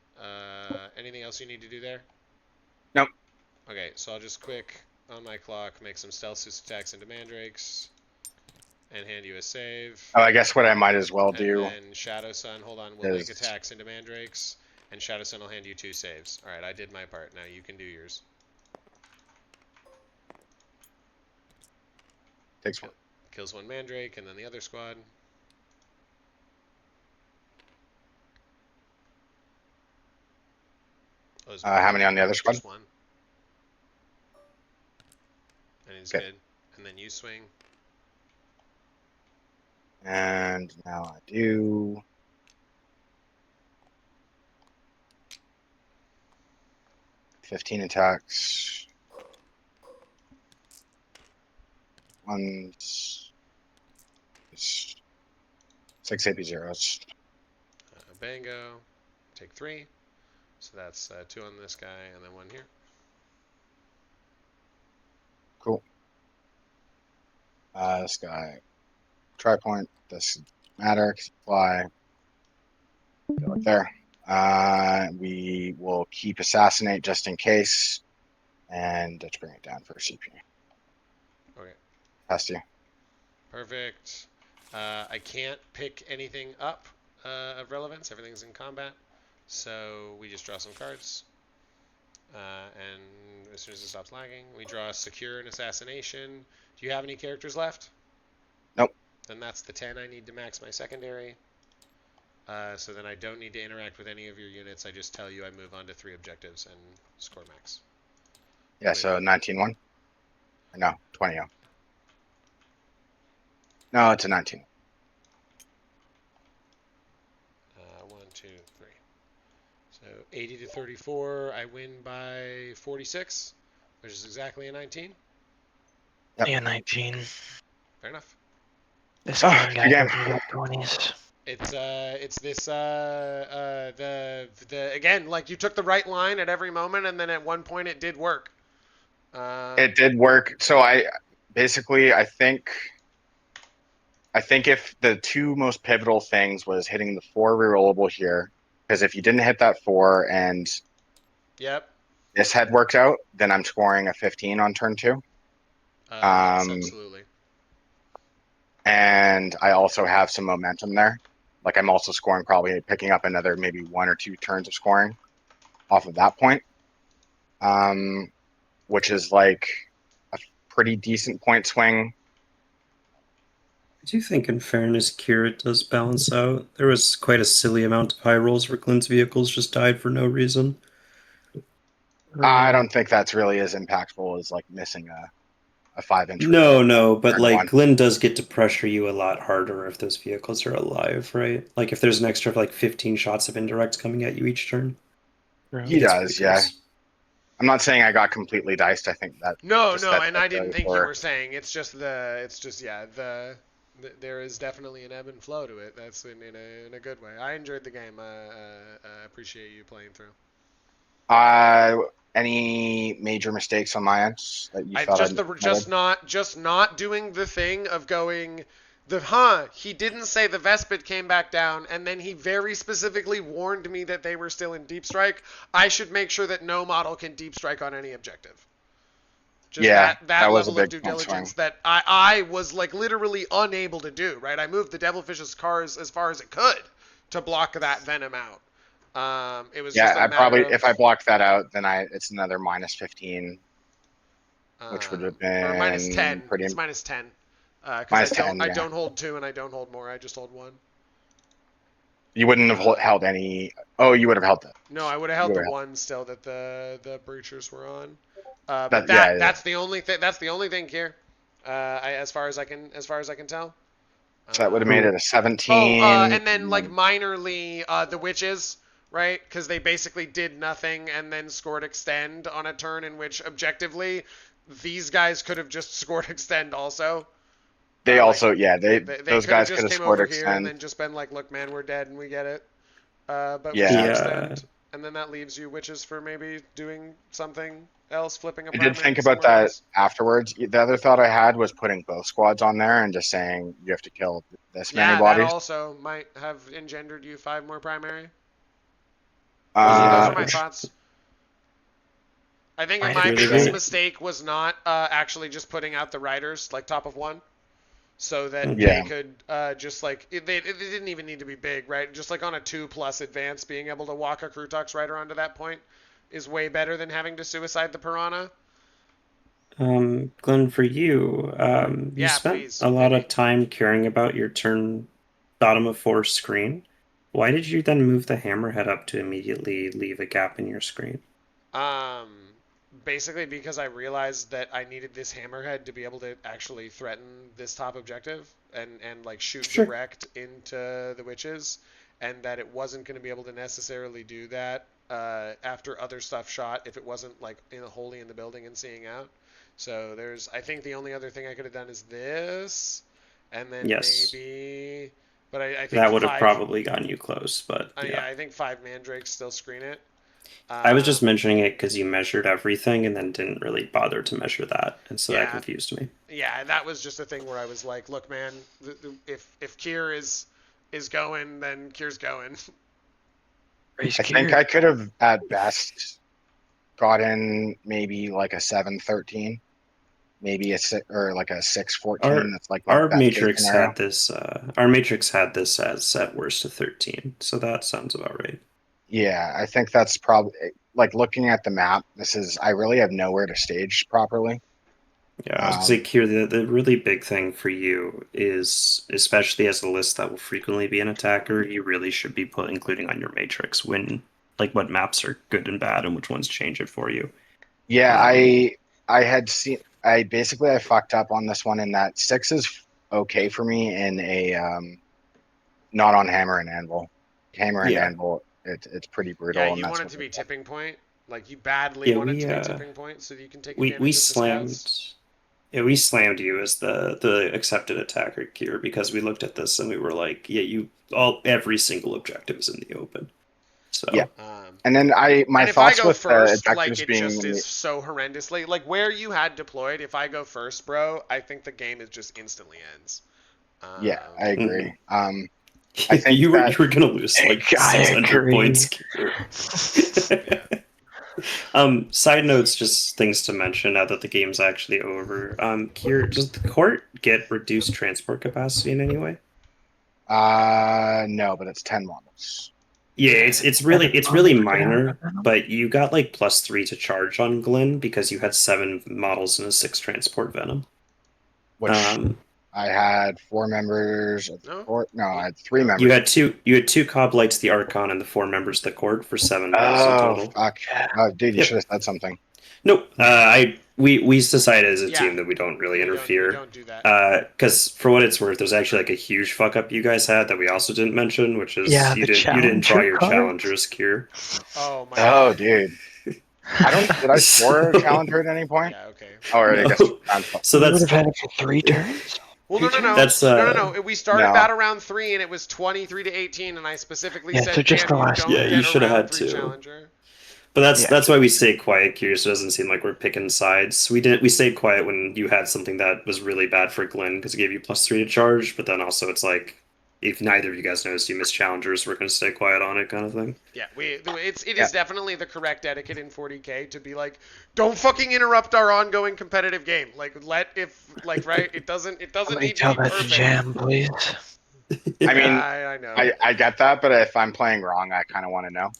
anything else you need to do there? Nope. Okay, so I'll just quick on my clock make some stealth attacks into Mandrakes and hand you a save. Oh, I guess what I might as well do. And then Shadow Sun, hold on, we'll make attacks into Mandrakes. And Shadowstone will hand you 2 saves. Alright, I did my part. Now you can do yours. Takes 1. Kills 1 Mandrake, and then the other squad. Oh, How many on the other squad? Just 1. And he's Okay. good. And then you swing. And now I do. $15 attacks. 1, 6 AP zeros. Bango. Take 3. So that's 2 on this guy, and then 1 here. Cool. This guy, try point. This matter because fly. Go right there. We will keep assassinate just in case, and let's bring it down for CP. Okay. Past you. Perfect. I can't pick anything up of relevance. Everything's in combat. So we just draw some cards. And as soon as it stops lagging, we draw Secure and Assassination. Do you have any characters left? Nope. Then that's the 10 I need to max my secondary. So then I don't need to interact with any of your units. I just tell you I move on to 3 objectives and score max. Yeah, so 19-1. No, 20. No, it's a 19. 1, 2, 3. So 80 to 34, I win by 46, which is exactly a 19. Yep. Yeah, 19. Fair enough. This Oh, game good guy game. doesn't get 20s. It's this the again, like, you took the right line at every moment, and then at one point it did work. It did work. So I think if the 2 most pivotal things was hitting the 4 rerollable here, because if you didn't hit that 4 and Yep. this had worked out, then I'm scoring a 15 on turn 2. Yes, absolutely. And I also have some momentum there. Like, I'm also scoring, probably picking up another maybe 1 or 2 turns of scoring off of that point, which is like a pretty decent point swing. I do think, in fairness, Kira does balance out. There was quite a silly amount of high rolls where Glenn's vehicles just died for no reason. I don't think that's really as impactful as like missing a 5-inch. No, but turn like 1. Glenn does get to pressure you a lot harder if those vehicles are alive, right? Like if there's an extra like 15 shots of indirect coming at you each turn. He does, yeah. I'm not saying I got completely diced. I think that No, that and I didn't think you for- were saying. It's just there is definitely an ebb and flow to it. That's in a good way. I enjoyed the game. I appreciate you playing through. Any major mistakes on my end that you thought just not doing the thing of going he didn't say the Vespid came back down, and then he very specifically warned me that they were still in deep strike. I should make sure that no model can deep strike on any objective. Just that was level of due diligence that I was like literally unable to do, right? I moved the Devilfish's cars as far as it could to block that venom out. It was just a matter of, if I block that out, then it's another -15, which would have been or -10. pretty. It's -10. Minus Because 10, I don't hold 2 and I don't hold more. I just hold 1. You wouldn't have held any. Oh, you would have held that. No, I would have held the 1 still that the breachers were on. But that's the only thing. That's the only thing here. As far as I can tell. So that would have made it a 17. And then like minorly the witches, right? Because they basically did nothing and then scored extend on a turn in which objectively these guys could have just scored extend also. They also, those guys could have came scored over extend. here and then just been like, look, man, we're dead and we get it. But we Yeah. extend, and then that leaves you witches for maybe doing something else, flipping a I primary did think about somewhere that else. afterwards. The other thought I had was putting both squads on there and just saying you have to kill this many bodies. That also might have engendered you 5 more primary. Those are my thoughts. I think my biggest mistake was not actually just putting out the riders like top of 1. so that Yeah. they could just like it didn't even need to be big, right? Just like on a 2+ advance, being able to walk a Krutux right around to that point is way better than having to suicide the Piranha. Glenn, for you, you Yeah, spent please, a lot hit me. of time caring about your turn bottom of 4 screen. Why did you then move the hammerhead up to immediately leave a gap in your screen? Um, Basically because I realized that I needed this hammerhead to be able to actually threaten this top objective and like shoot Sure. direct into the witches, and that it wasn't going to be able to necessarily do that after other stuff shot if it wasn't like wholly in the building and seeing out. So I think the only other thing I could have done is this, and then Yes. maybe, but I think That would have five. probably gotten you close, but Yeah, yeah. I think 5 mandrakes still screen it. I was just Um, mentioning it because you measured everything and then didn't really bother to measure that, and so that yeah, confused me. yeah, that was just a thing where I was like, look, man, if Kier is going, then Kier's going. I think I could have at best gotten maybe like a 7-13, maybe a 6 or like a 6-14. Our That's like my our best case matrix scenario. had this. Our matrix had this as at worst a 13, so that sounds about right. Yeah, I think that's probably like looking at the map. I really have nowhere to stage properly. Yeah, I was gonna say, Um, Kier, the really big thing for you is, especially as a list that will frequently be an attacker, you really should be including on your matrix when, like, what maps are good and bad and which ones change it for you. yeah, Um, I had seen I fucked up on this one in that 6 is okay for me in a not on hammer and anvil. Hammer and yeah, anvil, it's pretty Yeah, brutal, and you that's want it what to I be got. tipping point. Like you badly yeah, want it we to be uh, tipping point so that you can take we advantage of the slammed. scouts. Yeah, we slammed you as the accepted attacker, Kier, because we looked at this and we were like, yeah, every single objective is in the open. Yeah, So and then my And if I thoughts go with the first, like objectives it being just is so horrendously like where you had deployed. If I go first, bro, I think the game is just instantly ends. yeah, I agree. mhm. I think You that were gonna lose like I 600 points, agree. Kier. Yeah. Side notes, just things to mention now that the game's actually over. Kier, does the court get reduced transport capacity in any way? no, but it's 10 models. Yeah, it's really Yeah. minor, but you got like +3 to charge on Glenn because you had 7 models and a 6 transport venom. Which Um, I had 4 members of the No. court. No, I had three No. you members. had two Cobb Lights, the Archon, and the 4 members of the court for 7 models in Oh total. fuck! Oh, dude, you should Yep. have said something. Nope. We decided as a Yeah. team that we don't really We interfere. don't do that. Because for what it's worth, there's actually like a huge fuck up you guys had that we also didn't mention, which is Yeah, the you didn't draw challenger your cards. challengers, Kier. Oh my Oh, god. dude, did I score a challenger at any point? Yeah. Okay. Or I guess No. So You would that's have had it for 3 turns. Well, no, no, no, that's no, no, no. We started No. battle round 3 and it was 23-18, and I specifically Yeah, said, so just "Damn, the you last- don't Yeah, you get a should have round had 3 to. challenger." But Yeah. that's why we stay quiet, Kier, so it doesn't seem like we're picking sides. We stayed quiet when you had something that was really bad for Glenn because it gave you +3 to charge, but then also it's like if neither of you guys noticed you missed challengers, we're gonna stay quiet on it kind of thing. Yeah, it Yeah. is definitely the correct etiquette in 40K to be like, don't fucking interrupt our ongoing competitive game. Like, right, it doesn't Somebody need to tell be that to perfect. Jam, please. I mean, I know. I get that, but if I'm playing wrong, I kind of want to know.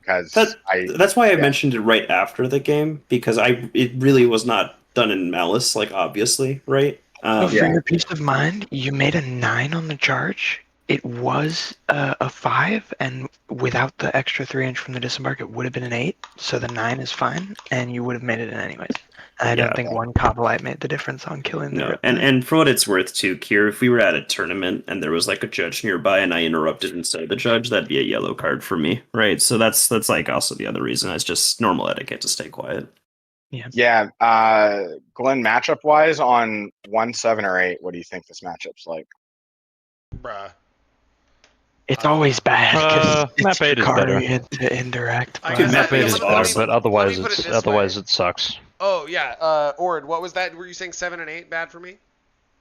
Because That's why I yeah. mentioned it right after the game because it really was not done in malice, like obviously, right? But for Yeah. your peace of mind, you made a 9 on the charge. It was a 5, and without the extra 3-inch from the disembark, it would have been an 8. So the 9 is fine, and you would have made it in anyways. And I don't Yeah. think one Cobalite made the difference on killing the No, Rip. and for what it's worth too, Kier, if we were at a tournament and there was like a judge nearby and I interrupted instead of the judge, that'd be a yellow card for me, right? So that's like also the other reason. It's just normal etiquette to stay quiet. Yeah. Glenn, matchup wise on 1, 7, or 8, what do you think this matchup's like? Bruh. It's always bad because map 8 is better. Drukhari into indirect. I but- guess Map 8 yeah, is let better, me- but let otherwise me put it it's this otherwise way. it sucks. Oh yeah, Ord, what was that? Were you saying 7 and 8 bad for me?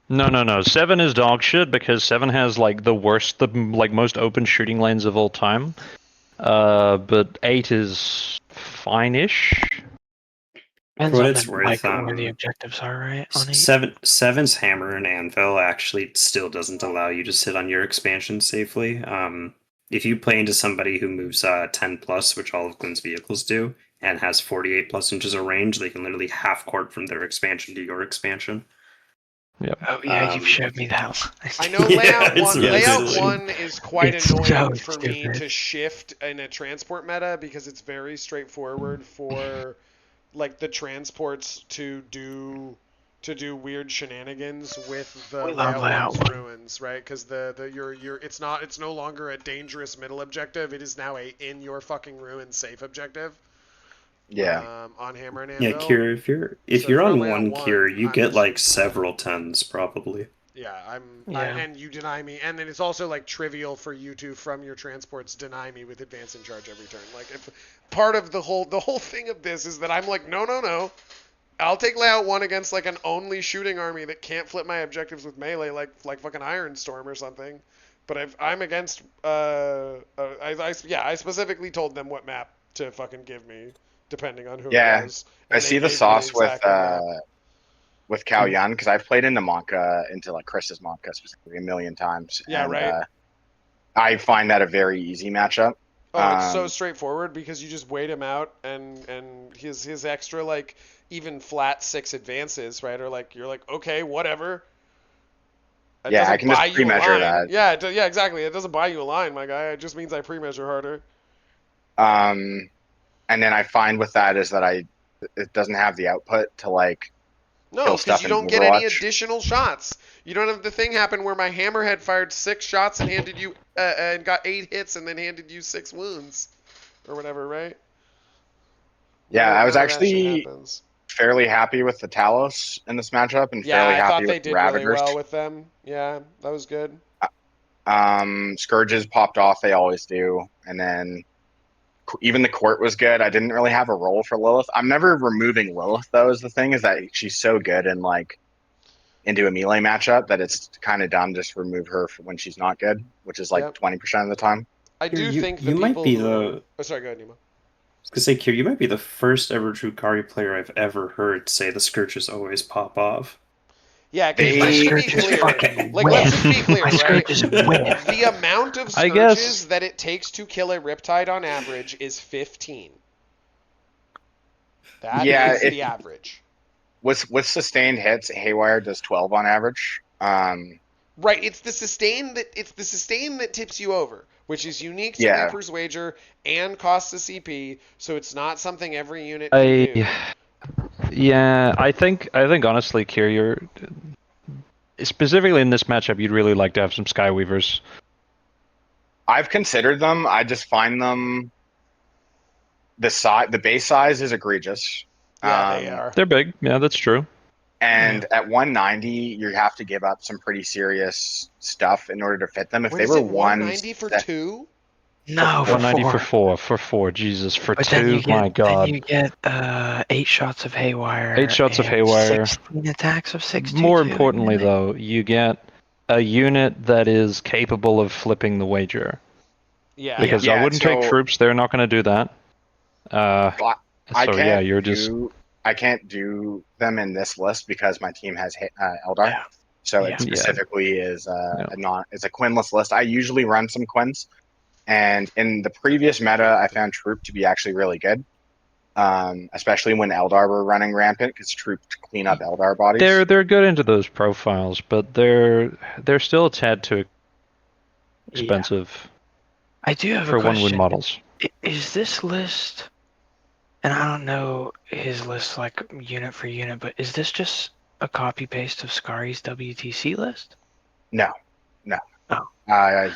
No. 7 is dog shit because 7 has like the worst, the like most open shooting lanes of all time. But 8 is fine-ish. Depends what on it's the, worth, where the objectives are, right? On each. Seven's hammer and anvil actually still doesn't allow you to sit on your expansion safely. If you play into somebody who moves 10 plus, which all of Glenn's vehicles do, and has 48 plus inches of range, they can literally half court from their expansion to your expansion. Oh yeah, you've Um, showed me that one. I know Yeah, layout it's one. really Layout silly. one is quite It's annoying so for me stupid. to shift in a transport meta because it's very straightforward for like the transports to do weird shenanigans with the We love layout one's layout one. ruins, right? Because it's no longer a dangerous middle objective. It is now a in your fucking ruin safe objective. Yeah. On hammer and Yeah, anvil. Kira, if So you're for on layout one one, Kira, you I'm get just- like several tens probably. Yeah, Yeah. and you deny me, and then it's also like trivial for you to from your transports deny me with advance and charge every turn. Like if part of the whole thing of this is that I'm like no, I'll take layout one against like an only shooting army that can't flip my objectives with melee like fucking Iron Storm or something. But if I'm against I specifically told them what map to fucking give me depending on who Yeah, it was. I And they see the gave me sauce exact map. with Kauyon because I've played into Monka, into like Chris's Monka specifically a million times. Yeah, and, right. I find that a very easy matchup. Oh, it's so straightforward because you just wait him out and his extra like even flat 6 advances, right? Or like you're like, okay, whatever. It Yeah, doesn't I can just buy you a pre-measure line. that. Yeah, yeah, exactly. It doesn't buy you a line, my guy. It just means I pre-measure harder. And then I find with that is that it doesn't have the output to like No, kill because stuff you in don't get any Overwatch. additional shots. You don't have the thing happen where my hammerhead fired 6 shots and handed you and got 8 hits and then handed you 6 wounds or whatever, right? Yeah, I was None of that shit actually happens. fairly happy with the Talos in this matchup and Yeah, fairly I thought happy they with the did really Ravagers. well with them. Yeah, that was good. Scourges popped off, they always do. And then even the court was good. I didn't really have a role for Lilith. I'm never removing Lilith though, is the thing, is that she's so good and like into a melee matchup that it's kind of dumb just to remove her when she's not good, which is like Yep. 20% of the time. I do think the you might people be who... Oh, sorry, go ahead, Nemo. I was gonna say, Kira, you might be the first ever Drukhari player I've ever heard say the Scourges always pop off. Yeah, because My let's just be Scourges clear. fucking Like, let's just be whiff. clear, My right? Scourges whiff. The amount of I Scourges guess- that it takes to kill a Riptide on average is 15. That Yeah, is the average. With sustained hits, Haywire does 12 on average. Right, it's the sustain that tips you over, which is unique to Yeah. Reaper's Wager and costs a CP, so it's not something every unit can do. Yeah, I think honestly, Kier, you're specifically in this matchup, you'd really like to have some Skyweavers. I've considered them. I just find them the base size is egregious. Yeah, they are. They're big. Yeah, that's true. And at 190, you have to give up some pretty serious stuff in order to fit them. If What they is were it, ones 190 for that- 2? No, for 190 four. for four. Jesus, for But then 2, you get, my God. Then you get 8 shots of Haywire. 8 shots of and Haywire. 16 attacks of 6. More importantly, though, you get a unit that is capable of flipping the wager. Yeah. Because Yeah, I wouldn't so- take troops; they're not going to do that. I So can't yeah, you're just I can't do them in this list because my team has Eldar. Yeah. So Yeah. it specifically is Yeah. it's a Quinless list. I usually run some Quins, and in the previous meta, I found Troop to be actually really good, especially when Eldar were running rampant because Troop to clean up Eldar bodies. they're good into those profiles, but they're still a tad too expensive I do have for a question. one-win models. Is this list, and I don't know his list like unit for unit, but is this just a copy paste of Scari's WTC list? No.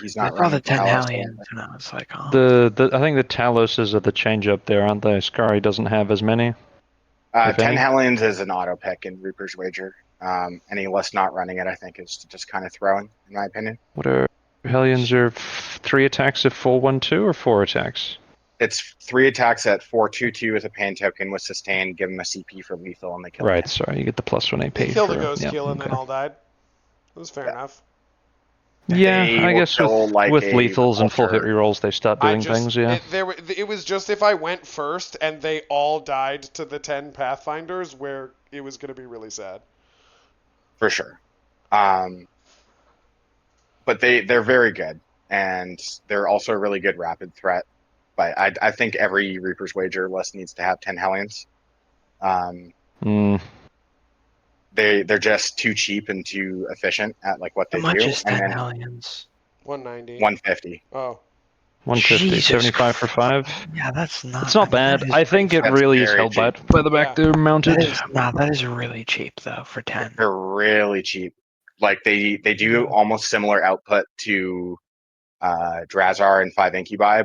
He's I not saw the running 10 Talos. Hellions, and I was like, oh. The I think the Taloses are the change up there, aren't they? Scary doesn't have as many. If 10 any. Hellions is an auto pick in Reaper's Wager. Any list not running it, I think, is just kind of throwing, in my opinion. What are Hellions? Are 3 attacks at 4/1/2 or 4 attacks? It's 3 attacks at 4/2/2 with a pain token with sustain, give them a CP for lethal, and they kill Right. it. Sorry, you get the +1 AP. They killed for, a ghost yeah, kill and then okay. all died. It was fair enough. Yeah, They I will guess kill, like, with a lethals and full hit repulsor. rerolls, they start doing things. Yeah. It was just if I went first and they all died to the 10 Pathfinders, where it was going to be really sad. For sure. But they're very good, and they're also a really good rapid threat. But I think every Reaper's Wager list needs to have 10 Hellions. Mm. They're just too cheap and too efficient at like what How they much do. is And 10 then hellions? 190. 150. Oh. 150, Jesus 75 for 5. Yeah, that's not. It's not I mean, bad. that is I think it That's really is very held cheap. by the back they're mounted. that is really cheap though for 10. They're really cheap. Like they do almost similar output to Drazar and 5 Incubi,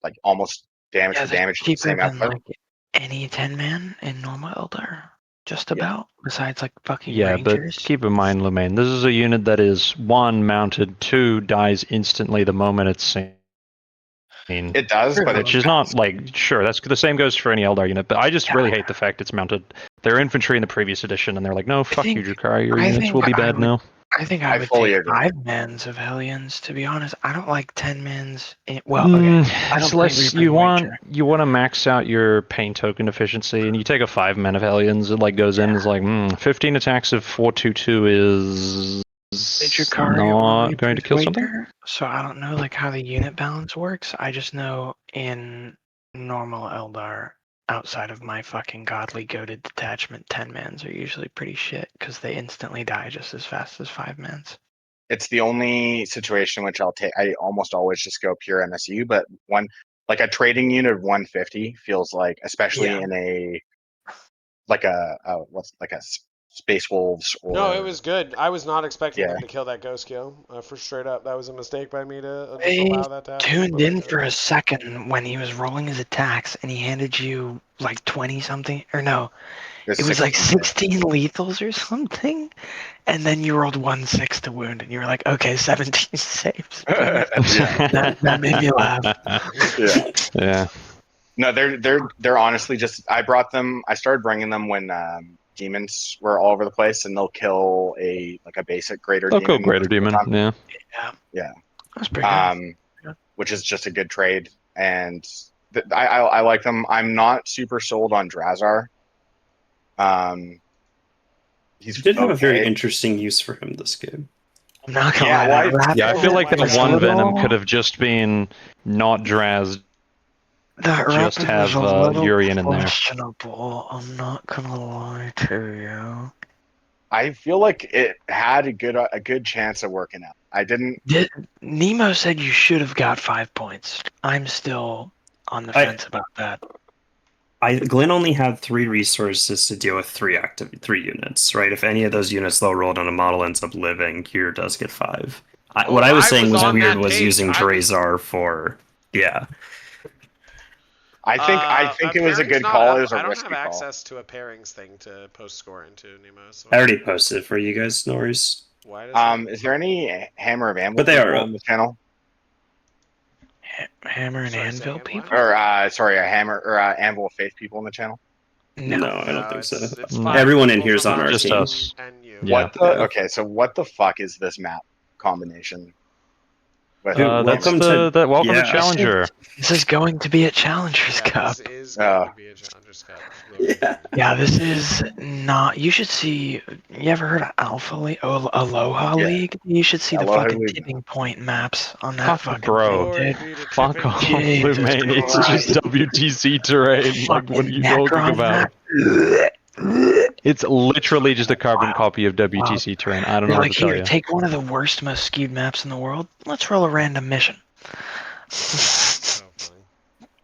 like almost damage Yeah, for they're damage, the cheaper same than output. like any 10 man in normal Eldar. Just Yeah. about. Besides like fucking Yeah, but Rangers. keep in mind, Lumaine, this is a unit that is 1, mounted, 2, dies instantly the moment it's seen. It does, but Which is not like, sure, that's the same goes for any Eldar unit, but I just really hate the fact it's mounted. They're infantry in the previous edition, and they're like, no, fuck you, Drukhari, your units will be bad now. I think I would fully take agree. 5 mans of Hellions, to be honest. I don't like 10 mans. Well, okay. I It's don't less, play you Reaper's want Wager. to max out your pain token efficiency, and you take a 5 man of Hellions, it like goes in, it's like, 15 attacks of 422 is Drukhari or not going to Reaper's kill something? Wager, so I don't know like how the unit balance works. I just know in normal Eldar, outside of my fucking godly goated detachment, 10 mans are usually pretty shit because they instantly die just as fast as 5 mans. It's the only situation which I'll take. I almost always just go pure MSU, but like a trading unit of 150 feels like, especially Yeah. in a Space Wolves or No, it was good. I was not expecting Yeah. them to kill that ghost kill. For straight up, that was a mistake by me to just I allow that to happen. tuned but in okay. for a second when he was rolling his attacks and he handed you like 20 something, or no, there's it was like 16. 16 lethals or something, and then you rolled 1/6 to wound, and you were like, okay, 17 saves. Yeah. That made me laugh. Yeah. Yeah. No, they're honestly just. I started bringing them when demons were all over the place, and they'll kill a basic greater They'll demon. go Greater Demon, yeah. Yeah. That's pretty good. Which is just a good trade, and I like them. I'm not super sold on Drazar. He's You did have a very okay. interesting use for him this game. I'm not gonna Yeah, lie. well, that Yeah, I feel like Oh my that God. one Venom could have just been not Draz, That just rapid have was a little Urian in there. questionable. I'm not gonna lie to you. I feel like it had a good chance of working out. I didn't. Nemo said you should have got 5 points. I'm still on the fence about that. Glenn only had 3 resources to deal with 3 units, right? If any of those units low rolled on a model ends up living, Kier does get 5. What I was saying was on weird that was page. using Drazar for I think it was a good call. It was a I don't risky have call. access to a pairings thing to post score into Nemo. So I already posted for you guys, no worries. why does Is there any Hammer of Anvil But they are people up. on the channel? Hammer and Sorry, say Anvil again, people? what? Or a Hammer or Anvil of Faith people on the channel? No, I don't think so. It's 5 Everyone in people here is from on our our Just team us. and you. Yeah. Okay, so what the fuck is this map combination? With Dude, welcome to welcome to Challenger. This is going to be a Challenger's Cup. This is going to be a Challenger's Cup. Yeah, this is not. You should see. You ever heard of Alpha League? Oh, Aloha League? You should see the Aloha fucking League. tipping point maps on that Fuck, fucking bro. thing, dude. Fuck off, Jesus Lumaine. It's Christ. just WTC terrain. Like, what are you talking Necron about? map. It's literally just a carbon copy of WTC terrain. I don't know They're what like, to tell here, you. take one of the worst, most skewed maps in the world. Let's roll a random mission. So funny.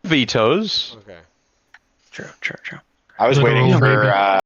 Vetoes. Okay. True. I was waiting for